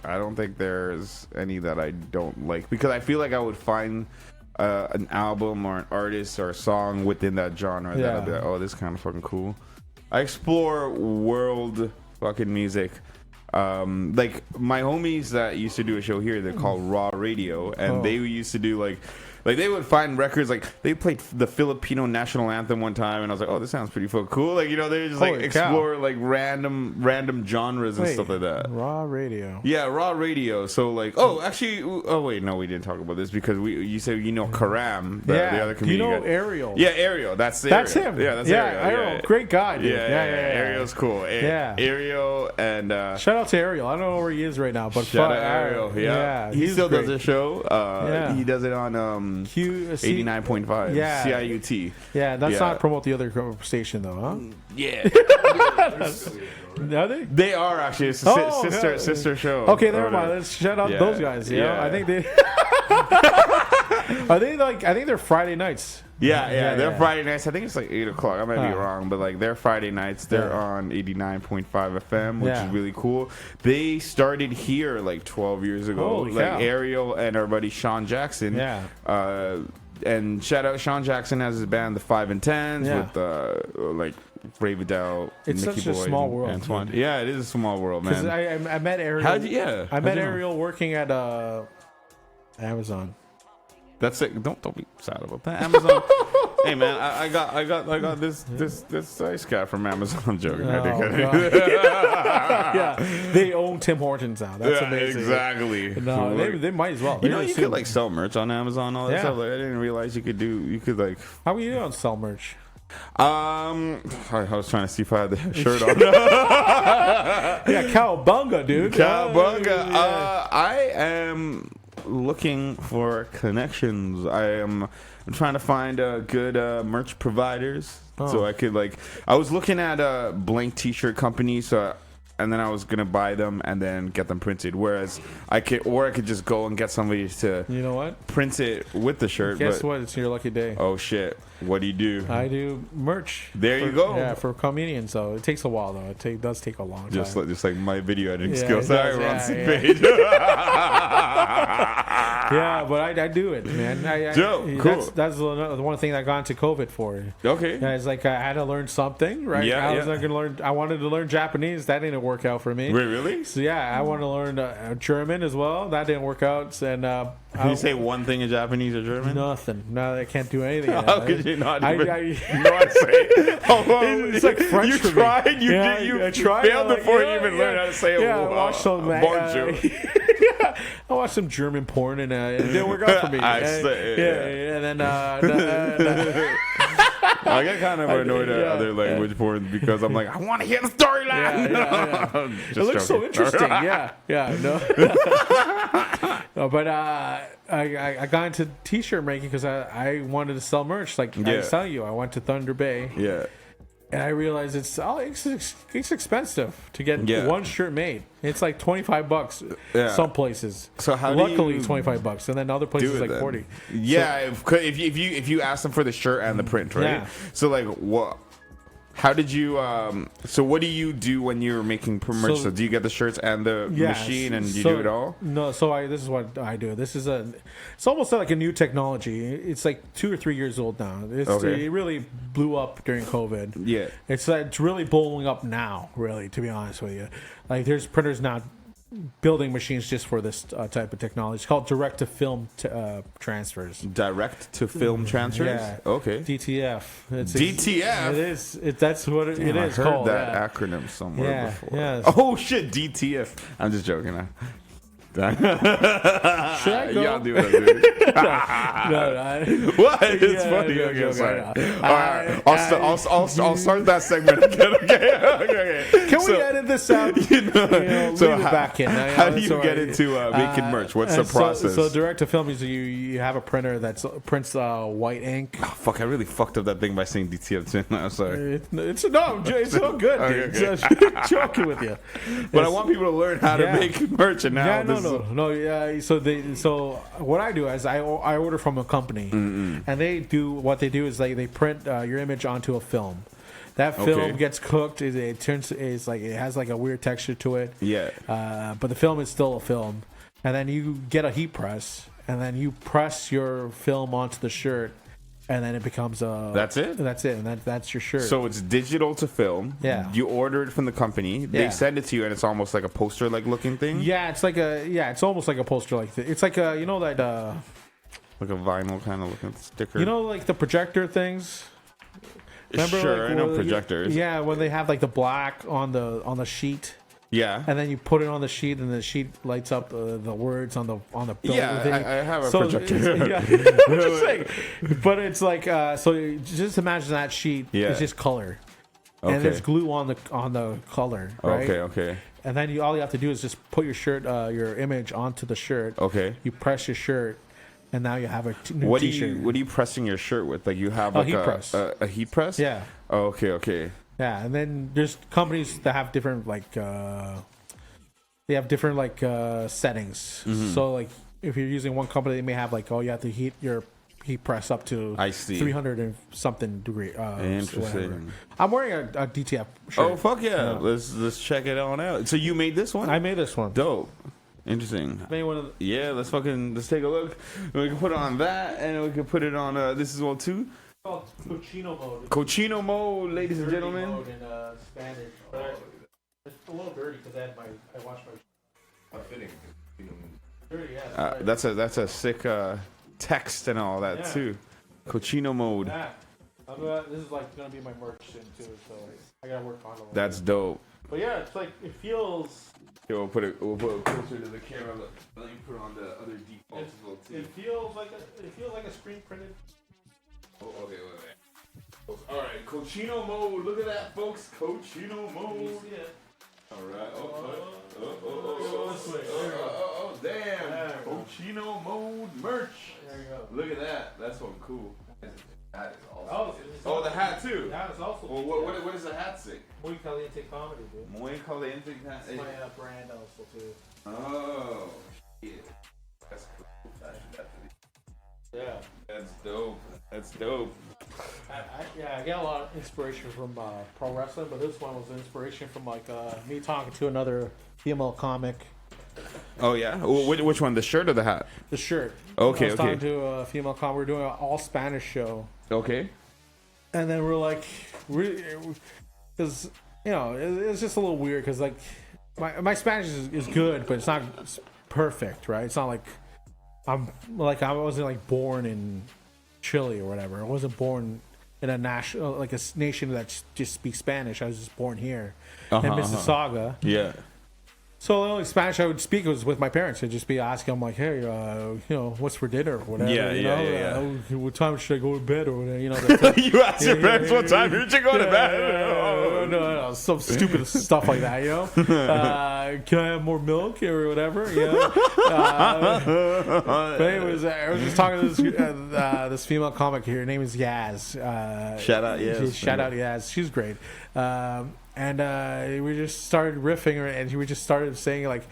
don't think there's any that I don't like, because I feel like I would find an album or an artist or a song within that genre that I'd be like, oh, this is kind of fucking cool. I explore world fucking music. Like my homies that used to do a show here, they're called Raw Radio, and they used to do like they would find records, like they played the Filipino national anthem one time, and I was like, oh, this sounds pretty fucking cool. Like, they just explore like random genres and stuff like that. Raw Radio. Yeah, Raw Radio. So wait, no, we didn't talk about this because you said Karam, the other comedian. Ariel. Yeah, Ariel. That's him. Yeah, that's Ariel. Yeah. Great guy, dude. Yeah. Ariel's cool. Ariel and shout out to Ariel. I don't know where he is right now, but shout out Ariel. Yeah. He still does a show. He does it on 89.5 CIUT. Yeah, that's not promote the other station though, huh? Yeah. Are they? They are actually a sister show. Okay, never mind. Let's shout out those guys. I think they are they I think they're Friday nights. They're Friday nights. I think it's 8 o'clock. I might be wrong, but they're Friday nights. They're on 89.5 FM, which is really cool. They started here 12 years ago. Ariel and our buddy Sean Jackson. And shout out Sean Jackson has his band, the 5 and 10s, with Ray Vidal, it's Nicky such a Boy, small and world. Antoine. Yeah, it is a small world, man. I met Ariel. I met Ariel working at Amazon. That's it. Don't be sad about that. Amazon. Hey man, I got this ice cap from Amazon. I'm joking. They own Tim Hortons now. That's amazing. Exactly. No, they might as well. You could sell merch on Amazon and all that stuff. I didn't realize you could How are you on sell merch? I was trying to see if I had the shirt on. Cowabunga, dude. Cowabunga. I am looking for connections. I'm trying to find good merch providers, so I could I was looking at blank t-shirt companies, and and then I was gonna buy them and then get them printed. Whereas I could just go and get somebody to You know what? print it with the shirt. Guess but, what? It's your lucky day. Oh shit! What do you do? I do merch. There you go. Yeah, for comedians. So it takes a while though. It does take a long time. Just like my video editing Yeah, skills. it Sorry, does, we're on yeah, the same yeah. page. Yeah, but I do it, man. Dope, cool. That's the one thing I got into COVID for. Okay. Yeah, it's like I had to learn something, right? Yeah, I was yeah. not gonna learn. I wanted to learn Japanese. That didn't work out for me. Wait, really? So yeah, I want to learn German as well. That didn't work out. And Can you say one thing in Japanese or German? nothing. No, I can't do anything. How could you not even know I what to say? It's like French You for me. tried. You Yeah, you I tried. failed I'm before like, you even learned how to say I watched some bonjour. yeah, I watched some German porn and it didn't work out for me. I And- say, yeah, and then I get kind of annoyed at Yeah, other language porn because I'm like, I want to hear the storyline. yeah. Just It looks so joking. interesting. Yeah, no. No, but I got into t-shirt making because I wanted to sell merch. Like I Yeah. was telling you, I went to Thunder Bay. Yeah. And I realized it's expensive to get Yeah. one shirt made. It's like $25 Yeah. some places. So how do luckily you it's $25, and then other places like then? 40. Yeah, if you ask them for the shirt and the print, right? Yeah. So like what? How did you? So what do you do when you're making merch? So do you get the shirts and the machine and you do it all? No, this is what I do. It's almost like a new technology. It's like 2 or 3 years old now. Okay. It really blew up during COVID. Yeah. It's really blowing up now, really, to be honest with you. Like there's printers now building machines just for this type of technology. It's called direct to film transfers. Direct to film transfers. Yeah. Okay. DTF. DTF? It is. That's what it Damn, is I heard called. that yeah. acronym somewhere Yeah, before. yeah. Oh shit, DTF. I'm just joking. Should I go? Y'all do it. Dude. No, What? It's Yeah, funny. no, Okay, joke, sorry. I know. All right, I'll start that segment again. Okay. Can So- we edit this out? So leave it how, back in. how do you get into making merch? What's the process? So direct to film is you have a printer that prints white ink. Oh, fuck, I really fucked up that thing by saying DTF too. I'm sorry. It's all good, dude. Okay. So, joking with you. But I want people to learn how to Yeah. make merch and now Yeah, this no. Yeah, so what I do is I order from a company, and they do is they print your image onto a film. That film Okay. gets cooked. It has like a weird texture to it. Yeah. But the film is still a film, and then you get a heat press, and then you press your film onto the shirt, and then it becomes a. That's it? That's it, and that's your shirt. So it's digital to film. Yeah. You order it from the company. They Yeah. send it to you, and it's almost like a poster like looking thing. yeah, it's almost like a poster like it's like a Like a vinyl kind of looking sticker. like the projector things. Sure, I know when- projectors. Yeah, when they have like the black on the sheet, Yeah. and then you put it on the sheet, and the sheet lights up the words on the bill. Yeah, thing. I have a So projector. it's- yeah, I'm just saying. But it's like so. You just imagine that sheet. Yeah. It's just color, Okay. and there's glue on the color. Right? Okay. And then all you have to do is just put your shirt, your image onto the shirt. Okay. You press your shirt, and now you have a new What T-shirt. are you pressing your shirt with? Like you have like heat press. a heat press? Yeah. Oh, okay. Yeah, and then there's companies that have different they have different settings. Mm-hmm. So like if you're using one company, they may have you have to heat your heat press up to I see. 300 and something degree. Interesting. Whatever. I'm wearing a DTF shirt. Oh fuck yeah! Let's check it on out. So you made this one? I made this one. Dope. Interesting. Made one of the- Yeah, let's take a look. We can put it on that, and we can put it on this is one too. called Cochino mode. Cochino mode, ladies and Dirty gentlemen. mode in Spanish. It's a little dirty because I washed my Not fitting. dirty. Yeah. That's a sick text and all that Yeah. too. Cochino mode. Yeah. This is gonna be my merch soon too, so I gotta work on it. That's dope. But yeah, it's it feels. Here, we'll put it closer to the camera. Let me put on the other default as well too. It feels like a screen printed. Oh, okay, wait. All right, Cochino mode. Look at that, folks. Cochino mode. See it? All right. This way. There you go. Oh, damn. There we go. Cochino mode merch. There you go. Look at that. That's one cool. That is also. Oh, the hat too. That is also. Well, what does the hat say? Muy caliente comedy, dude. Muy caliente. That's my brand also too. Oh, shit. That's cool. Yeah. That's dope. That's dope. I get a lot of inspiration from pro wrestling, but this one was inspiration from like me talking to another female comic. Oh yeah, which one? The shirt or the hat? The shirt. Okay, I was talking to a female comic. We're doing an all Spanish show. Okay. And then we're like, because it's just a little weird because like my Spanish is good, but it's not perfect, right? It's not like I wasn't like born in Chile or whatever. I wasn't born in a national like a nation that just speaks Spanish. I was just born here in Mississauga. Yeah. So the only Spanish I would speak was with my parents. I'd just be asking them like, "Hey, what's for dinner or whatever? Yeah. What time should I go to bed or whatever?" You asked your parents what time you should go to bed. No, some stupid stuff like that. Can I have more milk or whatever? But anyways, I was just talking to this female comic here. Her name is Yaz. Shout out Yaz. Shout out Yaz. She's great. And we just started riffing, and we just started saying like,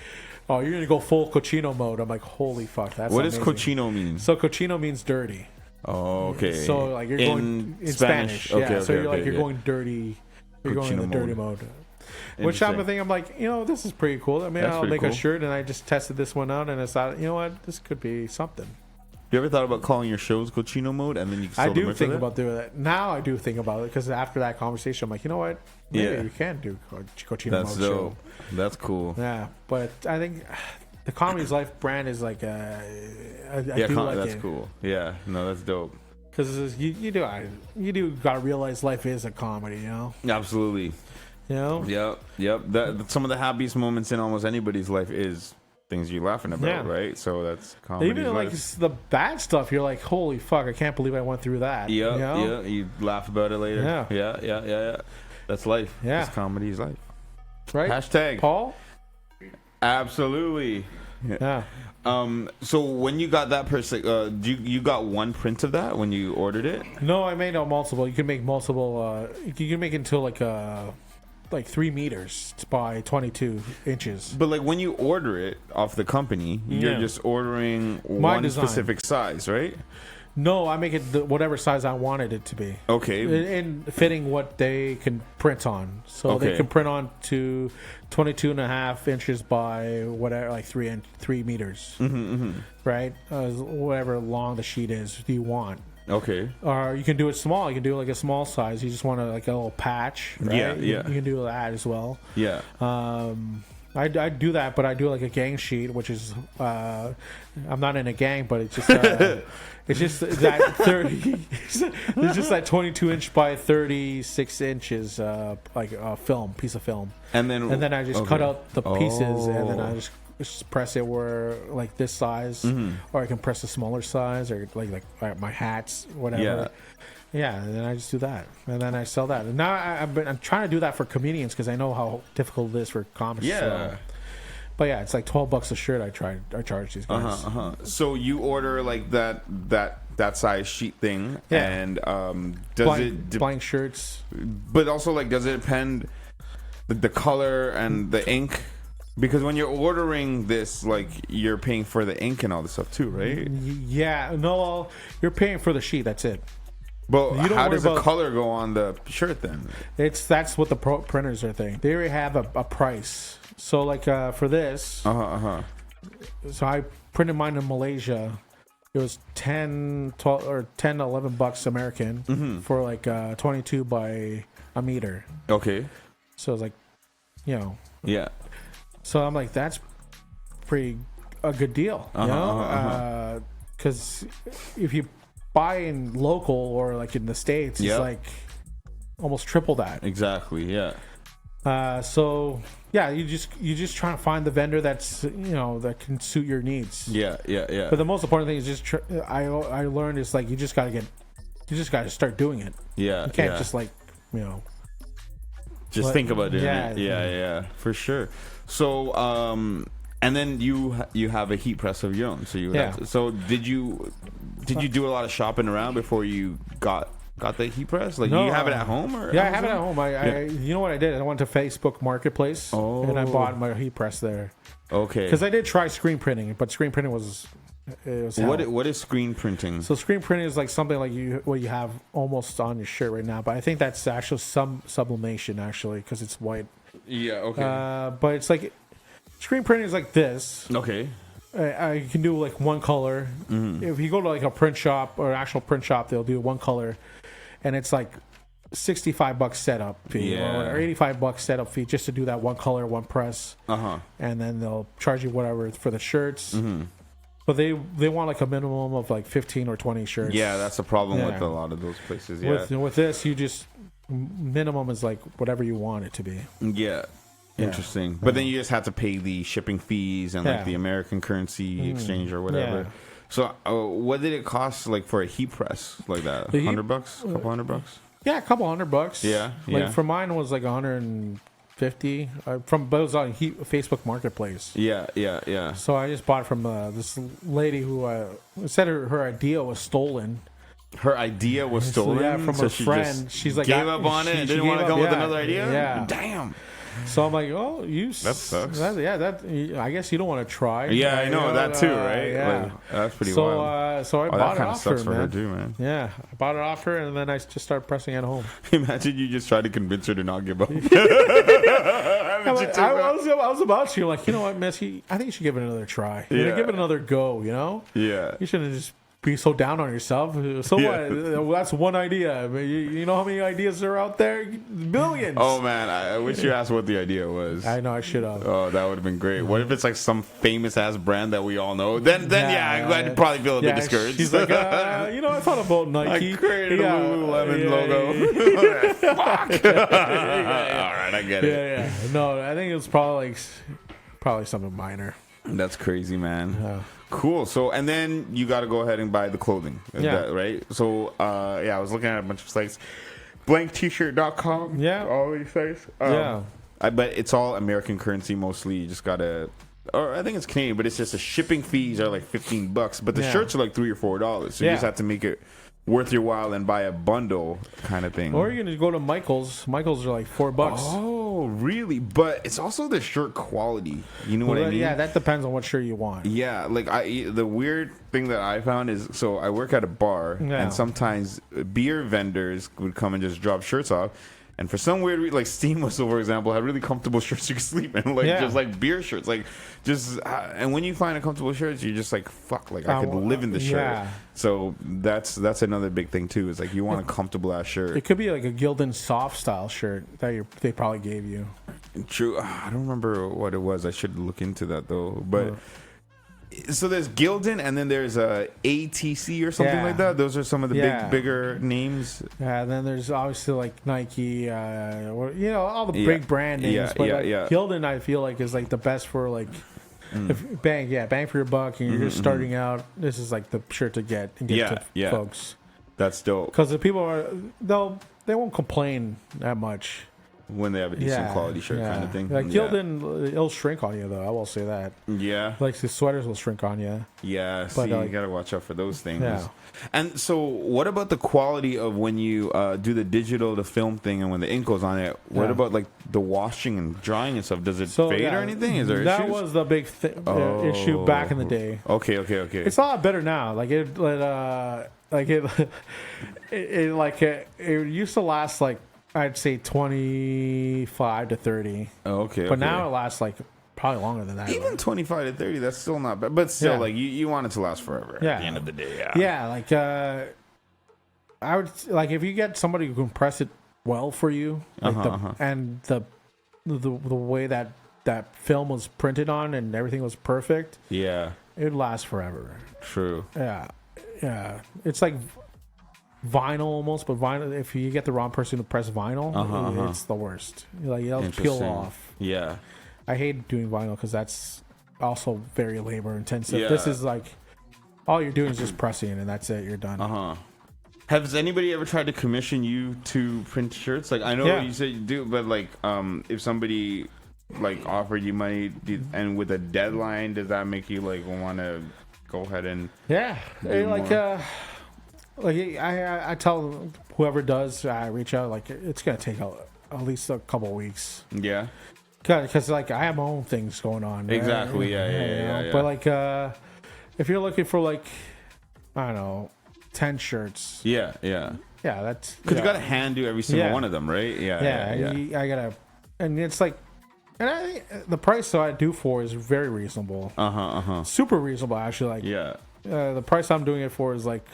"Oh, you're gonna go full cochino mode." I'm like, "Holy fuck, that's what amazing." does cochino mean? So cochino means dirty. Oh, okay. So like you're going in Spanish. Okay, so you're okay, you're going dirty. You're going in the dirty mode. Which I'm thinking, I'm like, this is pretty cool. I mean, I'll make a shirt, and I just tested this one out, and I thought, you know what, this could be something. You ever thought about calling your shows cochino mode, and then you? I do think about doing that now. I do think about it because after that conversation, I'm like, you know what? Maybe you can do cochino mode. That's dope. That's cool. Yeah, but I think the Comedy's Life brand is like I do like that's it. cool. Yeah, no, that's dope. Because you do gotta realize life is a comedy, Absolutely. Yep. Some of the happiest moments in almost anybody's life is things you're laughing about, right? So that's comedy. Even like the bad stuff, you're like, holy fuck, I can't believe I went through that. Yeah. You laugh about it later. Yeah. That's life. Yeah. This comedy is life. Right? Hashtag Paul? Absolutely. Yeah. So when you got that person, you got one print of that when you ordered it? No, I made multiple. You can make multiple. You can make it until like 3 meters by 22 inches. But like when you order it off the company, you're just ordering one specific size, right? No, I make it whatever size I wanted it to be. Okay. And fitting what they can print on. So they can print on to 22 and a half inches by whatever, like 3 meters. Right? Whatever long the sheet is you want. Okay. Or you can do it small. You can do like a small size. You just want like a little patch. Right? Yeah. You can do that as well. Yeah. I do that, but I do like a gang sheet, which is I'm not in a gang, but it's just it's just that 30. It's just that 22 inch by 36 inches like a piece of film, and then I just cut out the pieces, and then I just press it where like this size, or I can press a smaller size, or like my hats, whatever. Yeah, and then I just do that, and then I sell that. And now I'm trying to do that for comedians because I know how difficult it is for comics. Yeah. So. But yeah, it's like $12 a shirt. I charge these guys. So you order like that size sheet thing, and does blank shirts? But also like, does it depend the color and the ink? Because when you're ordering this, like, you're paying for the ink and all this stuff too, right? Yeah, no, you're paying for the sheet. That's it. But how does the color go on the shirt then? That's what the printers are thinking. They already have a price. So like for this, so I printed mine in Malaysia. It was 10, 12, or 10, 11 bucks American for like 22 by a meter. Okay. So it's like, Yeah. So I'm like, that's a good deal, because if you buy in local or like in the States, it's like almost triple that. Exactly. Yeah. So yeah, you just trying to find the vendor that's that can suit your needs. Yeah. But the most important thing is just I learned is like you just gotta start doing it. Yeah. You can't just like just think about doing it. Yeah, for sure. So and then you have a heat press of your own. So so did you do a lot of shopping around before you got got the heat press? Like, No, you have it at home? Or Yeah, I have it at home. You know what I did? I went to Facebook Marketplace and I Oh. bought my heat press there. Okay. Because I did try screen printing, but screen printing was hell. What is screen printing? So screen printing is like something like what you have almost on your shirt right now, but I think that's actually some sublimation actually because it's white. Yeah, okay. But it's like screen printing is like this. Okay. You can do like one color. If you go to like a print shop or actual print shop, they'll do one color, and it's like $65 setup fee or $85 setup fee just to do that one color, one press. And then they'll charge you whatever for the shirts. But they want like a minimum of like 15 or 20 shirts. Yeah, that's the problem with a lot of those places. Yeah. With this, you just minimum is like whatever you want it to be. Yeah. Interesting. But then you just have to pay the shipping fees and like the American currency exchange or whatever. Yeah. So what did it cost like for a heat press like that? $100? A couple $100? Yeah, a couple $100. Yeah. Like for mine was like 150 from both on Facebook Marketplace. Yeah. So I just bought it from this lady who said her idea was stolen. Her idea was stolen? Yeah, from so her she friend. just She's like gave up on it and didn't want to come with another idea? Yeah. Damn. So I'm like, oh, that sucks. I guess you don't want to try. Yeah, I know that too, right? Yeah, like, that's pretty wild. So I bought it that off sucks her, for her man. too, man. Yeah, I bought it off her, and then I just started pressing at home. Imagine you just tried to convince her to not give up. I was about to. Like, you know what, Miss? I think you should give it another try. Yeah. Give it another go. You know? Yeah. You shouldn't just be so down on yourself. So what? Well, that's one idea. I mean, you know how many ideas are out there? Millions. Oh man, I wish you asked what the idea was. I know I should have. Oh, that would have been great. What if it's like some famous ass brand that we all know? Then I'd probably feel a bit discouraged. She's like, I thought about Nike. I created a Lululemon logo. Fuck. All right, I get it. Yeah. No, I think it was probably something minor. That's crazy, man. Cool. So, and then you got to go ahead and buy the clothing. Right? So, I was looking at a bunch of sites. Blanktshirt.com. Yeah. All these sites. But it's all American currency mostly. You just got to, or I think it's Canadian, but it's just the shipping fees are like $15. But the shirts are like $3 or $4. So you just have to make it worth your while and buy a bundle kind of thing. Or you're going to go to Michael's. Michael's are like $4. Oh, really? But it's also the shirt quality. You know what I mean? Yeah, that depends on what shirt you want. Yeah, like the weird thing that I found is, so I work at a bar, and sometimes beer vendors would come and just drop shirts off. And for some weird reason, like Steam Whistle, for example, had really comfortable shirts you could sleep in, just like beer shirts, like and when you find a comfortable shirt, you're just like, fuck, like I could live in the shirt. Yeah. So that's another big thing too. Is like you want a comfortable ass shirt. It could be like a Gildan soft style shirt that they probably gave you. True. I don't remember what it was. I should look into that though. But so there's Gildan, and then there's ATC or something like that. Those are some of the bigger names. Yeah, and then there's obviously like Nike, all the big brand names. But Gildan, I feel like, is like the best for like bang for your buck, and you're just starting out. This is like the shirt to get to folks. That's dope. Because the people they won't complain that much when they have a decent quality shirt kind of thing. Like Gildan, it'll shrink on you though. I will say that. Yeah. Like the sweaters will shrink on you. Yeah. But, you gotta watch out for those things. Yeah. And so, what about the quality of when you do the digital to film thing, and when the ink goes on it? What about like the washing and drying and stuff? Does it fade or anything? Is there that issues? was the big issue back in the day. Okay. It's a lot better now. Like it used to last like, I'd say 25 to 30. Oh, okay. But now it lasts like probably longer than that. Even 25 to 30, that's still not bad. But still, like you want it to last forever at the end of the day. Yeah, like I would like if you get somebody who can press it well for you, like and the way that film was printed on and everything was perfect. Yeah, it'd last forever. True. Yeah. It's like vinyl almost, but vinyl, if you get the wrong person to press vinyl, it's the worst. Like it'll peel off. Yeah, I hate doing vinyl because that's also very labor intensive. This is like all you're doing is just pressing it, and that's it. You're done. Has anybody ever tried to commission you to print shirts? Like I know you said you do, but like if somebody like offered you money and with a deadline, does that make you like want to go ahead and I tell whoever does reach out, like it's gonna take at least a couple of weeks. Yeah. Because like I have my own things going on. Right? Exactly. Yeah. But like, if you're looking for like, I don't know, 10 shirts. Yeah. That's Because you got to hand do every single one of them, right? Yeah. I gotta, and it's like, and the price that I do for is very reasonable. Super reasonable, actually. Like, the price I'm doing it for is like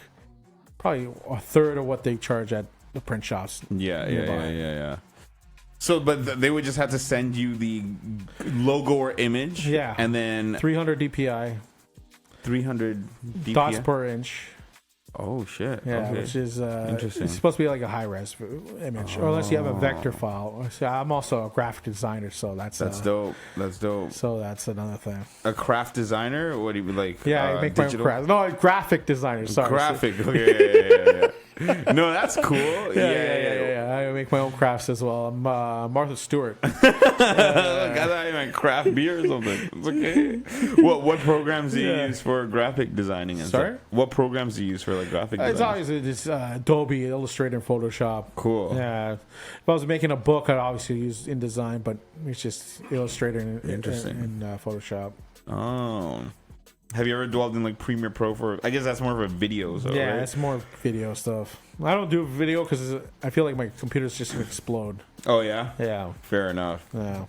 probably a third of what they charge at the print shops. Yeah. So, but they would just have to send you the logo or image. Yeah. And then 300 DPI. 300 DPI. Dots per inch. Oh, shit. Yeah, okay. which is Interesting. It's supposed to be like a high-res image, or unless you have a vector file. So I'm also a graphic designer, so that's dope. That's dope. So that's another thing. A craft designer? What do you like? Yeah, I make digital? my own craft. No, graphic designer. Sorry. Graphic. Okay. Yeah. No, that's cool. Yeah. I make my own crafts as well. I'm Martha Stewart. Look, I thought you meant craft beer or something. It's okay. What programs do you use for graphic designing? And Sorry? stuff? What programs do you use for like graphic design? It's obviously just Adobe, Illustrator, and Photoshop. Cool. Yeah. If I was making a book, I'd obviously use InDesign, but it's just Illustrator and Photoshop. Oh. Have you ever dwelled in like Premiere Pro for? I guess that's more of a video. So, yeah, right? it's more video stuff. I don't do video because I feel like my computer's just gonna explode. Oh yeah. Yeah. Fair enough. Yeah.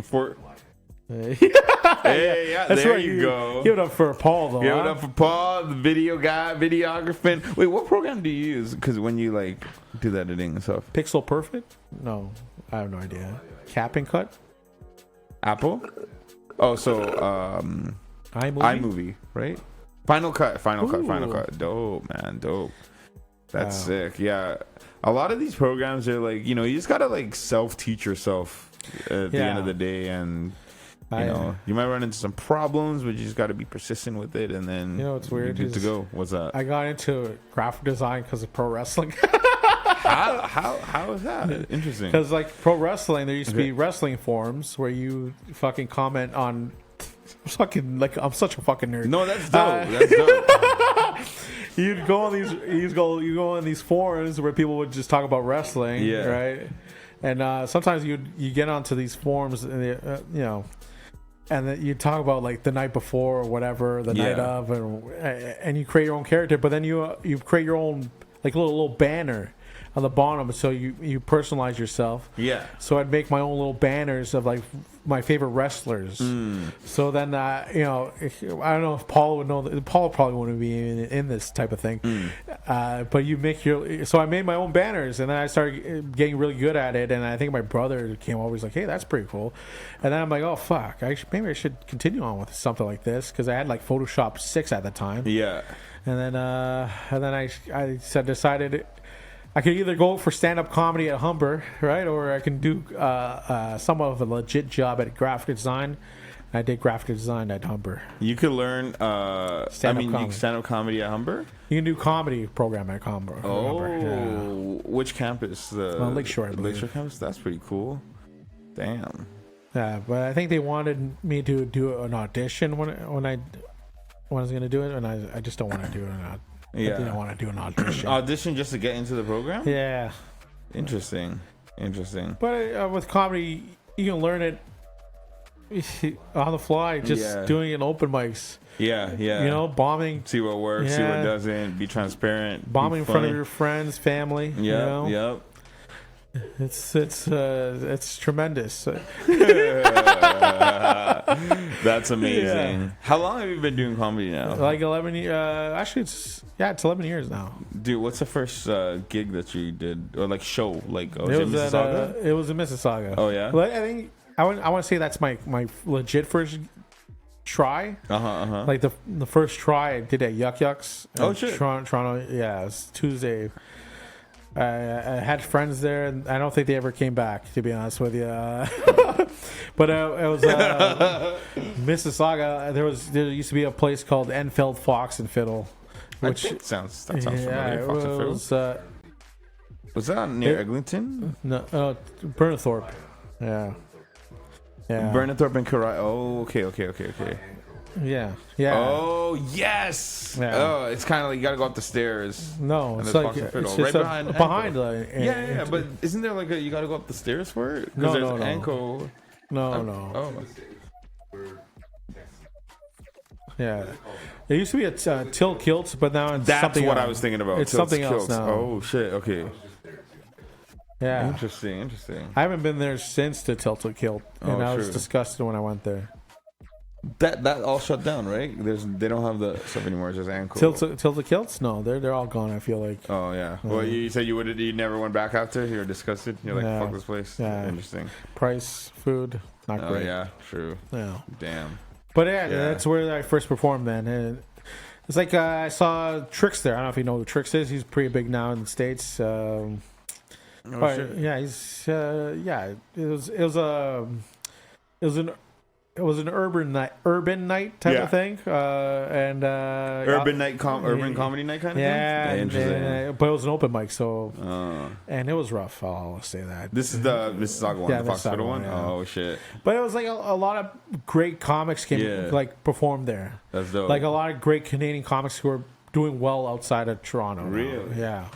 For. Hey, that's there you go. Give it up for Paul, though. Give it up for Paul, the video guy, videographer. Wait, what program do you use? Because when you like do the editing and stuff, Pixel Perfect? No, I have no idea. Cap and Cut? Apple. Oh, so iMovie, right? Final Cut. Dope, man, dope. That's sick. Yeah, a lot of these programs are like, you just gotta like self-teach yourself at the end of the day, and you might run into some problems, but you just got to be persistent with it, and then it's weird. You're good to go. What's that? I got into graphic design because of pro wrestling. How is that? Interesting. Because like pro wrestling, there used to be wrestling forums where you fucking comment on fucking, like, I'm such a fucking nerd. No, that's dope. That's dope. You go on these forums where people would just talk about wrestling, right? And sometimes you get onto these forums, and and then you talk about like the night before or whatever, the night of, and you create your own character. But then you create your own like little banner on the bottom, so you personalize yourself. Yeah. So I'd make my own little banners of like my favorite wrestlers. So then I don't know if Paul would know. Paul probably wouldn't be in this type of thing. But you make so I made my own banners, and then I started getting really good at it. And I think my brother came over. He's like, "Hey, that's pretty cool." And then I'm like, "Oh fuck, maybe I should continue on with something like this," because I had like Photoshop 6 at the time. Yeah. And then I decided I could either go for stand-up comedy at Humber, right, or I can do somewhat of a legit job at graphic design. I did graphic design at Humber. You could learn stand-up comedy at Humber? You can do comedy program at Humber. Which campus? Lakeshore, I believe. Lakeshore campus? That's pretty cool. Damn. Yeah, but I think they wanted me to do an audition when I was going to do it, and I just don't want to do it or not. I didn't want to do an audition. Audition just to get into the program? Yeah. Interesting. But with comedy, you can learn it on the fly, just doing it in open mics. Yeah. Bombing. See what works, see what doesn't. Be transparent. Bombing in front of your friends, family. Yep. It's tremendous. That's amazing. Yeah. How long have you been doing comedy now? Like 11 years. Actually, it's 11 years now. Dude, what's the first gig that you did, or like show? Like, it was in Mississauga. It was in Mississauga. Oh yeah. But I think I want to say that's my legit first try. Like the first try I did at Yuck Yucks. Oh shit. Toronto. Yeah, it was Tuesday. I had friends there, and I don't think they ever came back, to be honest with you. But it was Mississauga. There used to be a place called Enfield Fox and Fiddle, which sounds familiar. Fox and Fiddle. Was that near Eglinton? No, Burnethorpe. Yeah. Burnethorpe and Karai. Oh, okay. Yeah. Yeah. Oh yes. Yeah. Oh, it's kind of like you gotta go up the stairs. No, And it's there's like Fox and Fiddle, it's right just behind behind Anko. Yeah, but isn't there like you gotta go up the stairs for it? 'Cause No, there's no, no. Anko. No. Oh. Yeah. There used to be a Tilt Kilts, but now it's That's something what else. I was thinking about. It's Tilt's something else Kilts. now. Oh shit. Okay. Yeah. Interesting. I haven't been there since the Tilted Kilt, and I was true. disgusted when I went there. That all shut down, right? They don't have the stuff anymore. It's just Anko. Tilted Kilts? No, they're all gone. I feel like. Oh yeah. Well, you said you never went back after. You were disgusted. You're like, Yeah. fuck this place. Yeah. Interesting. Price, food, not Oh great. yeah, true. Yeah. Damn. But yeah, that's where I first performed, man. And it's like I saw Trix there. I don't know if you know who Trix is. He's pretty big now in the States. But, shit. yeah, he's yeah. It was an urban night type Yeah. of thing, and Urban comedy night kind of yeah, thing. and, but it was an open mic, so Uh, and it was rough. I'll say that. this is the Mississauga one, Yeah, the Fox Mississauga Fiddle one. one, yeah. Oh shit, But it was like a lot of great comics came Yeah. like performed there. that's dope. Like a lot of great Canadian comics who are doing well outside of Toronto. now. Really? Yeah.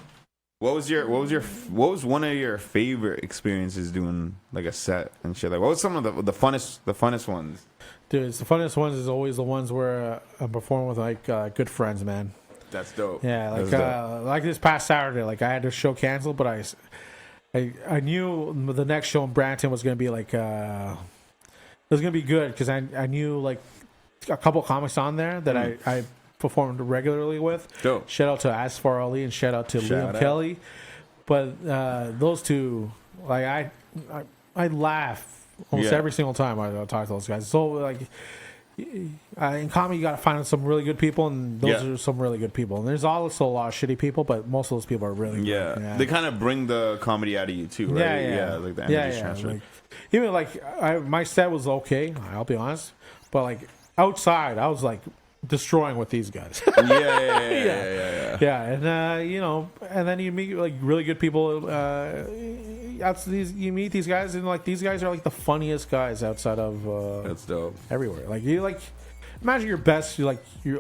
What was one of your favorite experiences doing like a set and shit? Like, what was some of the funnest ones? Dude, the funniest ones is always the ones where I'm performing with like good friends, man. That's dope. Yeah, like That's dope. like this past Saturday, like I had the show canceled, but I knew the next show in Brampton was gonna be like it was gonna be good because I knew like a couple comics on there that I performed regularly with. Dope. Shout out to Asfar Ali and shout out to Liam out. Kelly. But those two, like I laugh almost Yeah. every single time I talk to those guys. So like in comedy, you got to find some really good people, and those Yeah. are some really good people. And there's also a lot of shitty people, but most of those people are really Yeah. good. They kind of bring the comedy out of you too, right? Yeah. like the energy Yeah. transfer. Like, even like my set was okay. I'll be honest, but like outside, I was like destroying with these guys. yeah. Yeah, and and then you meet like really good people. You meet these guys, and like these guys are like the funniest guys outside of That's dope. everywhere. Like you imagine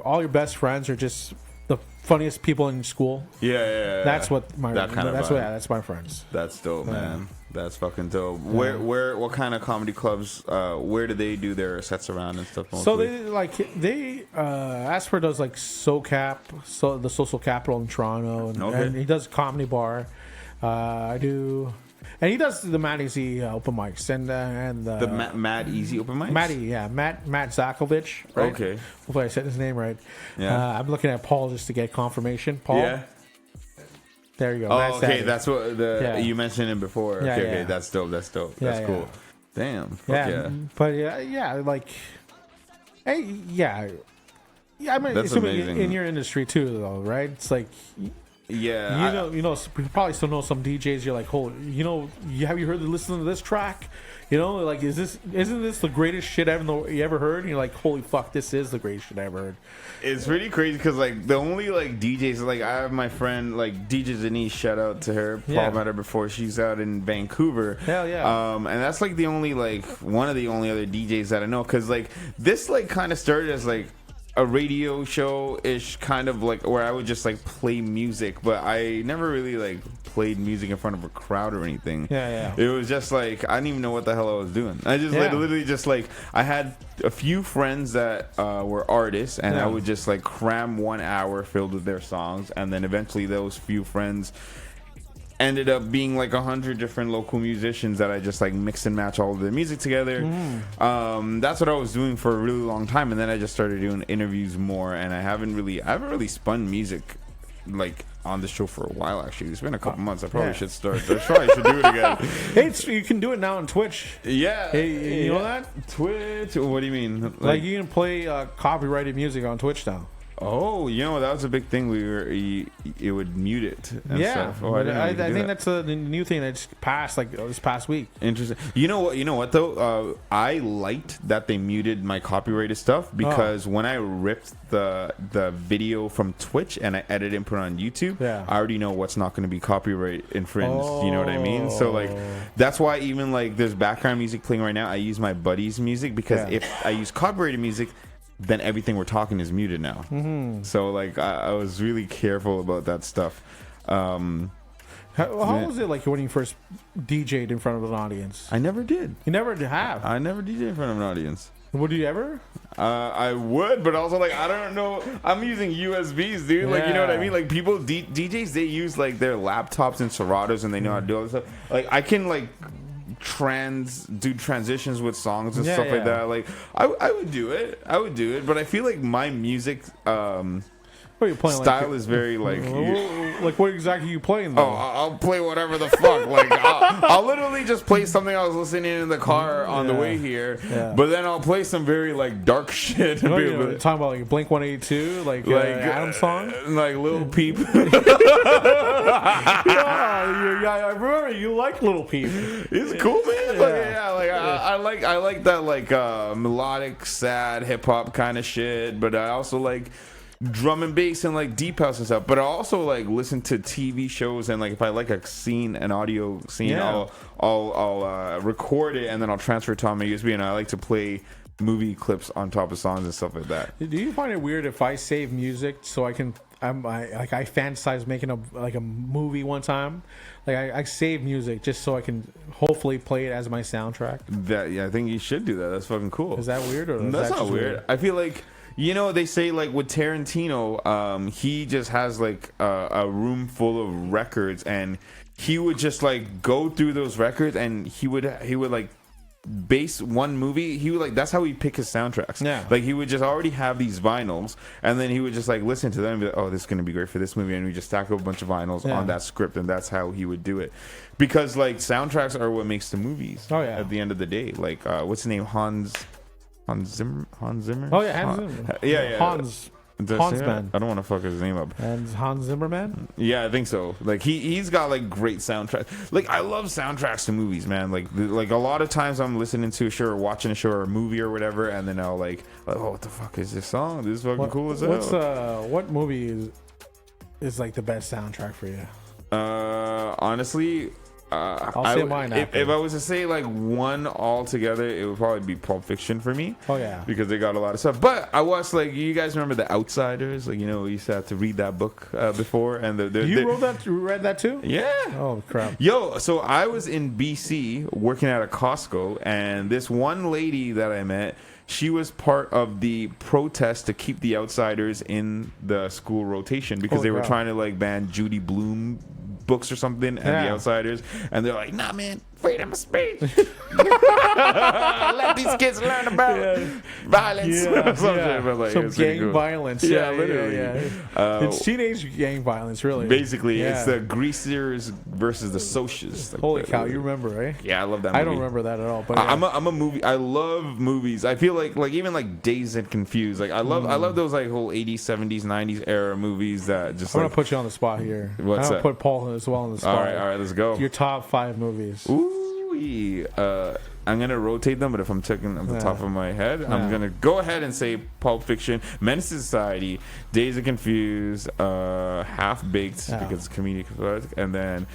all your best friends are just the funniest people in school. Yeah. That's what That kind of vibe. that's my friends. That's dope, man. That's fucking dope. What kind of comedy clubs? Where do they do their sets around and stuff? So Mostly? they Asper does like SoCap, so the social capital in Toronto, and he does comedy bar. I do. And he does the Matt Easy open mics and the Mad Easy open mics. Matt Zakovich. Right? Okay. Hopefully I said his name right. Yeah. I'm looking at Paul just to get confirmation. Paul. Yeah. There you go. Oh, Matt okay. Zakovich. That's what you mentioned it before. Yeah, Okay, yeah. okay. That's dope. That's cool. Damn. Fuck yeah. But like, hey, yeah. I mean, That's assuming amazing. in your industry too, though, right? It's like. Yeah. You probably still know some DJs. You're like, holy, have you listen to this track? Like, isn't this the greatest shit you ever heard? And you're like, holy fuck, this is the greatest shit I ever heard. It's pretty crazy because like the only like DJs, like I have my friend like DJ Denise, shout out to her. Paul met her before. She's out in Vancouver. Hell yeah. And that's like the only like one of the only other DJs that I know because like this like kind of started as like a radio show ish kind of like where I would just like play music, but I never really like played music in front of a crowd or anything. Yeah. It was just like I didn't even know what the hell I was doing. I just like, literally just like I had a few friends that were artists, and I would just like cram 1 hour filled with their songs, and then eventually those few friends ended up being like 100 different local musicians that I just like mix and match all of their music together. That's what I was doing for a really long time, and then I just started doing interviews more, and I haven't really spun music like on the show for a while. Actually, it's been a couple months. I probably should start. I probably should do it again. Hey, you can do it now on Twitch. Yeah. Hey, you know that? Twitch? What do you mean? Like you can play copyrighted music on Twitch now. Oh, that was a big thing. It would mute it. And stuff. Oh, but I think that's the new thing that just passed like this past week. Interesting. You know what though? I liked that they muted my copyrighted stuff because when I ripped the video from Twitch and I edited and put it on YouTube, I already know what's not going to be copyright infringed. You know what I mean? So like that's why even like there's background music playing right now. I use my buddy's music because if I use copyrighted music, then everything we're talking is muted now. So like I was really careful about that stuff. How was it like when you first DJ'd in front of an audience? I never did. You never have. I never DJ'd in front of an audience. Would you ever? I would, but also like I don't know. I'm using USBs, dude. Like you know what I mean? Like people DJs, they use like their laptops and Seratos, and they know how to do all this stuff. Like I can like do transitions with songs and stuff like that. Like I would do it. But I feel like my music What are you playing? style is very like like what exactly are you playing though? oh, I'll play whatever the fuck. Like I'll literally just play something I was listening in the car on the way here. But then I'll play some very like dark shit. Talking about like Blink 182, like Adam song, like Lil Peep. I remember you like Little Peep. It's cool, man. I like that like melodic, sad hip hop kind of shit. But I also like drum and bass and like deep house and stuff. But I also like listen to TV shows, and like if I like a scene, an audio scene, I'll record it and then I'll transfer it to my USB, and I like to play movie clips on top of songs and stuff like that. Do you find it weird if I save music so I can? I fantasize making a movie one time. Like I save music just so I can hopefully play it as my soundtrack. I think you should do that. That's fucking cool. Is that weird or that's not weird? I feel like. You know, they say like with Tarantino, he just has like a room full of records, and he would just like go through those records, and he would like base one movie. He would like that's how he pick his soundtracks. Yeah, like he would just already have these vinyls, and then he would just like listen to them and be like, oh, this is gonna be great for this movie, and we just stack up a bunch of vinyls on that script, and that's how he would do it. Because like soundtracks are what makes the movies. Oh yeah. At the end of the day, like what's the name? Hans Zimmer? Oh yeah, Hans Zimmer. Yeah. Hans man. I don't want to fuck his name up. And Hans Zimmerman? Yeah, I think so. Like he's got like great soundtracks. Like I love soundtracks to movies, man. Like a lot of times I'm listening to a show or watching a show or a movie or whatever, and then I'll like oh, what the fuck is this song? This is fucking cool as hell. What movie is like the best soundtrack for you? Honestly, I'll say mine after. If I was to say like one altogether, it would probably be Pulp Fiction for me. Oh yeah, because they got a lot of stuff. But I watched like you guys remember The Outsiders? Like we used to have to read that book before, and you read that too? Yeah. Oh crap. Yo, so I was in BC working at a Costco, and this one lady that I met, she was part of the protest to keep The Outsiders in the school rotation because they were trying to like ban Judy Blume books or something and The Outsiders, and they're like, nah man, freedom of speech. Let these kids learn about violence. Some gang violence. Literally. It's teenage gang violence, really. Basically, it's the greasers versus the socials. Holy cow, you remember, right? Yeah, I love that movie. I don't remember that at all. But I'm a movie. I love movies. I feel like even like Dazed and Confused. Like I love those like whole 80s, 70s, 90s era movies that just. I'm gonna put you on the spot here. What's I'm that? Put Paul as well on the spot. All right, let's go. Your top 5 movies. Ooh. I'm gonna rotate them, but if I'm checking off the top of my head, I'm gonna go ahead and say Pulp Fiction, Menace to Society, Dazed and Confused, Half Baked because it's comedic, and then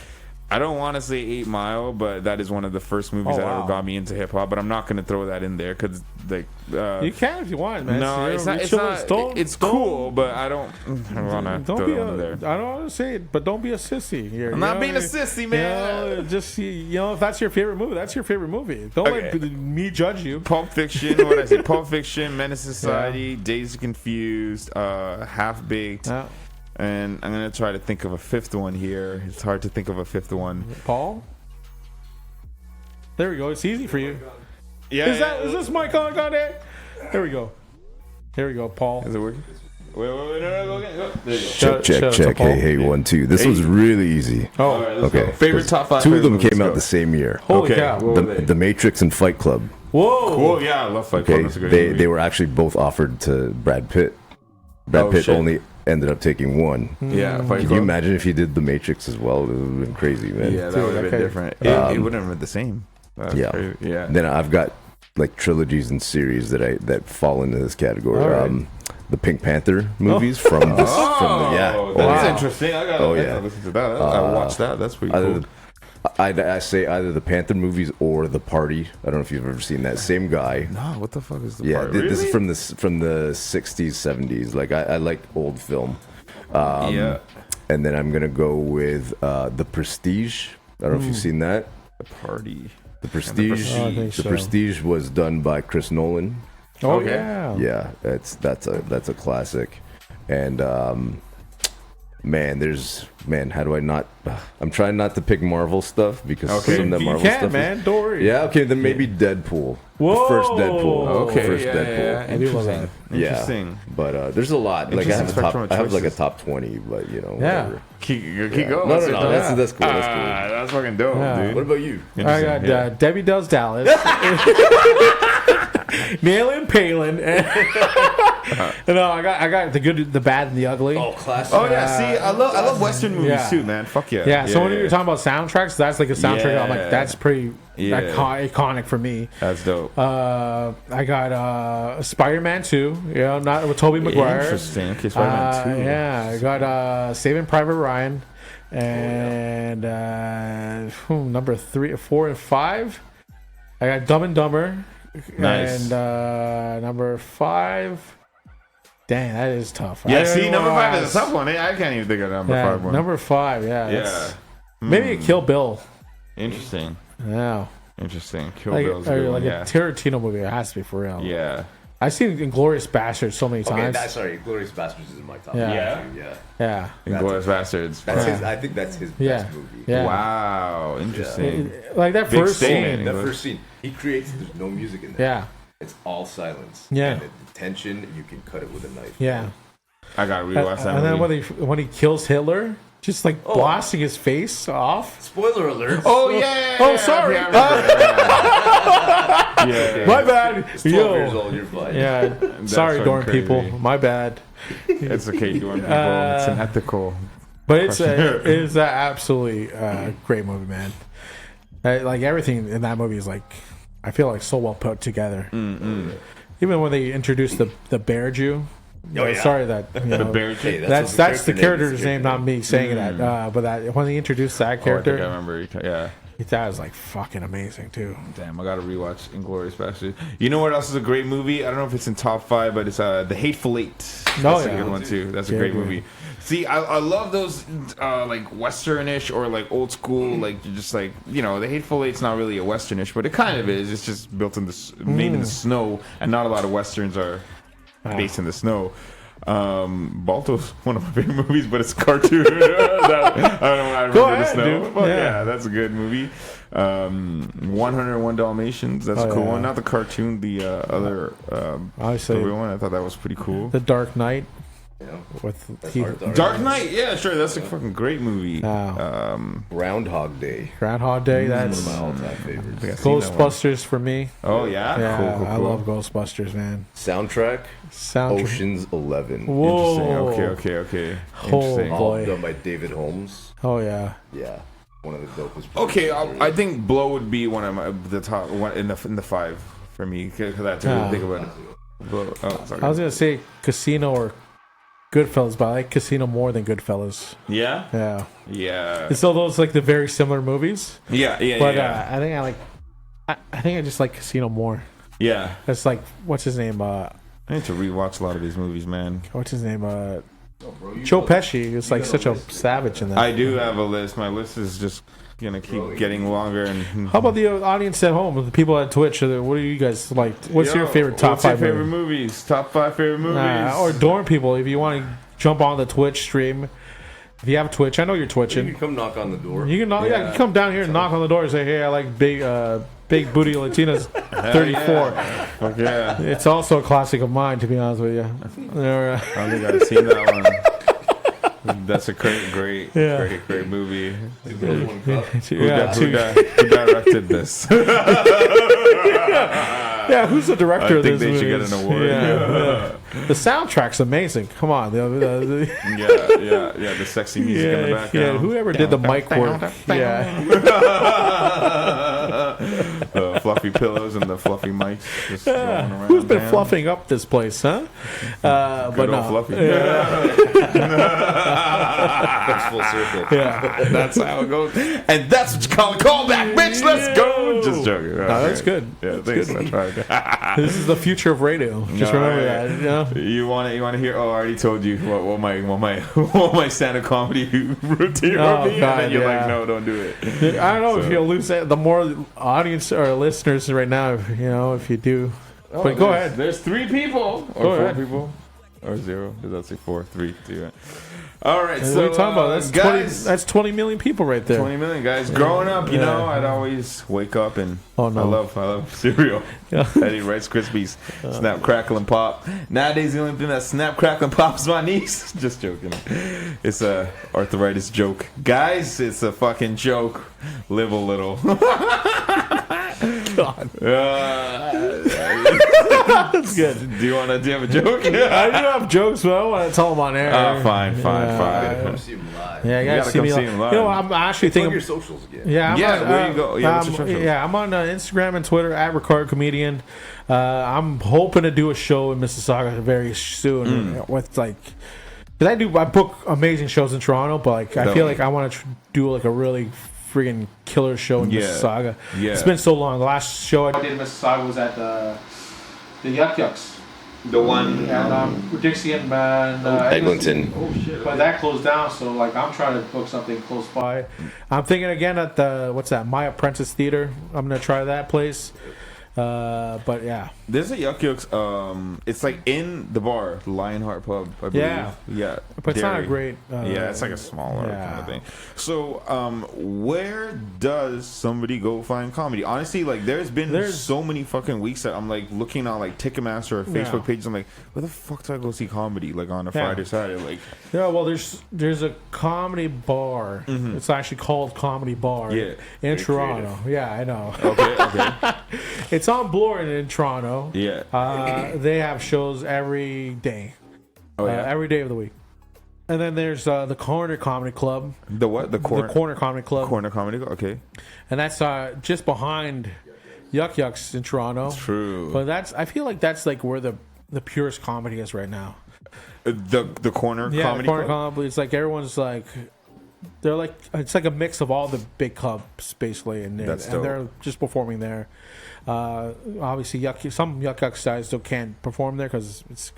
I don't want to say 8 Mile, but that is one of the first movies that ever got me into hip hop. But I'm not gonna throw that in there because like you can if you want, man. No, it's not. It's cool, but I don't want to throw it in there. I don't want to say it, but don't be a sissy here. I'm not being a sissy, man. Just if that's your favorite movie, that's your favorite movie. Don't let me judge you. Pulp Fiction. What did I say? Pulp Fiction, Menace to Society, Dazed and Confused, Half Baked. And I'm going to try to think of a 5th one here. It's hard to think of a 5th one. Paul? There we go. It's easy for you. Yeah. Is this mic on there? There we go. Here we go, Paul. Is it working? Wait, no, go again. Go. There you Check. go. Hey, 1, 2. This was really easy. Oh, all right, okay. Favorite top 5. 2 of them came out the same year. Holy cow. The Matrix and Fight Club. Whoa. Cool. Yeah, I love Fight Club. That's a great movie. They were actually both offered to Brad Pitt. Brad Pitt only ended up taking one. Yeah. Can you imagine if he did The Matrix as well? It would have been crazy, man. Yeah, that would have been different. It wouldn't have been the same. Crazy. Yeah. Then I've got like trilogies and series that fall into this category. Right. The Pink Panther movies from this. That's interesting. I gotta listen to that. I watched that. That's pretty cool. I say either the Panther movies or The Party. I don't know if you've ever seen that. Same guy. No, what the fuck is the Yeah, part? this is from the 60s, 70s. Like I like old film. Yeah. And then I'm gonna go with The Prestige. I don't know if you've seen that. The Party. The Prestige. Oh, I think The so. Prestige was done by Chris Nolan. Oh Okay. yeah. Yeah, that's a classic. And man, how do I not? I'm trying not to pick Marvel stuff because Okay. some of that You Marvel can, stuff. man. Don't worry. Yeah, okay, then maybe Deadpool. Whoa. The first Deadpool. Okay. First yeah, Deadpool. Yeah, I do love interesting. that. Yeah. Interesting. But there's a lot. Like I have Interesting spectrum of I have like a choices. top 20, but Yeah. whatever. Keep Yeah. going. No, Let's no, do no. that. That's cool. That's Ah, that's fucking dope, Yeah. cool. dude. What about you? I got Interesting, yeah. Debbie Does Dallas, Nailing Palin. No, I got the good, the bad, and the ugly. classic. Oh yeah, see, I love Western movies Yeah. too, man. Fuck yeah. Yeah, so when you're talking about soundtracks, that's like a soundtrack. I'm like, Yeah. that's pretty Yeah. iconic for me. That's dope. I got Spider-Man 2, not with Tobey Maguire. Interesting. Okay, Spider-Man 2. Yeah, I got Saving Private Ryan, and number 3, 4, and 5. I got Dumb and Dumber. Nice. And number 5. Dang, that is tough. Yeah, I see, don't number know 5 why is a tough one. I can't even think of number 5 one. Number 5, yeah. Yeah. that's- Maybe a Kill Bill. Interesting. Yeah. Interesting. Kill Like, Bill's a good one. a Yeah. Tarantino movie. It has to be for real. Yeah. I've seen Inglourious Bastards so many times. sorry. Glorious Bastards is in my top. Yeah. Yeah. Yeah. Inglourious Bastards. That's Yeah. his. I think that's his Yeah. best movie. Yeah. Wow. Interesting. Like that Big first statement. scene. That first scene, he creates. There's no music in there. Yeah. It's all silence. Yeah. And the tension, you can cut it with a knife. Yeah. I gotta rewatch that And then movie. when he kills Hitler, just like blasting his face off. Spoiler alert. Oh yeah. Oh, sorry. Yeah, I remember. Yeah. My bad. It's 12 years Yo. old. You're fine. Yeah. Sorry, fucking Dorn crazy. people. My bad. It's okay, Dorn people. It's an ethical. But it's an absolutely great movie, man. Like everything in that movie is like, I feel like so well put together. Even when they introduced the bear Jew. yeah. Sorry that The bear Hey, chick. that's the character's name. name, not me saying that. But that when they introduced that Oh, I think I character, remember. Yeah. that was like fucking amazing too. Damn, I gotta rewatch Inglourious Bastards. You know what else is a great movie? I don't know if it's in top 5, but it's The Hateful Eight. That's a yeah. good one too. That's a Yeah, great good. movie. See, I love those like westernish or like old school, like just like The Hateful Eight's not really a westernish, but it kind of is. It's just built in made in the snow, and not a lot of westerns are based in the snow. Balto's one of my favorite movies, but it's a cartoon. I don't know why I remember ahead, the snow. dude. But Yeah. yeah, that's a good movie. 101 Dalmatians, that's a cool yeah. one. Not the cartoon, the other Obviously, the real one. I thought that was pretty cool. The Dark Knight with Dark Knight, yeah, sure, that's a fucking great movie. Groundhog Day. Groundhog Day. That's My all-time favorites. I've seen that one. Ghostbusters for me. Oh yeah, Yeah, cool. I love Ghostbusters, man. Soundtrack. Soundtrack. Ocean's 11. Whoa. Interesting. Okay. Oh, Interesting. All boy. done by David Holmes. Oh yeah. Yeah. One of the dopest. Okay, I think Blow would be one of the top one in the 5 for me because I have to really think about it. Blow. Oh, sorry. I was gonna say Casino or Goodfellas, but I like Casino more than Goodfellas. Yeah. Yeah. And so those like the very similar movies, Yeah. but I think I think I just like Casino more. Yeah. That's like what's his name? I need to rewatch a lot of these movies, man. What's his name? Joe Pesci is like such a savage in that. I do have a list. My list is just gonna keep getting longer. And How about the audience at home, the people at Twitch? What do you guys like? What's your favorite top what's your 5 favorite movie? movies? Top 5 favorite movies. Or Dorm people, if you want to jump on the Twitch stream. If you have Twitch, I know you're You twitching. can come knock on the door. You can knock, you come down here and knock on the door and say, "Hey, I like big booty Latinas, 34." Fuck yeah. It's also a classic of mine, to be honest with you. I don't think I've seen that one. That's a great movie. Yeah, Who directed this? yeah. Who's the director I of think this they should movie? get an award. Yeah. The soundtrack's amazing. Come on, Yeah, the sexy music in the background. Whoever did the mic work, yeah. The fluffy pillows and the fluffy mics just going around. Who's been town. fluffing up this place, huh? But Good no. old fluffy. comes full circle. Yeah. That's how it goes. And that's what you call a callback, bitch. Let's go. Just joking. No, that's good. Yeah, thanks. I tried. This is the future of radio. Just remember that. You know? You want to hear? Oh, I already told you what my stand-up comedy routine Oh, would be, God, and then you're yeah. like, no, don't do it. I don't know if So- you'll lose that. The more audience or listeners right now, if you do. But go ahead. There's 3 people or Go 4 ahead. people or 0. Does that say 4? 3, 2. Right? All right. What So are you talking about? That's guys, 20. That's 20 million people right there. 20 million guys. Growing up, you Yeah. know, I'd always wake up and Oh, no. I love cereal. Yeah. I eat Rice Krispies, Snap, Crackle, and Pop. Nowadays, the only thing that Snap, Crackle, and Pop is my niece. Just joking. It's a arthritis joke, guys. It's a fucking joke. Live a little. God. That's good. Do you have a joke? I do have jokes, but I don't want to tell them on air. Fine. Come see him live. Yeah, you You gotta gotta see come me see live. him live. You know, I'm actually Plug thinking. your socials again. Yeah, Where you go? Yeah, what's your socials? I'm on Instagram and Twitter at Ricardo Comedian. I'm hoping to do a show in Mississauga very soon with like, because I book amazing shows in Toronto, but like I feel like I want to do like a really freaking killer show in Yeah. Mississauga. Yeah. It's been so long. The last show I did in Mississauga was at the Yuck Yucks. The one. And Dixie and Eglinton. Oh shit. But that closed down, so like I'm trying to book something close by. I'm thinking again at the what's that? My Apprentice Theater. I'm gonna try that place. But yeah, There's a Yuck Yucks. It's like in the bar, Lionheart Pub. I believe. Yeah. but it's not a Dairy. great. Yeah, it's like a smaller yeah. kind of thing. So, where does somebody go find comedy? Honestly, like, there's so many fucking weeks that I'm like looking on like Ticketmaster or Facebook pages. I'm like, where the fuck do I go see comedy? Like on a Friday, Saturday, like. Yeah, well, there's a comedy bar. It's actually called Comedy Bar. Yeah. in Toronto. Yeah, I know. Okay. It's on Bloor in Toronto. Yeah. They have shows every day. Every day of the week. And then there's the Corner Comedy Club. The what? The corner. The Corner Comedy Club. Corner comedy. Okay. And that's just behind Yuck Yucks in Toronto. True. But I feel like that's like where the purest comedy is right now. The corner Yeah, comedy. the Corner Club? Comedy. It's like everyone's like, they're like, it's like a mix of all the big clubs basically, and That's and dope. they're just performing there. Obviously, some Yuck Yucks guys still can't perform there because it's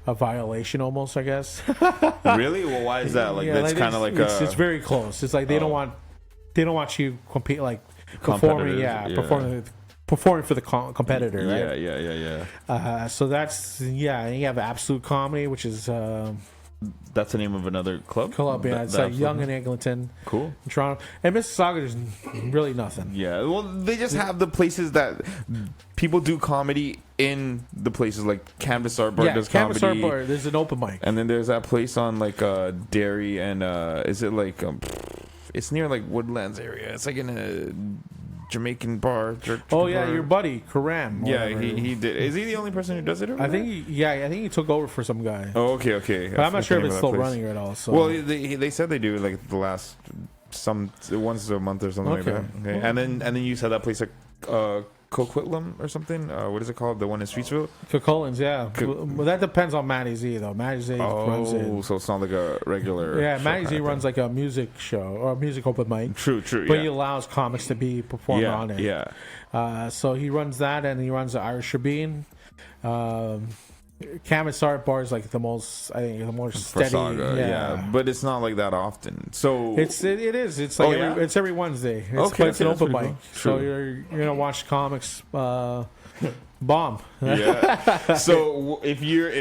a violation almost, I guess. Really? Well, why is that? Like, Yeah, that's kind of like it's very close. It's like they don't want you compete like performing. Competitors, Performing for the competitor, right? Yeah. So that's you have Absolute Comedy, which is That's the name of another club. Columbia. It's like Young and Eglinton, Cool. in Toronto, and Mississauga. There's really nothing. Yeah, well, they just have the places that people do comedy in the places like Canvas Art Bar does Canvas comedy. Art Bar. There's an open mic. And then there's that place on like Derry and is it like it's near like Woodlands area. It's like in a Jamaican bar. Oh yeah, your buddy Karam. Yeah, whatever. he did. Is he the only person who does it? I think he took over for some guy. Oh, okay. But I'm not sure if it's still running at all. So. Well, they said they do like the last once a month or something like that. Okay. And then you said that place like Coquitlam or something. What is it called? The one in Streetsville? Coquitlam's, yeah. Well, that depends on Matty Z though. Matty Z runs it. Oh, so it's not like a regular. Yeah, show Matty kind Z of runs thing. like a music show or a music open mic. True. But Yeah. he allows comics to be performed on it. Yeah. So he runs that, and he runs the Irish Rabin. Canvas Art Bar is like the most steady. Saga, yeah, but it's not like that often. So It is. It's like it's every Wednesday. But it's an that's open pretty mic, cool. so True. you're gonna watch comics bomb. Yeah. So if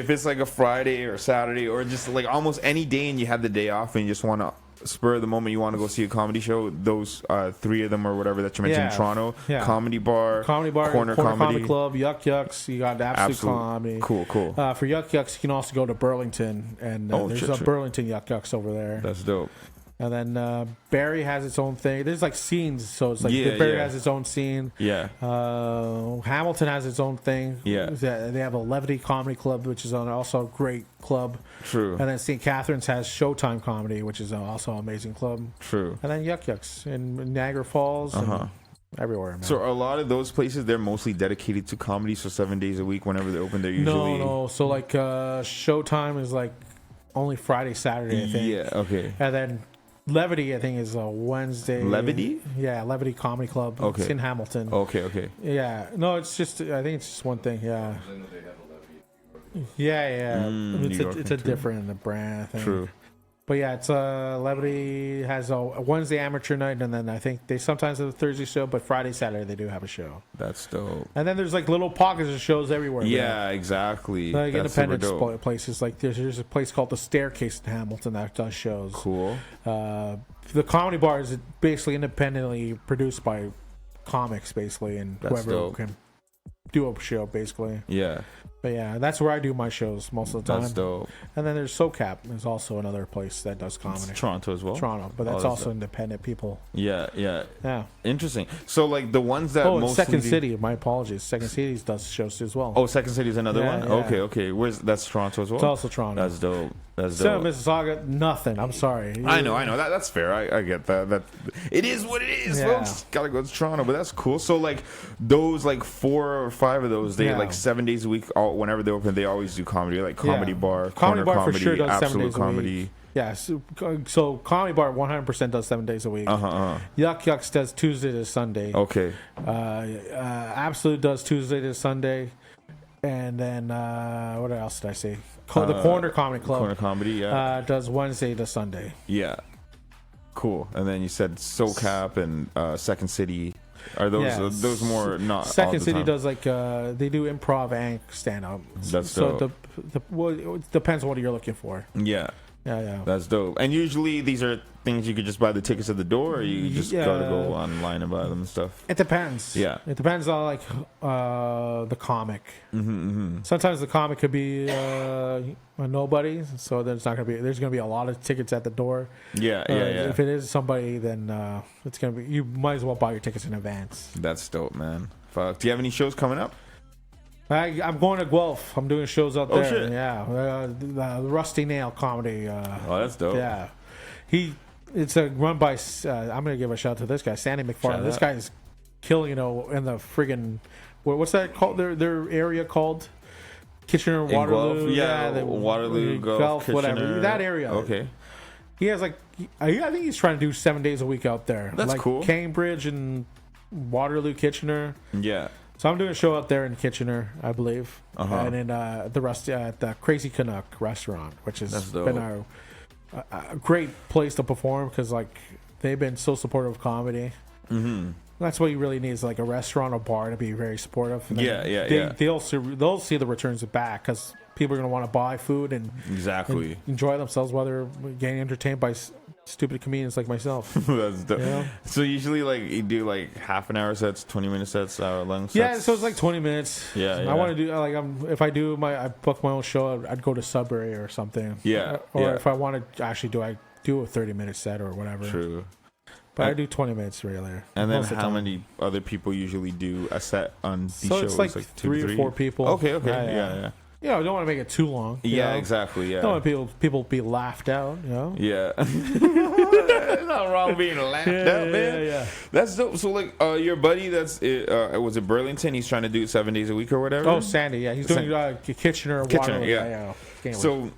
it's like a Friday or Saturday or just like almost any day and you have the day off and you just want to spur of the moment you want to go see a comedy show, those three of them or whatever that you mentioned in Toronto, Comedy Bar, Corner Comedy Club, Yuck Yucks. You got Absolute Comedy. Cool. For Yuck Yucks, you can also go to Burlington, and there's a Burlington Yuck Yucks over there. That's dope. And then Barrie has its own thing. There's like scenes, so it's like Barrie has its own scene. Yeah. Hamilton has its own thing. Yeah. They have a Levity Comedy Club, which is also a great club. True. And then St. Catharines has Showtime Comedy, which is also an amazing club. True. And then Yuck Yucks in Niagara Falls and everywhere, man. So a lot of those places, they're mostly dedicated to comedy, so 7 days a week whenever they're open, they're usually... No. So like Showtime is like only Friday, Saturday, I think. Yeah, okay. And then Levity, I think, is a Wednesday. Levity? Yeah, Levity Comedy Club. Okay. It's in Hamilton. Okay. Yeah. No, it's just, I think it's just one thing. Yeah. I know they have a levy. Yeah. New York It's a too. different brand, I think. True. But yeah, it's Levity has a Wednesday amateur night, and then I think they sometimes have a Thursday show, but Friday, Saturday they do have a show. That's dope. And then there's like little pockets of shows everywhere. Yeah, exactly. Like That's super independent dope. places. Like there's a place called the Staircase in Hamilton that does shows. Cool. The Comedy Bar is basically independently produced by comics, basically, and That's whoever dope. can do a show, basically. Yeah, But yeah, that's where I do my shows most of the time. that's dope. And then there's SoCap. There's also another place that does It's comedy. Toronto as well. Toronto, but that's Oh, also dope. independent people. Yeah. Yeah. Interesting. So like the ones that Oh, and mostly Second City. My apologies. Second City does shows as well. Oh, Second City is another Yeah, one. yeah. Okay. Where's that's Toronto as well? It's also Toronto. That's dope. That's Instead dope. of Mississauga, nothing. I'm sorry. I know. That's fair. I get that. That it is what it is, Yeah. folks. Gotta go to Toronto, but that's cool. So like those like 4 or 5 of those, they Yeah. like 7 days a week. Whenever they open, they always do comedy, like Comedy Yeah. Bar, Comedy Corner Bar for Comedy, sure does 7 Absolute days a Comedy. week. Yeah, so Comedy Bar 100% does 7 days a week. Yuck Yucks does Tuesday to Sunday. Okay. Absolute does Tuesday to Sunday. And then, what else did I say? The Corner Comedy Club Corner Comedy. Yeah. does Wednesday to Sunday. Yeah. Cool. And then you said SoCap and Second City. Are those Yeah. those more not all Second the City time? does like, they do improv and stand up. That's so dope. well, it depends on what you're looking for. Yeah. Yeah. That's dope. And usually these are things you could just buy the tickets at the door, or you just gotta go online and buy them and stuff. It depends. Yeah. It depends on like the comic. Sometimes the comic could be a nobody, so there's gonna be a lot of tickets at the door. Yeah. If it is somebody, then it's gonna be. You might as well buy your tickets in advance. That's dope, man. Fuck. Do you have any shows coming up? I'm going to Guelph. I'm doing shows out there. shit. Yeah, the Rusty Nail comedy. Oh, that's dope. Yeah, it's a run by. I'm gonna give a shout out to this guy, Sandy McFarlane. Shout This out. guy is killing. In the friggin' what's that called? Their area called Kitchener, In Waterloo. Guelph? Yeah, the Waterloo, Guelph, whatever. Kitchener. That area. Okay. He has like, I think he's trying to do 7 days a week out there. That's like cool. Cambridge and Waterloo, Kitchener. Yeah. So I'm doing a show out there in Kitchener, I believe, and in the Crazy Canuck restaurant, which has That's dope. been a great place to perform because like they've been so supportive of comedy. Mm-hmm. That's what you really need is like a restaurant or bar to be very supportive. And then they'll see the returns back because people are going to want to buy food and Exactly. and enjoy themselves while they're getting entertained by stupid comedians like myself. That's dope. Yeah. So usually, like, you do like half an hour sets, 20-minute sets, hour long sets. Yeah, so it's like 20 minutes. Yeah. I want to do like if I book my own show, I'd go to Sudbury or something. Yeah, Or yeah. if I want to actually do a 30-minute set or whatever. True. But I do 20 minutes really. And then most of the how time. many other people usually do a set on these So shows? it's like 2 to 3 or 4 people. Okay. Yeah. Yeah, I don't want to make it too long. you Yeah, know? exactly. Yeah. I don't want people be laughed out. You know. Yeah. Not wrong being laughed out, man. Yeah. That's dope. So, like, your buddy was it Burlington? He's trying to do it 7 days a week or whatever? Oh, Sandy. Yeah, he's doing Kitchener. Waterloo, yeah. Anyway. So,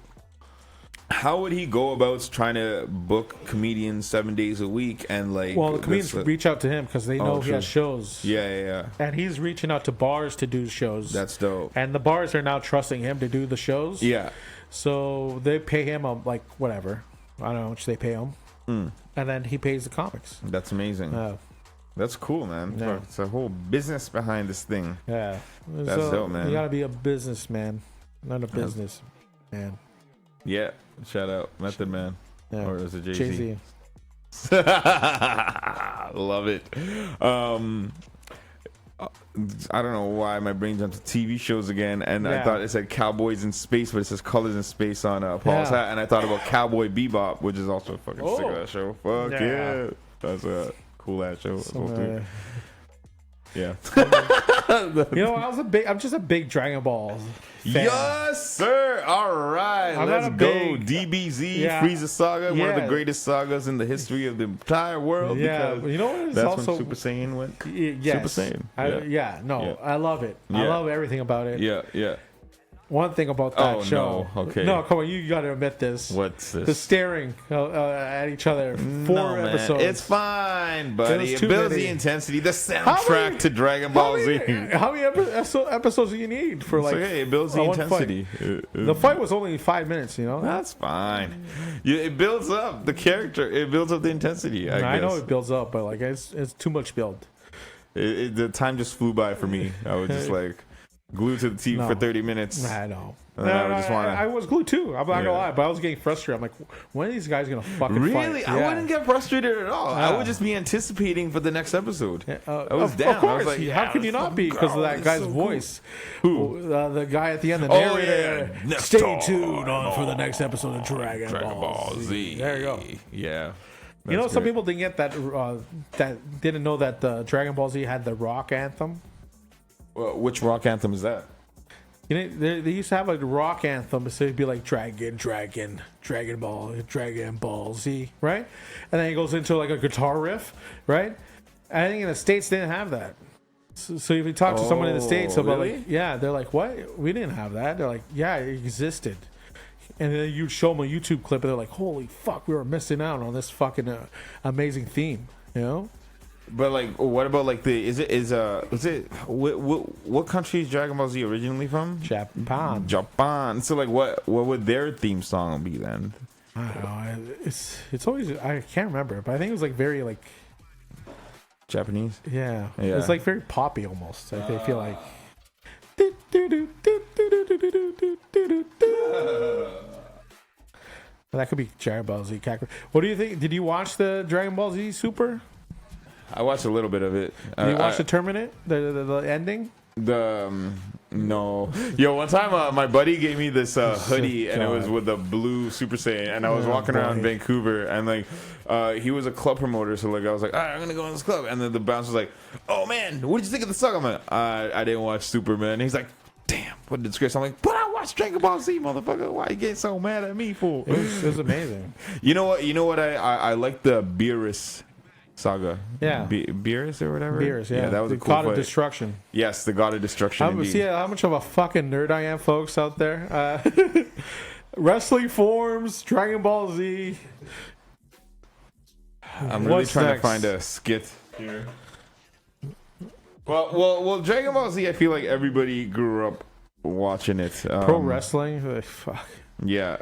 how would he go about trying to book comedians 7 days a week and like? Well, the comedians reach out to him because they know he true. has shows. Yeah. And he's reaching out to bars to do shows. That's dope. And the bars are now trusting him to do the shows. Yeah. So they pay him like whatever. I don't know how much they pay him. And then he pays the comics. That's amazing. That's cool, man. Yeah. It's a whole business behind this thing. Yeah. That's dope, man. You gotta be a businessman, not a business man. Yeah. Shout out Method Man. Yeah. Or is it Jay-Z? Jay-Z. Love it. I don't know why my brain jumped to TV shows again, and I Yeah. thought it said Cowboys in Space, but it says Colors in Space on Paul's hat, and I thought about Cowboy Bebop, which is also a fucking sick ass show. Fuck yeah. That's a cool ass show. Yeah. You know, I'm just a big Dragon Ball fan. Yes, sir. All right. I'm Let's not a go. big- DBZ, Yeah. Frieza Saga, one of the Yeah. greatest sagas in the history of the entire world. Yeah, because you know what is that's also when Super Saiyan went. Yes. Super Saiyan. I love it. Yeah. I Yeah. love everything about it. Yeah. one thing about that Oh, show. no. Okay. No, come on, you got to admit this. What's this? The staring at each other. Four man. episodes. It's fine, buddy. It was It too builds many. the intensity. The soundtrack to Dragon Ball Z. How many episodes do you need for like? So, hey, it builds the one intensity. fight? The fight was only 5 minutes. You know. That's fine. It builds up the character. It builds up the intensity. I guess. know it builds up, but like it's too much build. The time just flew by for me. I was just like glued to the TV for 30 minutes. I know. And I was glued too. I'm not gonna lie, but I was getting frustrated. I'm like, when are these guys gonna fucking fight? Really? I wouldn't get frustrated at all. I would just be anticipating for the next episode. I was down. Of course. I was like, how can you not be? Because of that guy's voice. Who? The guy at the end, the Oh, narrator. yeah. Stay tuned for the next episode of Dragon Ball Z. There you go. Yeah. You know, That's some great. people didn't get that didn't know that Dragon Ball Z had the rock anthem. Well, which rock anthem is that? You know, they used to have a rock anthem, so it'd be like Dragon Ball Z, right? And then it goes into like a guitar riff, right? I think in the States they didn't have that. So if you talk to someone in the States about really? like, yeah, they're like, what? We didn't have that. They're like, yeah, it existed. And then you'd show them a YouTube clip, and they're like, holy fuck, we were missing out on this fucking amazing theme, you know? But like, what about like what country is Dragon Ball Z originally from? Japan. Japan. So like, what would their theme song be then? I don't know. It's always, I can't remember, but I think it was like very like, Japanese. yeah. Yeah. It's like very poppy almost. Like they feel like. That could be Dragon Ball Z. What do you think? Did you watch the Dragon Ball Z Super? I watched a little bit of it. Did you watch the tournament? The ending? No. Yo, one time my buddy gave me this hoodie and it was with the blue Super Saiyan, and I was walking around Vancouver, and like he was a club promoter, so like I was like, all right, I'm gonna go in this club, and then the bouncer was like, oh man, what did you think of the song? I'm like, I didn't watch Superman. And he's like, damn, what a disgrace. I'm like, but I watched Dragon Ball Z, motherfucker. Why you getting so mad at me for? It was amazing. You know what? I like the Beerus saga. Yeah. Beerus or whatever. Beers, yeah. That was the a cool God fight. of Destruction. Yes, the God of Destruction. Indeed. See how much of a fucking nerd I am, folks, out there. Wrestling forms, Dragon Ball Z. I'm really What's trying next? to find a skit here. Well, Dragon Ball Z, I feel like everybody grew up watching it. Pro wrestling. Like, fuck. Yeah.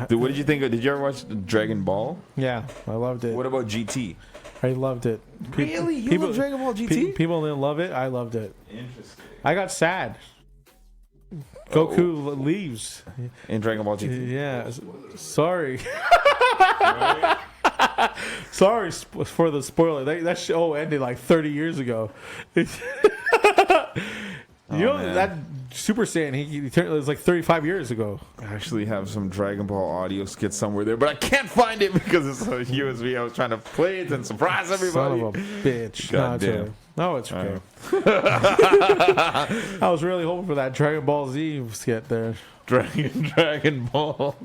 Dude, what did you think of? Did you ever watch Dragon Ball? Yeah, I loved it. What about GT? I loved it. Really? You love Dragon Ball GT? People didn't love it. I loved it. Interesting. I got sad. Goku leaves. In Dragon Ball GT? Yeah. Sorry. Sorry for the spoiler. That show ended like 30 years ago. Man. That Super Saiyan, he turned, it was like 35 years ago. I actually have some Dragon Ball audio skits somewhere there, but I can't find it because it's a USB. I was trying to play it and surprise everybody. Son of a bitch. God damn. No, it's okay. I was really hoping for that Dragon Ball Z skit there. Dragon Ball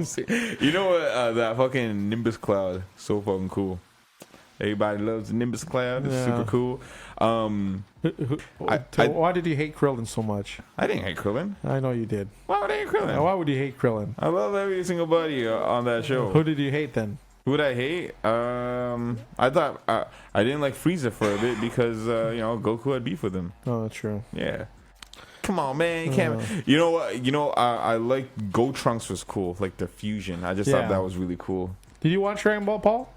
Z. You know what? That fucking Nimbus Cloud, so fucking cool. Everybody loves the Nimbus Cloud. It's super cool. Why did you hate Krillin so much? I didn't hate Krillin. I know you did. Why would I hate Krillin? Why would you hate Krillin? I love every single buddy on that show. Who did you hate then? Who would I hate? I thought I didn't like Frieza for a bit because Goku had beef with him. Oh, that's true. Yeah. Come on, man. You can't. You know what? I like Gotrunks was cool. Like the fusion. I just thought that was really cool. Did you watch Dragon Ball, Paul?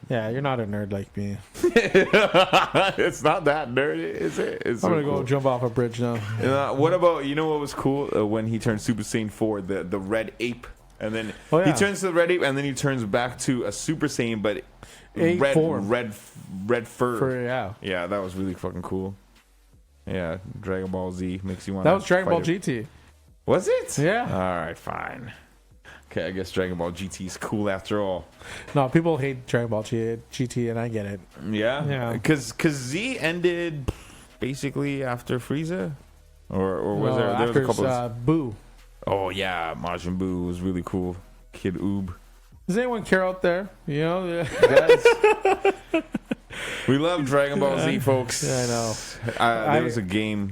Yeah, you're not a nerd like me. It's not that nerdy, is it? It's I'm so gonna go cool. jump off a bridge now. What about what was cool when he turned Super Saiyan 4, the red ape, and then he turns to the red ape, and then he turns back to a Super Saiyan, but red fur. Yeah, that was really fucking cool. Yeah, Dragon Ball Z makes you want. That was Dragon Ball GT. Was it? Yeah. All right, fine. Okay, I guess Dragon Ball GT is cool after all. No, people hate Dragon Ball GT, and I get it. Yeah? Yeah. Because Z ended basically after Frieza? Or was there was a couple of... Boo. Oh, yeah. Majin Buu was really cool. Kid Oob. Does anyone care out there? You know? We love Dragon Ball Z, folks. Yeah, I know. There was a game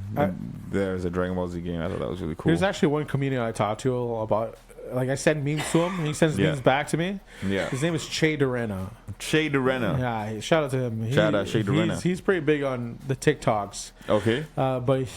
there's a Dragon Ball Z game. I thought that was really cool. There's actually one comedian I talked to about. Like I send memes to him, and he sends memes back to me. Yeah. His name is Che Dorena. Che Dorena. Yeah, shout out to him. Shout out Che Dorena. He's pretty big on the TikToks. Okay. But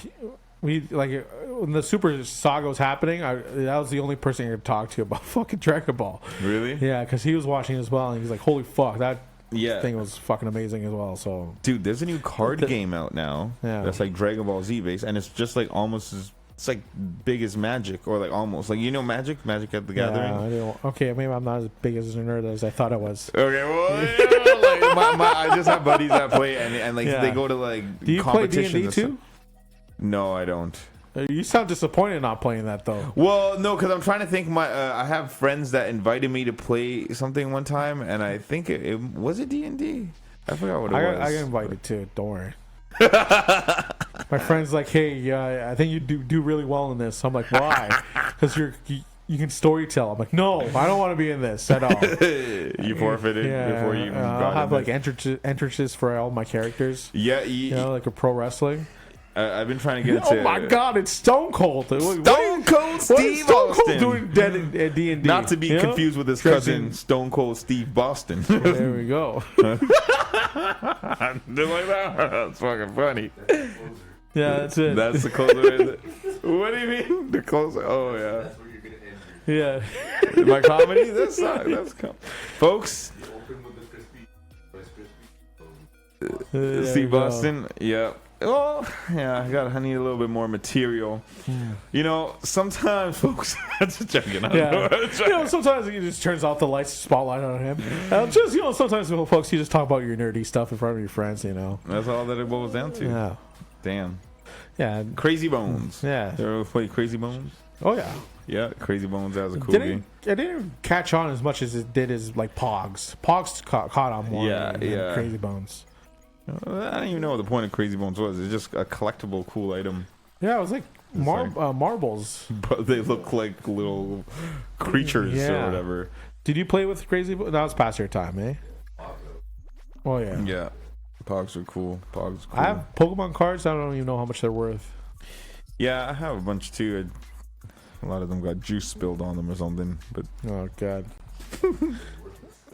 we like when the Super Saga was happening. That was the only person I could talk to about fucking Dragon Ball. Really? Yeah, because he was watching as well, and he's like, "Holy fuck, that Yeah. thing was fucking amazing as well." So, dude, there's a new card game out now. Yeah. That's like Dragon Ball Z based, and it's just like almost as it's like big as Magic, or like almost like Magic at the Gathering. Okay, maybe I'm not as big as a nerd as I thought I was. Okay, well, like I just have buddies that play, and like they go to like Do you play D&D too? No, I don't. You sound disappointed not playing that though. Well, no, because I'm trying to think. I have friends that invited me to play something one time, and I think it was it D&D. I forgot what it was. I got invited too. Don't worry. My friend's like, hey, I think you do really well in this. I'm like, why? Because you can story tell. I'm like, no, I don't want to be in this at all. You forfeited before you even got I'll have in like entrances for all my characters. Yeah, like a pro wrestling. I've been trying to get into. Oh my god, it's Stone Cold. Stone Cold Steve Stone Austin Cold doing dead in D&D. Not to be confused with his cousin Stone Cold Steve Boston. There we go. Just like that. That's fucking funny. Yeah, that's it. That's the closer. What do you mean? The closer? Oh yeah. That's where you're gonna end Yeah. My comedy. That's folks. the open with the crispy. Steve Boston. Yeah. Oh, yeah, I need a little bit more material. Sometimes, folks, just joking. Sometimes he just turns off the lights, spotlight on him. Sometimes, folks, you just talk about your nerdy stuff in front of your friends, That's all that it boils down to. Yeah. Damn. Yeah. Crazy Bones. Yeah. You ever play Crazy Bones? Oh, yeah. Yeah, Crazy Bones, that was a cool game. It didn't catch on as much as it did as, like, Pogs. Pogs caught on more than Crazy Bones. I don't even know what the point of Crazy Bones was. It's just a collectible, cool item. Yeah, it was like marbles. But they look like little creatures or whatever. Did you play with Crazy Bones? That was past your time, eh? Oh, yeah. Yeah. Pogs are cool. Pogs are cool. I have Pokemon cards. I don't even know how much they're worth. Yeah, I have a bunch too. A lot of them got juice spilled on them or something. But oh, God.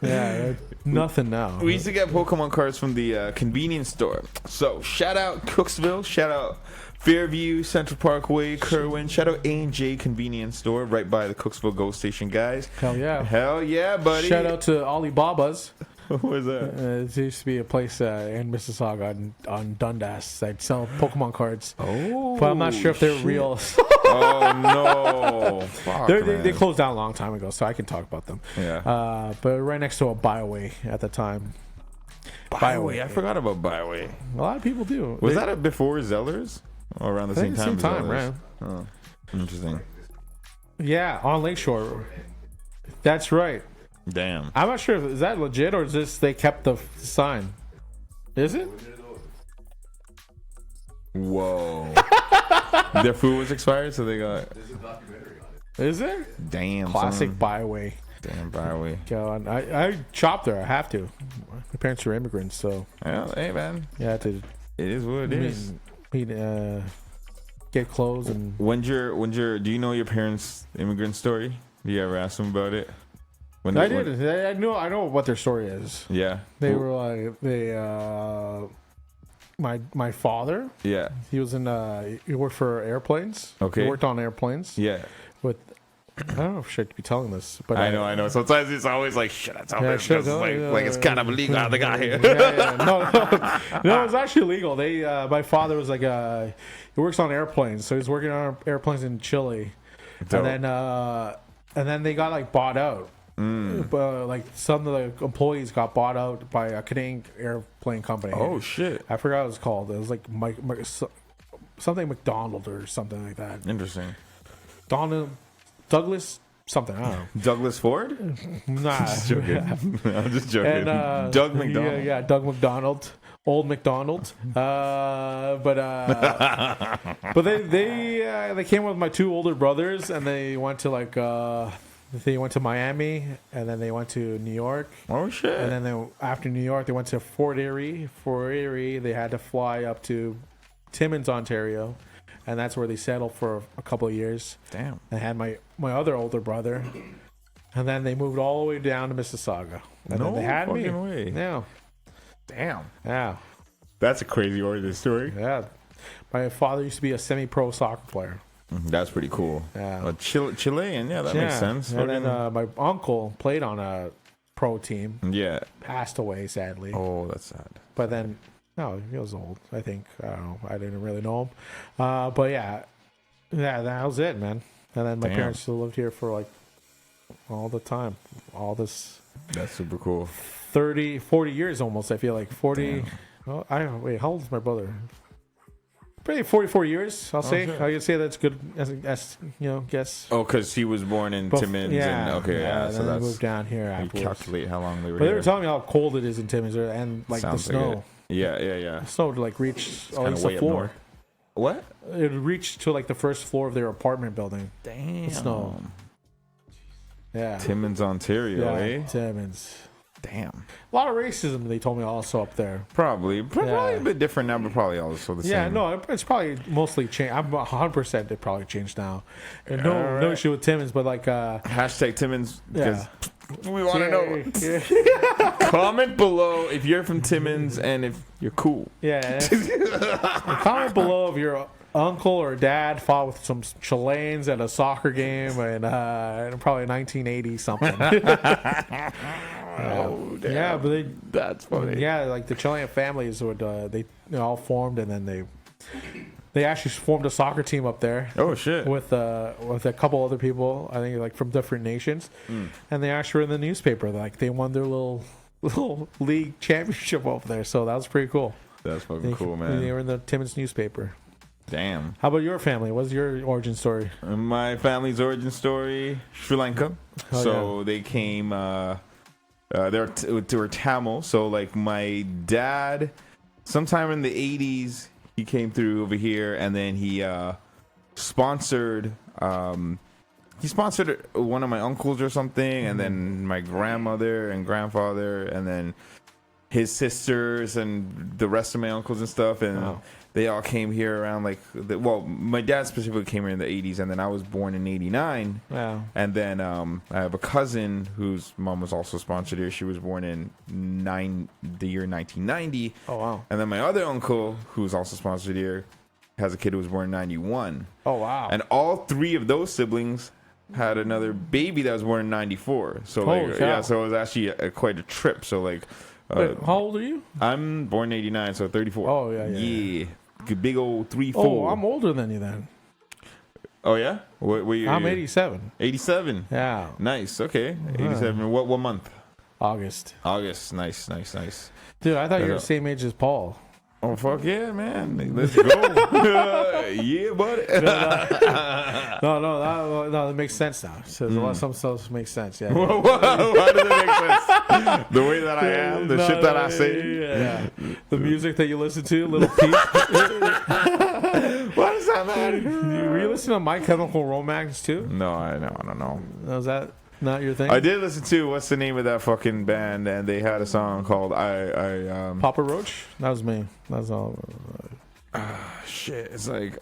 Yeah, nothing now. We used to get Pokemon cards from the convenience store. So, shout out Cooksville, shout out Fairview, Central Parkway, Kerwin, shout out A&J Convenience Store right by the Cooksville GO Station, guys. Hell yeah. Hell yeah, buddy. Shout out to Alibaba's. What was that? There used to be a place in Mississauga on Dundas that sell Pokemon cards. Oh, but I'm not sure if they're real. Oh, no. Fuck, they closed down a long time ago, so I can talk about them. Yeah. But right next to a Bioway at the time. Bioway. I forgot about Bioway. A lot of people do. Was that before Zellers? Or around the same time? Same time, right? Oh, interesting. Yeah, on Lakeshore. That's right. Damn. I'm not sure if is that legit or is this they kept the sign. Is it? Whoa. Their food was expired, so they got. There's a documentary on it. Is there? Damn. Classic son. Byway. Damn, Bioway. God, I shop there. I have to. My parents are immigrants, so. Well, hey, man. Yeah, I have to. It is what it is. Get clothes and. When's your? Do you know your parents' immigrant story? Do you ever ask them about it? I did. I know what their story is. Yeah. They were like my father. Yeah. He was he worked for airplanes. Okay. He worked on airplanes. Yeah. With I don't know if I should be telling this, but I know. Sometimes it's always like, should I tell this? Because like it's kind of illegal how they got here. No, it's actually legal. They my father was like he works on airplanes, so he's working on airplanes in Chile, Dope. and then they got like bought out. Like some of the employees got bought out by a Canadian airplane company. Oh shit! I forgot what it was called. It was like something McDonald or something like that. Interesting. Douglas something. I don't know. Douglas Ford? Nah, Just joking. I'm just joking. And, Doug McDonald. Yeah, Doug McDonald. Old McDonald. But they came with my two older brothers and they went to they went to Miami and then they went to New York. Oh shit! And then after New York, they went to Fort Erie. Fort Erie, they had to fly up to Timmins, Ontario, and that's where they settled for a couple of years. Damn. I had my other older brother, and then they moved all the way down to Mississauga. And then they had me. Way. Yeah. Damn. Yeah. That's a crazy origin story. Yeah. My father used to be a semi-pro soccer player. That's pretty cool. Yeah. Chilean, yeah, that makes sense. And then my uncle played on a pro team. Yeah. Passed away, sadly. Oh, that's sad. But then, no, he was old, I think. I don't know. I didn't really know him. But yeah, that was it, man. And then my parents still lived here for like all the time. All this. That's super cool. 40 years almost, I feel like. 40. Well, I don't know. Wait, how old is my brother? Probably 44 years, I'll say. Sure. I can say that's good as guess. Oh, because he was born in Timmins. Yeah. And, okay, yeah. So that's. they moved down here You afterwards. calculate how long they were But they here. were telling me how cold it is in Timmins and like Sounds the like snow. it. Yeah. The snow would like reach at least way the up floor. north. What? It would reach to like the first floor of their apartment building. Damn. The snow. Yeah. Timmins, Ontario, Yeah, eh? Timmins. Damn. A lot of racism, they told me, also up there. Probably a bit different now, but probably also the same. Yeah, no, it's probably mostly changed. I'm 100% it probably changed now. And no issue with Timmins, but like Hashtag Timmins, because we want to know. Yeah. Comment below if you're from Timmins and if you're cool. Yeah. Comment below if your uncle or dad fought with some Chileans at a soccer game in probably 1980 something. Oh, damn. Yeah, but That's funny. yeah, like the Chilean families would they all formed, and then they actually formed a soccer team up there. Oh shit. With a couple other people, I think like from different nations, and they actually were in the newspaper. Like they won their little league championship over there, so that was pretty cool. That's fucking cool, man. They were in the Timmins newspaper. Damn. How about your family? What's your origin story? My family's origin story: Sri Lanka. Oh, So they came. They were Tamil. So like my dad, sometime in the 80s, he came through over here, and then he sponsored. He sponsored one of my uncles or something, and then my grandmother and grandfather, and then his sisters and the rest of my uncles and stuff, and they all came here around my dad specifically came here in the 80s, and then I was born in 89. Wow. And then I have a cousin whose mom was also sponsored here. She was born in the year 1990. Oh wow. And then my other uncle, who's also sponsored here, has a kid who was born in 91. Oh wow. And all three of those siblings had another baby that was born in 94. So Holy cow. so it was actually quite a trip. So like Wait, how old are you? I'm born in 89, so 34. Oh, yeah. Big old 3-4. Oh, I'm older than you then. Oh, yeah? What were you? I'm 87. 87. Yeah. Nice. Okay. 87. What month? August. August. Nice. Dude, I thought you were the same age as Paul. Oh, fuck yeah, man. Let's go. Yeah, buddy. No, that makes sense now. So a lot of some stuff makes sense. Yeah. Why does it make sense? The way that I am, the shit that I say. Yeah. The music that you listen to, Little Peep. What does that matter? Were you listening to My Chemical Romance too? No, I don't know. Was that not your thing? I did listen to what's the name of that fucking band, and they had a song called Papa Roach? That was me. That's all. Shit. It's like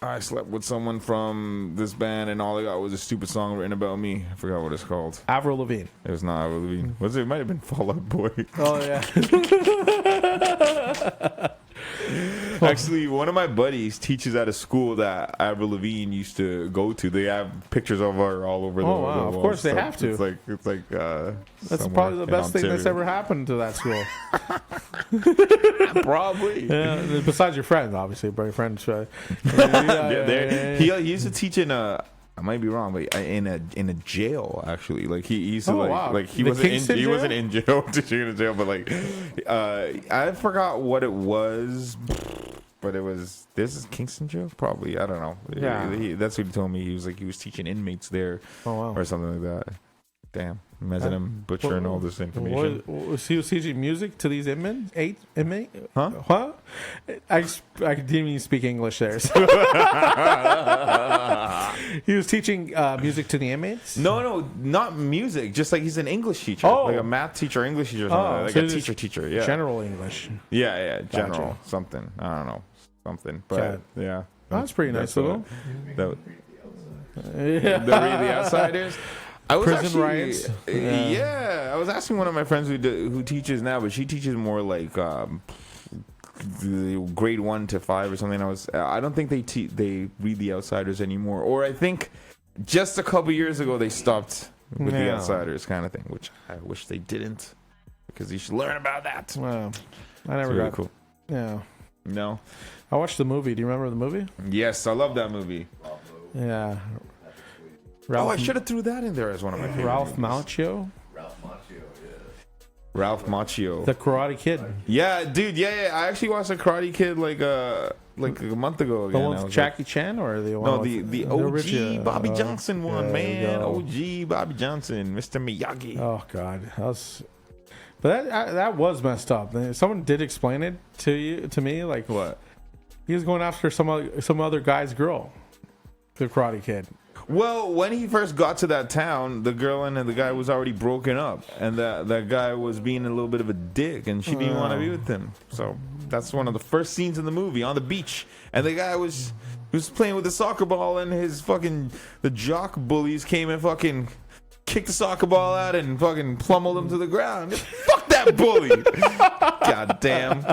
I slept with someone from this band, and all I got was a stupid song written about me. I forgot what it's called. Avril Lavigne. It was not Avril Lavigne. Was it? It might have been Fall Out Boy. Oh yeah. Actually, one of my buddies teaches at a school that Avril Lavigne used to go to. They have pictures of her all over the Oh wow! Of course they have to. It's like That's probably the best thing that's ever happened to that school. Probably. Yeah. Besides your friends, obviously, but your friends. He used to teach in a. I might be wrong, but in a jail actually. Like he used to he wasn't in jail teaching in a jail, but like I forgot what it was. But this is Kingston jail? Probably. I don't know. Yeah. That's what he told me. He was teaching inmates there or something like that. Damn. Imagine him butchering all this information. Was he teaching music to these inmate? Huh? I didn't even speak English there. So. He was teaching music to the inmates? No, not music. Just like he's an English teacher. Oh. Like a math teacher, English teacher, like so a teacher. Yeah. General English. Yeah, general. Gotcha. Something. I don't know. Something. But, yeah. That's pretty nice of him. The really outsiders. I was Prison actually, riots. I was asking one of my friends who teaches now, but she teaches more like grade 1 to 5 or something. I don't think they read The Outsiders anymore, or I think just a couple years ago they stopped with The Outsiders kind of thing, which I wish they didn't, because you should learn about that. Wow, I never it's really got cool. Yeah, no, I watched the movie. Do you remember the movie? Yes, I love that movie. Yeah. I should have threw that in there as one of my favorite Ralph movies. Macchio. Ralph Macchio. The Karate Kid. Yeah, dude. Yeah. I actually watched The Karate Kid like a month ago. The one with Jackie Chan, or the one? No, the OG Bobby Johnson one, man. Go. OG Bobby Johnson, Mr. Miyagi. Oh God, but that was messed up. Someone did explain it to me, like What? he was going after some other guy's girl. The Karate Kid. Well, when he first got to that town, the girl and the guy was already broken up, and that guy was being a little bit of a dick, and she didn't want to be with him. So that's one of the first scenes in the movie, on the beach, and the guy was playing with the soccer ball, and the jock bullies came and fucking kicked the soccer ball out and fucking plummeled him to the ground. Fuck that bully! God damn.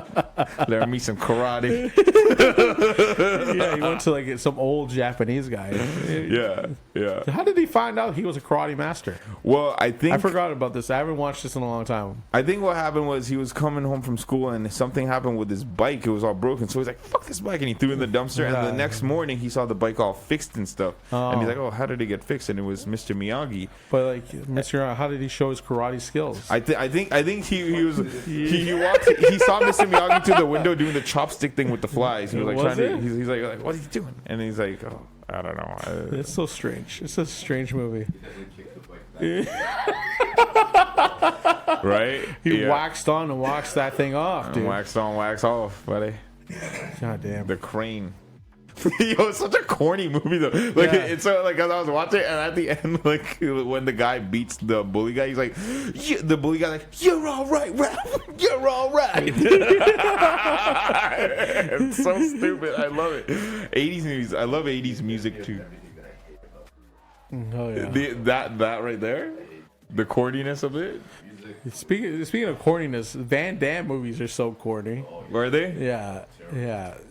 Learn me some karate. Yeah, he went to like some old Japanese guy. Yeah. How did he find out he was a karate master? Well, I forgot about this. I haven't watched this in a long time. I think what happened was he was coming home from school and something happened with his bike. It was all broken. So he's like, fuck this bike. And he threw it in the dumpster. And the next morning he saw the bike all fixed and stuff. And he's like, oh, how did it get fixed? And it was Mr. Miyagi. But like, Mr. How did he show his karate skills? I think he was he walked. He saw Mr. Miyagi through the window doing the chopstick thing with the flies. He was like he's like, what are you doing? And he's like, oh, I don't know. It's so strange. It's a strange movie. Right? He waxed on and waxed that thing off, dude. Waxed on, wax off, buddy. God damn. The crane. Yo, it's such a corny movie though. Like it's so, like as I was watching, and at the end, like when the guy beats the bully guy, he's like, the bully guy like, "You're all right, Ralph. You're all right." It's so stupid. I love it. 80s movies. I love 80s music too. Oh yeah. That right there, the corniness of it. Speaking of corniness, Van Damme movies are so corny. Were they? Yeah.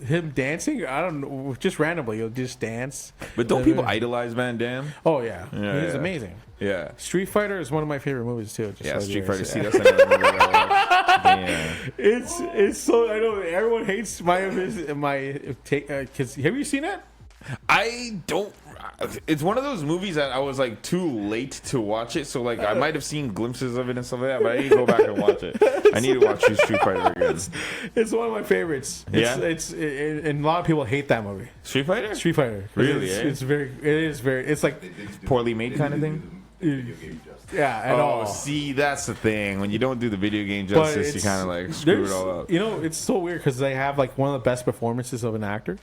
Him dancing, I don't know, just randomly he'll just dance. But don't people idolize Van Damme? Oh yeah, he's amazing. Yeah. Street Fighter is one of my favorite movies too. Street Fighter. See, that's another movie that I watch. Damn. It's so, I know everyone hates my take. Cause have you seen it? I don't. It's one of those movies that I was like too late to watch it, so like I might have seen glimpses of it and stuff like that, but I need to go back and watch it. I need to watch Street Fighter again. It's one of my favorites. And a lot of people hate that movie. Street Fighter. Really? It's like poorly made kind of thing. Yeah, at all. See, that's the thing. When you don't do the video game justice, you kind of like screw it all up. You know, it's so weird because they have like one of the best performances of an actor.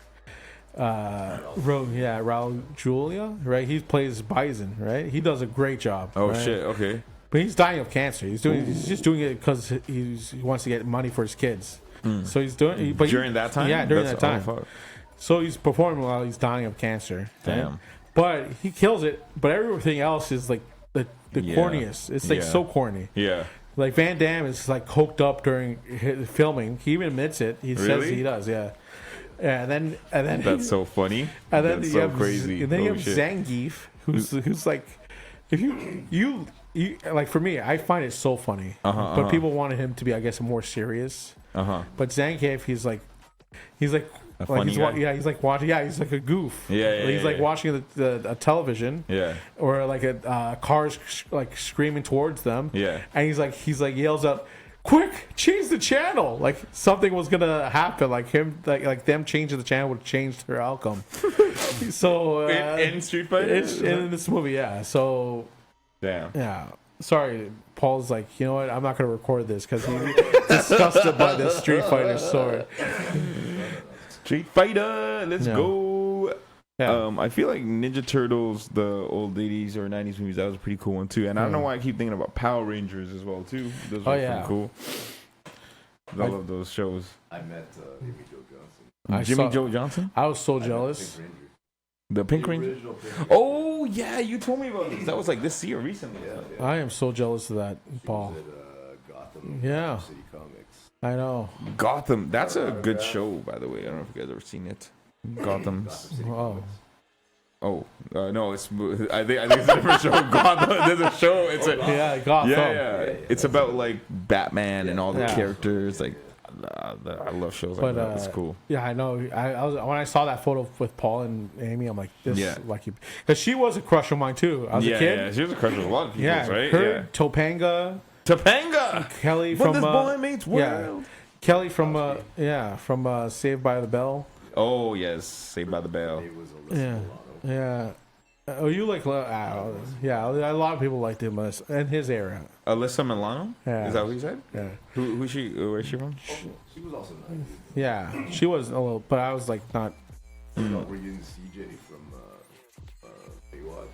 Raul Julia, right? He plays Bison, right? He does a great job. Oh right? shit, okay. But he's dying of cancer. He's just doing it because he wants to get money for his kids. So he's doing. During that time. Yeah, during that time. So he's performing while he's dying of cancer. Damn. Right? But he kills it. But everything else is like the corniest. It's like so corny. Yeah. Like Van Damme is like coked up during his filming. He even admits it. He says he does. Yeah. And then that's so funny. And then that's you so have, crazy. And then you have Zangief, who's like, if you like, for me, I find it so funny. But people wanted him to be, I guess, more serious. But Zangief, he's like a funny guy. he's like watching. Yeah, he's like a goof. He's like watching a television. Yeah. Or like a cars like screaming towards them. Yeah. And he's like yells out, "Quick, change the channel!" Like something was gonna happen. Like him, like them changing the channel would change their outcome. So in Street Fighter, in this movie, yeah. So Damn. Yeah. Sorry, Paul's like, you know what? I'm not going to record this because he's disgusted by this Street Fighter sword. Street Fighter, let's Yeah. go. Yeah. I feel like Ninja Turtles, the old 80s or 90s movies, that was a pretty cool one too. And I don't know why I keep thinking about Power Rangers as well too. Those were pretty cool. I love those shows. I met Jimmy Joe Johnson. Jimmy Joe Johnson? I was so jealous. The Pink Ranger? Oh, yeah, you told me about this. That was like this year, recently. Yeah. I am so jealous of that, Paul. At Gotham Yeah. City Comics. I know. Gotham. That's a good show, by the way. I don't know if you guys ever seen it. Gotham. Oh. Oh, no, it's. I think it's a different show. Gotham. There's a show. It's a. Yeah, Gotham. Yeah. It's about like Batman and all the Yeah. characters. Like, I love shows like that. It's cool. Yeah, I know. I was when I saw that photo with Paul and Amy, I'm like, this Yeah. lucky, because she was a crush of mine too. I was a kid. Yeah, she was a crush of a lot of people, Yeah, right? her, Topanga, Topanga. Kelly But from this boy meets world. yeah, Kelly from from Saved by the Bell. Oh yes, Saved by the Bell. It was Alyssa Yeah, Milano. yeah. Oh, you like? Yeah, a lot of people liked him in his era. Alyssa Milano. Yeah. Is that what you said? Yeah, Who's she? Where's she from? She was also nice. yeah. She was a little, but I was like not. Were you in CJ from Baywatch?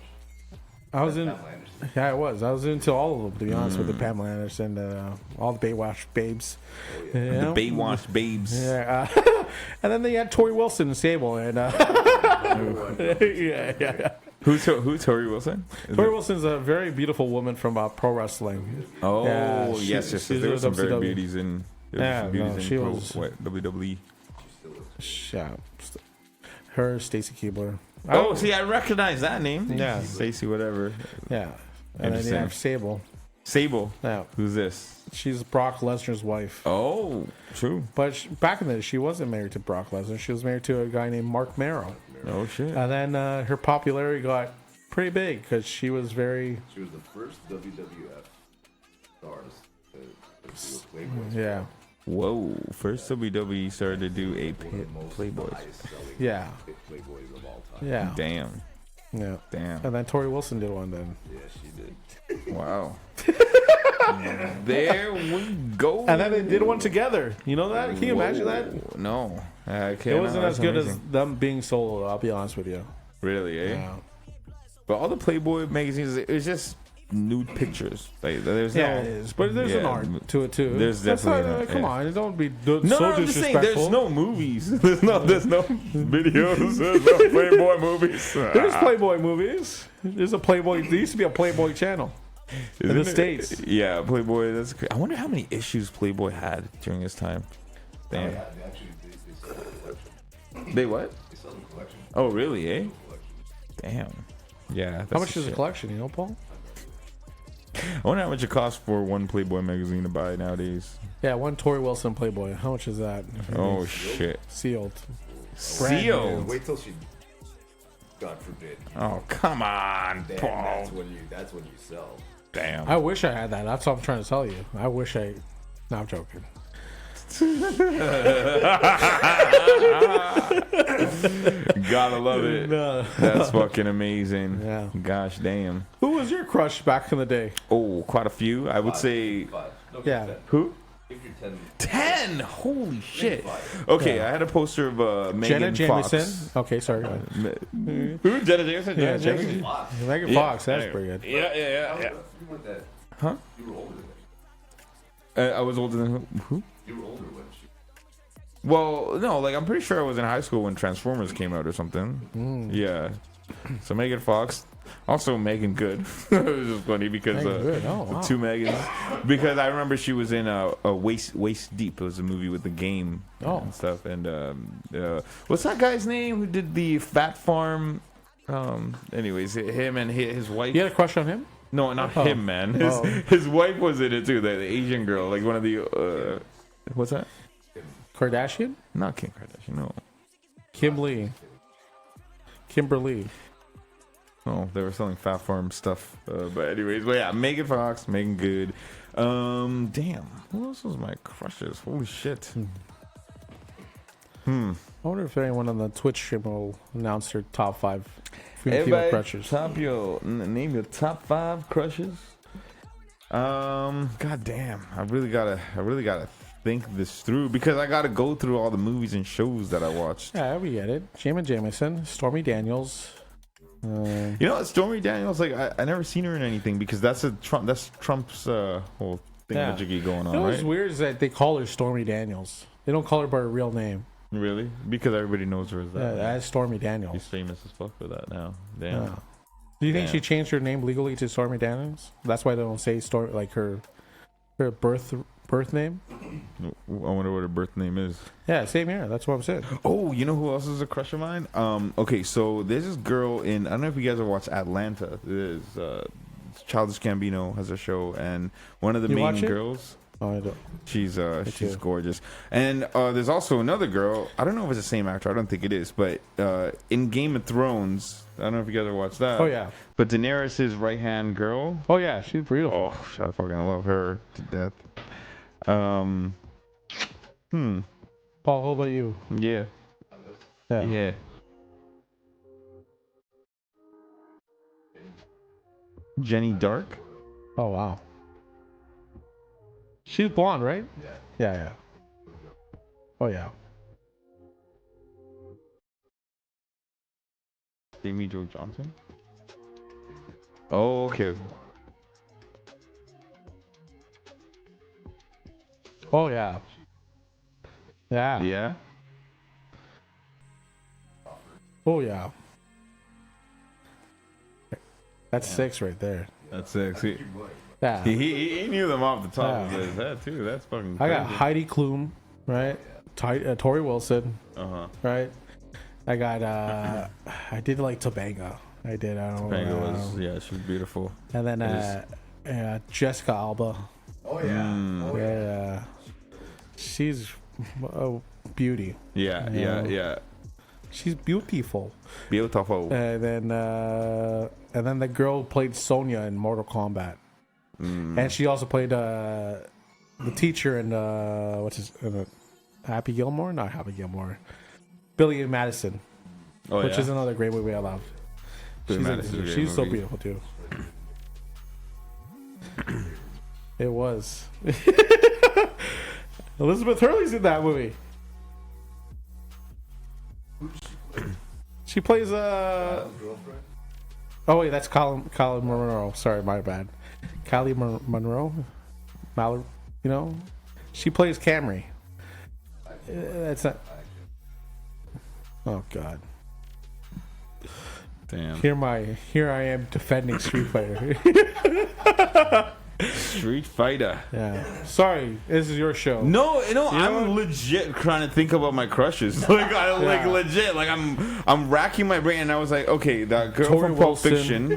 I was in. Pamela Anderson. Yeah, I was. I was into all of them, to be honest with the Pamela Anderson, all the Baywatch babes. Oh, yeah. You know? The Baywatch babes. Yeah, and then they had Tori Wilson and Sable, and yeah. Who's Tori Wilson? Tori Wilson's a very beautiful woman from pro wrestling. Oh Yeah, yes. she's There were some very WCW. beauties in. Yeah, no, she pro, was- WWE. Yeah, her, Stacy Keibler. Oh, see, I recognize that name. Yeah. Stacy, whatever. Yeah, and then you Interesting. have Sable. Sable. Yeah, Who's this? she's Brock Lesnar's wife. Oh, true. But back in the day, she wasn't married to Brock Lesnar. She was married to a guy named Mark Merrow. Oh shit. And then her popularity got pretty big because she was very, She was the first WWF stars to do a Playboy. yeah, Whoa. First WWE started to do a One of the most Playboys. highest-selling yeah, Playboys of all time. yeah, Damn. yeah. Damn. And then Tori Wilson did one then. Yeah, she did. Wow. There we go. And then they did one together. You know that? Can you imagine that? No. I can't. It wasn't as good as amazing. them being solo, I'll be honest with you. Really, eh? Yeah. But all the Playboy magazines, it was just nude pictures. Like, there's Yeah, no. it is. But there's an Yeah. art to it too. There's That's definitely not- an art, Come yeah. on, don't be No, so no, I'm just saying, disrespectful. there's no movies. There's no videos. There's no Playboy movies. There's Playboy movies. There's a Playboy. There used to be a Playboy channel in the Isn't it? States. Yeah, Playboy. That's. I wonder how many issues Playboy had during his time. Damn. Yeah, they actually they sell the collection. They what? They sell the collection. Oh, really? Eh? Collection. Damn. Yeah. That's How much the is a shit. collection? You know, Paul? I wonder how much it costs for one Playboy magazine to buy nowadays. Yeah, one Tori Wilson Playboy. How much is that? Oh shit. Sealed. Brand Sealed. Wait till she, God forbid. Oh come on, Then Paul. that's when you sell. Damn. I wish I had that. That's what I'm trying to tell you. I wish I. No, I'm joking. Gotta love it. No. That's fucking amazing. Yeah. Gosh damn. Who was your crush back in the day? Oh, quite a few. I would say. 5. No, Yeah. 10. Who? If you're 10. 10. Holy shit. 5. Okay, Yeah. I had a poster of Jenna Megan Fox. Jameson. Okay, sorry. Go ahead. Who? Jenna Jameson? Yeah, Jenna Jenna- Jameson? Fox. Megan Yeah. Fox. That's pretty good. Yeah. You weren't that. Huh? You were older than that. I was older than who? You were older when she. Well, no, like I'm pretty sure I was in high school when Transformers came out or something. Yeah. So Megan Fox, also Megan Good. It was just funny because Megan Good. Oh, wow. two Megans. Because I remember she was in a Waist Deep. It was a movie with the game and stuff. And what's that guy's name who did the Fat Farm? Anyways, him and his wife. You had a crush on him? No, not him, man. His wife was in it too. The Asian girl, like one of the what's that? Kardashian? Not Kim Kardashian. No. Kimberly. Oh, they were selling Fat Farm stuff. But anyways, but yeah, Megan Fox, Megan Good. Damn. Who else was my crushes? Holy shit. I wonder if anyone on the Twitch stream will announce their top 5 female crushes. Name your top 5 crushes. God damn, I really gotta think this through because I gotta go through all the movies and shows that I watched. Yeah, we get it. Jameson, Stormy Daniels. You know what, Stormy Daniels? Like I never seen her in anything because that's Trump's whole thingamajiggy going on. You know right? what's weird is that they call her Stormy Daniels. They don't call her by her real name. Really? Because everybody knows her as that. Yeah, that's Stormy Daniels. She's famous as fuck for that now. Damn. Yeah. Do you think she changed her name legally to Stormy Daniels? That's why they don't say like her birth name. I wonder what her birth name is. Yeah, same here. That's what I'm saying. Oh, you know who else is a crush of mine? Okay, so there's this girl in. I don't know if you guys have watched Atlanta. There's Childish Gambino has a show, and one of the main girls. Oh, I don't. She's gorgeous, and there's also another girl. I don't know if it's the same actor. I don't think it is, but in Game of Thrones, I don't know if you guys ever watched that. Oh yeah. But Daenerys' right hand girl. Oh yeah, she's beautiful. Oh, I fucking love her to death. Paul, how about you? Yeah. Yeah. Jenny Dark. Oh wow. She's blonde, right? Yeah. Oh yeah. Amy Jo Johnson. Oh, okay. Oh yeah. Yeah. Yeah. Oh yeah. That's 6 right there. That's sexy. Yeah. He knew them off the top Yeah. of his head too. That's fucking I crazy. got Heidi Klum, right? Tori Wilson, right? I got I did like Topanga. I did. I don't know. Yeah, she was beautiful. And then Jessica Alba. Oh yeah. Yeah. She's a beauty. Yeah. She's beautiful. Beautiful. And then the girl who played Sonya in Mortal Kombat. And she also played the teacher in Happy Gilmore? Not Happy Gilmore. Billy and Madison. Which is another great movie I love. She's so beautiful too. It was. Elizabeth Hurley's in that movie. She plays Oh wait, that's Colin Monroe. Sorry, my bad. Callie Monroe, Mallory. You know, she plays Camry. That's not. Oh God. Damn. Here I am defending Street Fighter. Street Fighter. Yeah. Sorry, this is your show. No, I'm legit trying to think about my crushes. Like legit. Like I'm racking my brain, and I was like, okay, that girl Tori from Pulp Wilson. Fiction.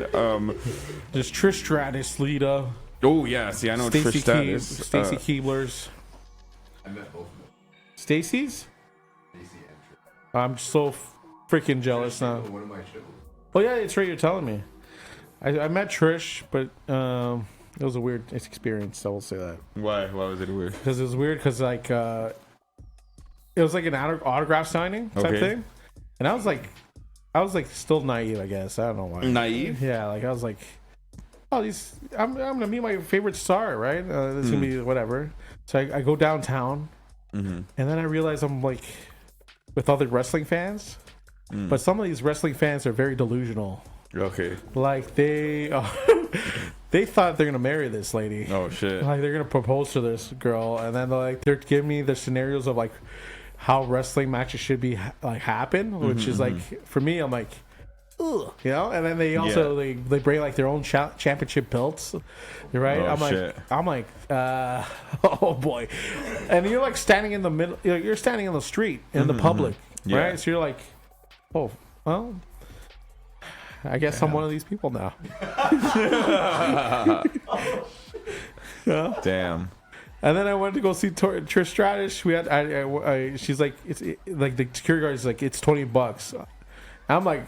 There's Trish Stratus, Lita. Oh yeah, see, I know Trish Stratus. Stacy Keeblers. I met both of them. Stacy's? Stacy and Trish. I'm so freaking jealous now. One of my shows. Oh yeah, it's right. You're telling me. I met Trish, but it was a weird experience. I will say that. Why? Why was it weird? Because it was weird. Because like it was like an autograph signing type thing, and I was like still naive. I guess I don't know why. Naive? Yeah. Like I was like, oh, I'm gonna meet my favorite star, right? This is gonna be whatever. So I go downtown, and then I realize I'm like with other wrestling fans. But some of these wrestling fans are very delusional. Okay. Like they thought they're gonna marry this lady. Oh shit. Like they're gonna propose to this girl, and then they're giving me the scenarios of like how wrestling matches should be like happen, which is like for me, I'm like, ugh, you know. And then they also they bring like their own championship belts, right? Oh, I'm like, oh boy, and you're like standing in the middle, you're standing in the street in the public, right? So you're like, oh well. I guess I'm one of these people now. Damn. And then I went to go see Trish Stratus. We had, she's like, like the security guard is like, it's $20. I'm like,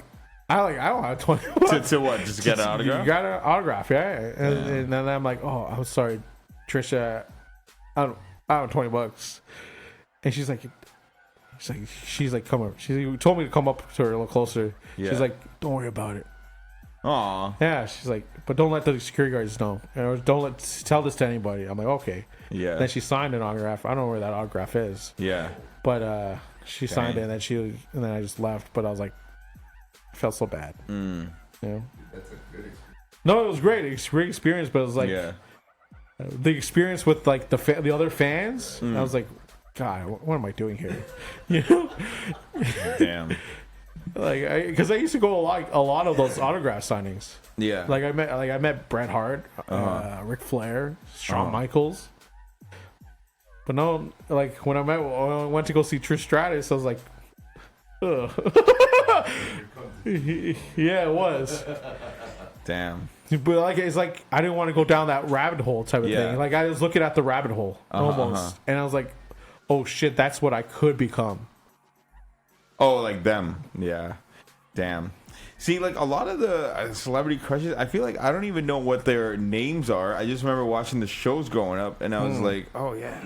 I don't have $20. To what? Just get an autograph? You got an autograph, yeah. And then I'm like, oh, I'm sorry, Trisha, I don't have $20. And she's like, she's like, come up. She told me to come up to her a little closer. Yeah. She's like, don't worry about it. Aw. Yeah, she's like, but don't let the security guards know. Don't tell this to anybody. I'm like, okay. Yeah. Then she signed an autograph. I don't know where that autograph is. Yeah. But she signed it, and then I just left. But I was like, I felt so bad. Mm. You know? That's a good experience. No, it was great. It was a great experience, but it was like the experience with like the other fans. I was like, God, what am I doing here? You know? Damn. Because I used to go a lot of those autograph signings. Yeah. Like I met Bret Hart, Ric Flair, Shawn Michaels. But no, like when I went to go see Trish Stratus, I was like, ugh. Yeah, it was. Damn. But like it's like I didn't want to go down that rabbit hole type of thing. Like I was looking at the rabbit hole almost, and I was like, oh shit, that's what I could become. Oh, like them. Yeah. Damn. See, like a lot of the celebrity crushes, I feel like I don't even know what their names are. I just remember watching the shows growing up, and I was like, oh yeah,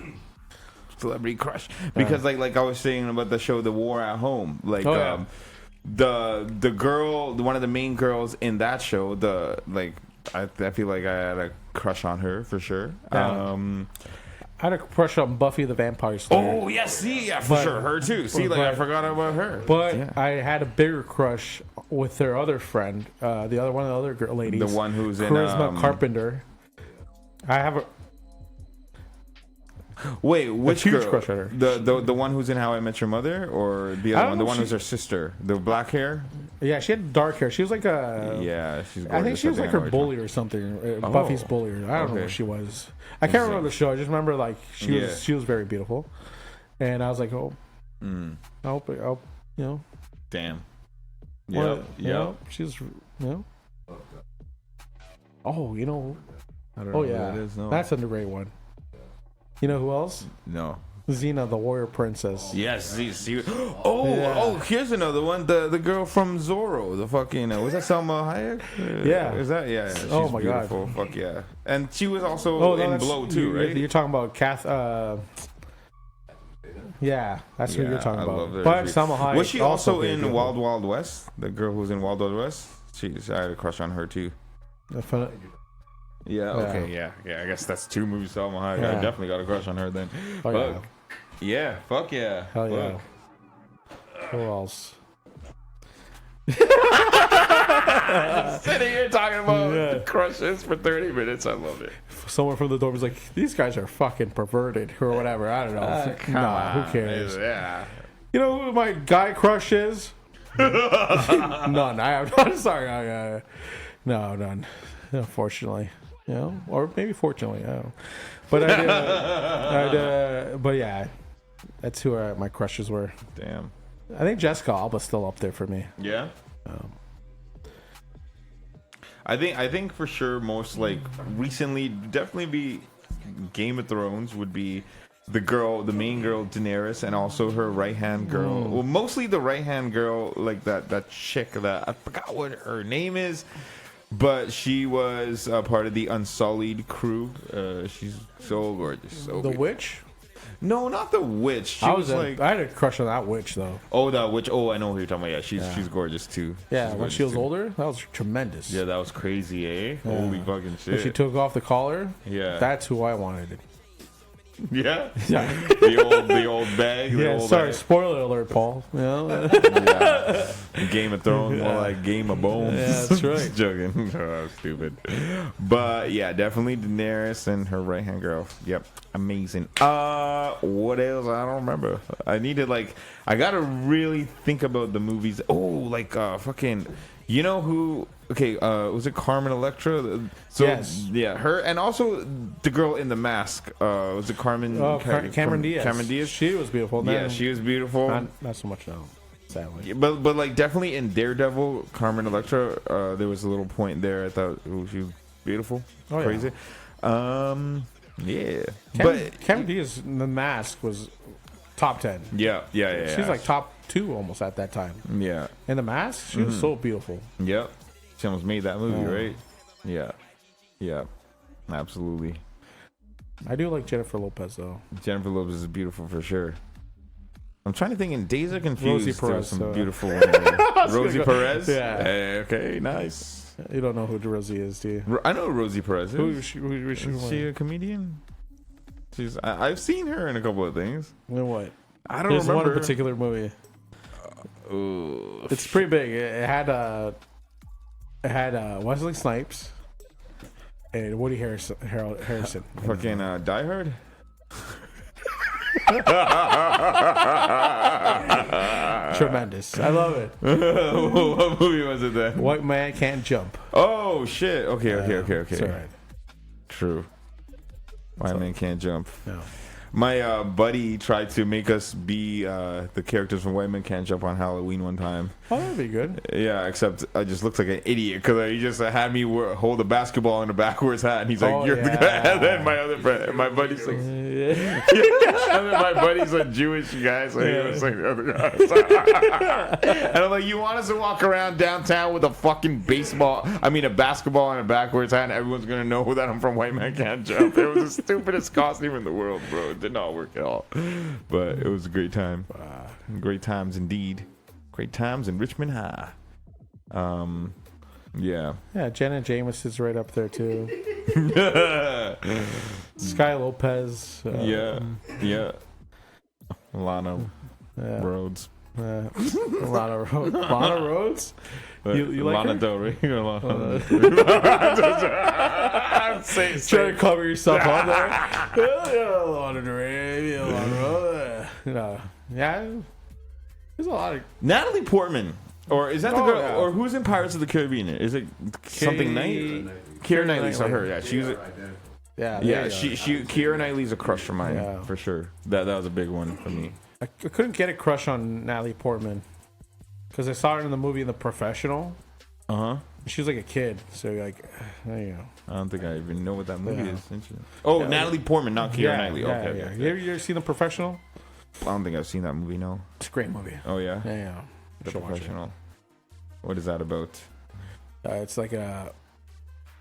celebrity crush. Because like I was saying about the show The War at Home, like the girl, one of the main girls in that show, I feel like I had a crush on her for sure. I had a crush on Buffy the Vampire Slayer. Oh yes, see, yeah, for sure, her too. See, I forgot about her. But I had a bigger crush with their other friend, one of the other ladies, the one who's Charisma Carpenter. I have a which huge girl? crush on her. The one who's in How I Met Your Mother, or the other one, the one who's her sister, the black hair. Yeah, she had dark hair. She was like a she's. I think she was like her bully or something. Buffy's bully. I don't know what she was. I can't remember the show. I just remember like she was very beautiful, and I was like, oh, I hope you know. Damn. Yeah. She's Oh, you know. I don't know Oh who yeah, that is, no. that's a great one. You know who else? No. Xena, the warrior princess. Yes, Oh, here's another one. The girl from Zorro. The fucking was that Salma Hayek? Yeah. Is that she's Oh my beautiful. God. Fuck yeah. And she was also in Blow too, right? You're talking about Kath. Yeah, that's who you're talking I about. love her. But Salma Hayek was she also in beautiful. Wild Wild West? The girl who's in Wild Wild West. I had a crush on her too. Yeah. Okay. Yeah. I guess that's two movies. Salma Hayek. I definitely got a crush on her then. Oh, fuck. Yeah. Fuck yeah. Hell yeah. Who else? Sitting here talking about crushes for 30 minutes. I love it. Someone from the door was like, "These guys are fucking perverted or whatever." I don't know. Who cares? Yeah. You know who my guy crush is? None. I have. I'm sorry. No, none. Unfortunately. You know, or maybe fortunately, I don't know. But but yeah, that's who my crushes were. Damn. I think Jessica Alba's still up there for me. Yeah. I think for sure most like recently definitely be Game of Thrones would be the main girl Daenerys, and also her right hand girl. Well, mostly the right hand girl, like that chick that I forgot what her name is. But she was part of the Unsullied crew. She's so gorgeous. So The beautiful. witch? No, not the witch. She I was like, I had a crush on that witch though. oh, that witch. Oh, I know who you're talking about. Yeah, she's gorgeous too. Yeah, She's when gorgeous she was too. older, that was tremendous. Yeah, that was crazy, eh? Holy fucking shit. When she took off the collar, Yeah. that's who I wanted. Yeah. Yeah. the old bag. Yeah, old sorry, spoiler alert, Paul. Yeah, Game of Thrones, more like Game of Bones. Yeah, that's right. Just joking. Oh, stupid. But yeah, definitely Daenerys and her right hand girl. Yep, amazing. What else? I don't remember. I gotta really think about the movies. Oh, like fucking. You know who? Okay, was it Carmen Electra? So Yes. yeah, her, and also the girl in the mask. Was it Carmen? Cameron Diaz. Cameron Diaz. She was beautiful. Yeah, she was beautiful. Not so much now, sadly. Yeah, but like definitely in Daredevil, Carmen Electra, there was a little point there. I thought she was beautiful, crazy. Yeah, Cameron Diaz in the mask was top 10. yeah. She's like top 2 almost at that time. yeah, In the mask, she was so beautiful. yep. She almost made that movie, right? Yeah, absolutely. I do like Jennifer Lopez though. Jennifer Lopez is beautiful for sure. I'm trying to think. In Days Are Confused, Rosie there was Perez, some beautiful one there. Rosie Perez. Yeah. Hey, okay, nice. You don't know who Rosie is, do you? I know who Rosie Perez is. Who is she? Is she a comedian? I've seen her in a couple of things. In what? I don't There's remember. one particular movie. Ooh. It's pretty big. It had Wesley Snipes and Woody Harrison. Fucking Die Hard. Tremendous. I love it. What movie was it then? White Man Can't Jump. Oh shit. Okay. It's all right. True. White Man Can't Jump. No. My buddy tried to make us be the characters from White Man Can't Jump on Halloween one time. Oh, that'd be good. Yeah, except I just looked like an idiot because he just had me hold a basketball in a backwards hat, and he's like, "You're the guy." And then my other friend, my buddy's like, Yeah. and then my buddy's a Jewish guy, so he was like the other guy. And I'm like, "You want us to walk around downtown with a fucking a basketball and a backwards hat, and everyone's gonna know that I'm from White Man Can't Jump?" It was the stupidest costume in the world, bro. It did not work at all, but it was a great time. Great times indeed. Great times in Richmond High. Yeah. Yeah, Janet Jameson's right up there too. Sky Lopez. Yeah. Lana Rhodes. Lana Rhodes. You like Lana her? Del Rey. Trying to cover yourself on there. Lana Del Rey. Lana Rhodes. Yeah. There's a lot of Natalie Portman. Or is that the girl? yeah. Or who's in Pirates of the Caribbean? Is it something Knight? Keira Knightley. So her. Yeah, she was. Yeah. Keira Knightley's a crush of mine, Yeah. for sure. That was a big one for me. I couldn't get a crush on Natalie Portman because I saw her in the movie The Professional. She was like a kid, so like, you know. I don't think I even know what that movie Yeah. is. Oh, Yeah. Natalie Portman, not Keira Knightley. Okay. You ever seen The Professional? I don't think I've seen that movie. No. It's a great movie. Oh yeah. Yeah. The Should watch it. Professional. What is that about? It's like a.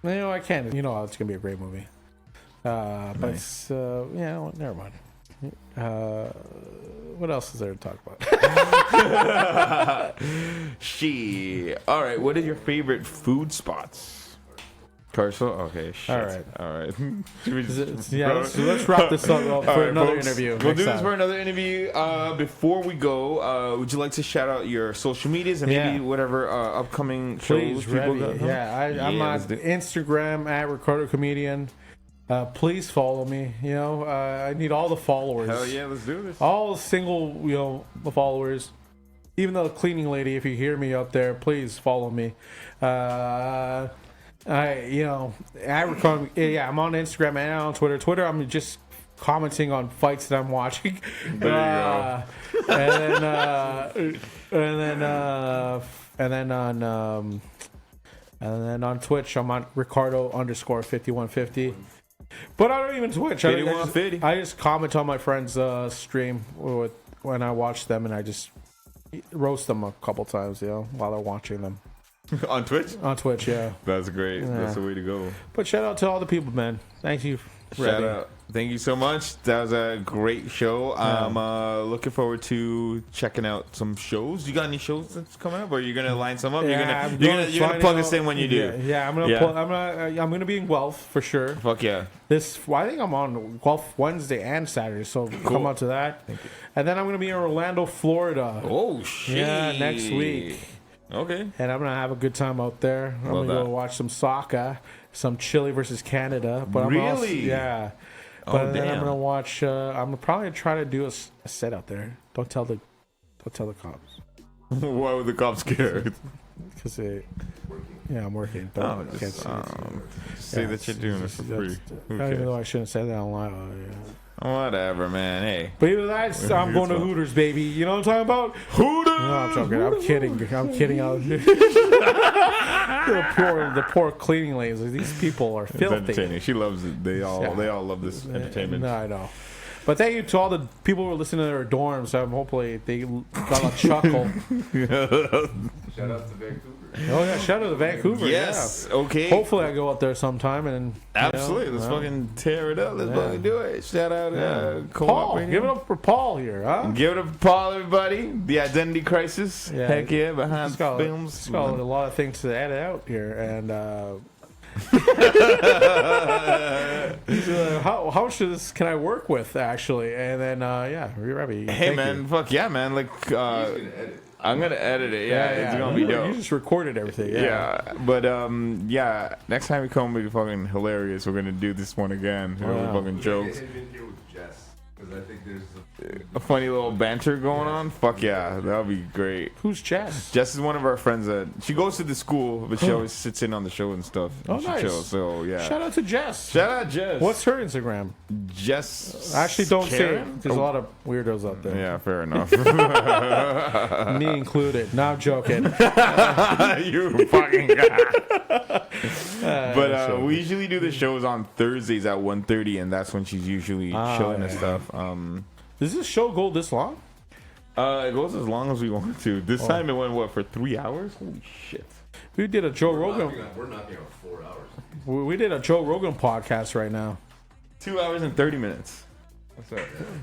I can't. You know, it's gonna be a great movie. But Nice. it's, never mind. What else is there to talk about? All right. What are your favorite food spots? Carso? Okay. Shit. All right. Let's wrap this up for All right, another folks. interview. We'll do this for another interview. Before we go, would you like to shout out your social medias and maybe whatever upcoming shows people got? I'm on Instagram at Ricardo Comedian. Please follow me. I need all the followers. Hell yeah, let's do this. All single, followers. Even the cleaning lady, if you hear me out there, please follow me. At Ricardo, I'm on Instagram and on Twitter. Twitter, I'm just commenting on fights that I'm watching. There you go. And then on Twitch, I'm on Ricardo_5150. But I don't even Twitch. I just comment on my friend's stream when I watch them, and I just roast them a couple times, while they're watching them. On Twitch? On Twitch, yeah. That's great. Yeah. That's the way to go. But shout out to all the people, man. Thank you. Shout out. Thank you so much. That was a great show. I'm looking forward to checking out some shows. You got any shows that's coming up, or are you gonna line some up? Yeah, you're gonna plug us in when you do. Yeah, I'm gonna be in Guelph for sure. Fuck yeah. I think I'm on Guelph Wednesday and Saturday, so come out to that. And then I'm gonna be in Orlando, Florida. Oh shit. Yeah, next week. Okay. And I'm gonna have a good time out there. I'm gonna go watch some soccer, some Chile versus Canada. But really? Yeah. But then I'm gonna watch. I'm gonna probably try to do a set out there. Don't tell the cops. Why would the cops care? Because I'm working. Don't just say that you're doing it for free. Even though I shouldn't say that online. Whatever, man. Hey. But either that, I'm going to Hooters, baby. You know what I'm talking about? Hooters. No, I'm joking. I'm kidding. The poor cleaning ladies. These people are It's filthy. entertaining. She loves it. They all love this entertainment. No, I know. But thank you to all the people who are listening to their dorms. Hopefully they got a chuckle. Shout out to Vancouver. Oh yeah, shout out to Vancouver. Yes. Yeah. Okay. Hopefully I go out there sometime and Absolutely. Let's fucking tear it up. Let's fucking do it. Shout out Paul. Give it up for Paul here, huh? Give it up for Paul, everybody. The Identity Crisis. Yeah. Heck yeah, behind He's got, films. he's got a lot of things to edit out here, and how much of this can I work with actually? And then Rebby. Hey man, fuck yeah, man. Like I'm gonna edit it. Yeah, it's gonna be dope. You just recorded everything. Yeah, but next time we come, we'll be fucking hilarious. We're gonna do this one again. Fucking jokes. And in here with Jess, because I think there's A funny little banter going on. Fuck yeah, that'll be great. Who's Jess? Jess is one of our friends that she goes to the school, but she always sits in on the show and stuff. Oh, She nice. chills, so yeah. Shout out to Jess. Shout out Jess. What's her Instagram? Jess? Actually, don't say Karen? it. There's a lot of weirdos out there. Yeah, fair enough. Me included. No, I'm joking. You fucking guy. But we usually do the shows on Thursdays at 1:30, and that's when she's usually chilling and stuff. Does this show go this long? It goes as long as we want to. This time it went for 3 hours. Holy shit! We did a Joe we're Rogan. knocking out 4 hours. We did a Joe Rogan podcast right now. 2 hours and 30 minutes. What's up?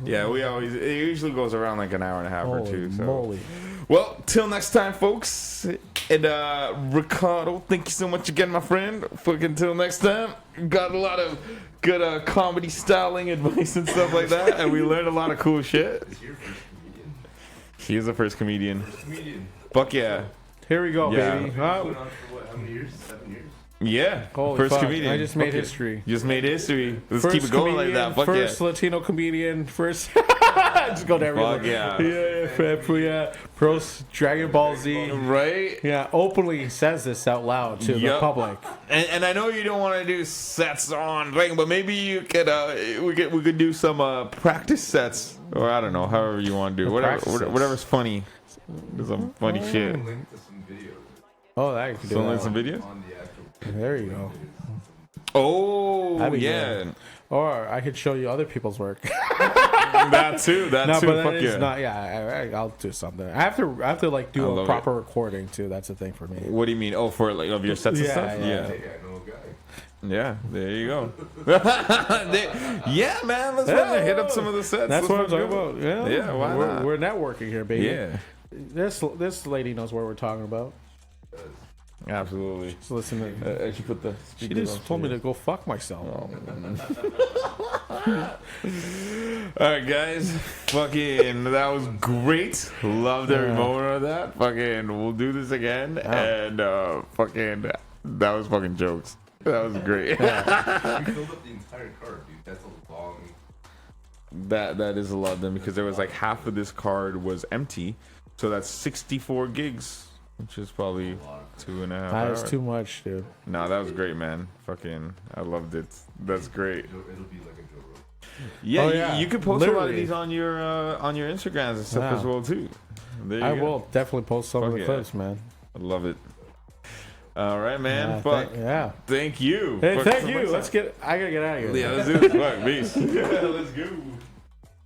Yeah, it usually goes around like an hour and a half or Holy two. So. moly. Well, till next time, folks. And Ricardo, thank you so much again, my friend. Fucking till next time. Got a lot of good comedy styling advice and stuff like that, and we learned a lot of cool shit. Is your first comedian? He is the first comedian. First comedian. Fuck yeah. Here we go, Yeah. baby. Been on for what? How many years? 7 years. Yeah. Holy first fuck. comedian. I just made Fuck yeah. history. Just made history. Let's First keep it going comedian, like that. Fuck first yeah. Latino comedian. First. Just go to everyone. Fuck yeah. Yeah. Pro Dragon Ball Z. Right? Yeah, openly says this out loud to the Yup. public. And I know you don't want to do sets on thing, but maybe you could we could do some practice sets, or I don't know, however you want to do Practice sets. whatever's funny. Do some funny shit. Link to some videos Oh, that you can do. So like That. some videos. on the actual. There you go. Oh That'd be yeah, Or I could show you other people's work. that too. That No, too. but that Fuck is yeah. not. Yeah, I'll do something. I have to like I do a love proper recording too. That's the thing for me. What do you mean? Oh, for like of your sets and Yeah, stuff. yeah. Yeah. Hey, I know a guy. Yeah, there you go. Yeah, man, let's fucking hit up some of the sets. That's Let's what I'm fucking talking go. about. Yeah, Yeah, why not? We're networking here, baby. Yeah, This lady knows what we're talking about. absolutely. Just listen to. I should put the. She just told me to go fuck myself. All right, guys. Fucking, that was great. Loved every moment of that. Fucking, we'll do this again. And fucking, that was fucking jokes. That was great. We filled up the entire card, dude. That's a long. That is a lot then, because there was like half of this card was empty, so that's 64 gigs, which is probably 2.5 That hours. is too much, dude. No, that was great, man. Fucking, I loved it. That's great. It'll be like a Joe Rogan. Yeah, Oh, yeah. You could post a lot of Literally. these on your Instagrams and stuff Yeah. as well too. There you I go. will definitely post some of Fuck the yeah. clips, man. I love it. All right, man. Yeah, Fuck. yeah. Thank you. Hey, Fuck thank so you. much. I gotta get out of here. Yeah, let's do this. Fuck, peace. Let's go.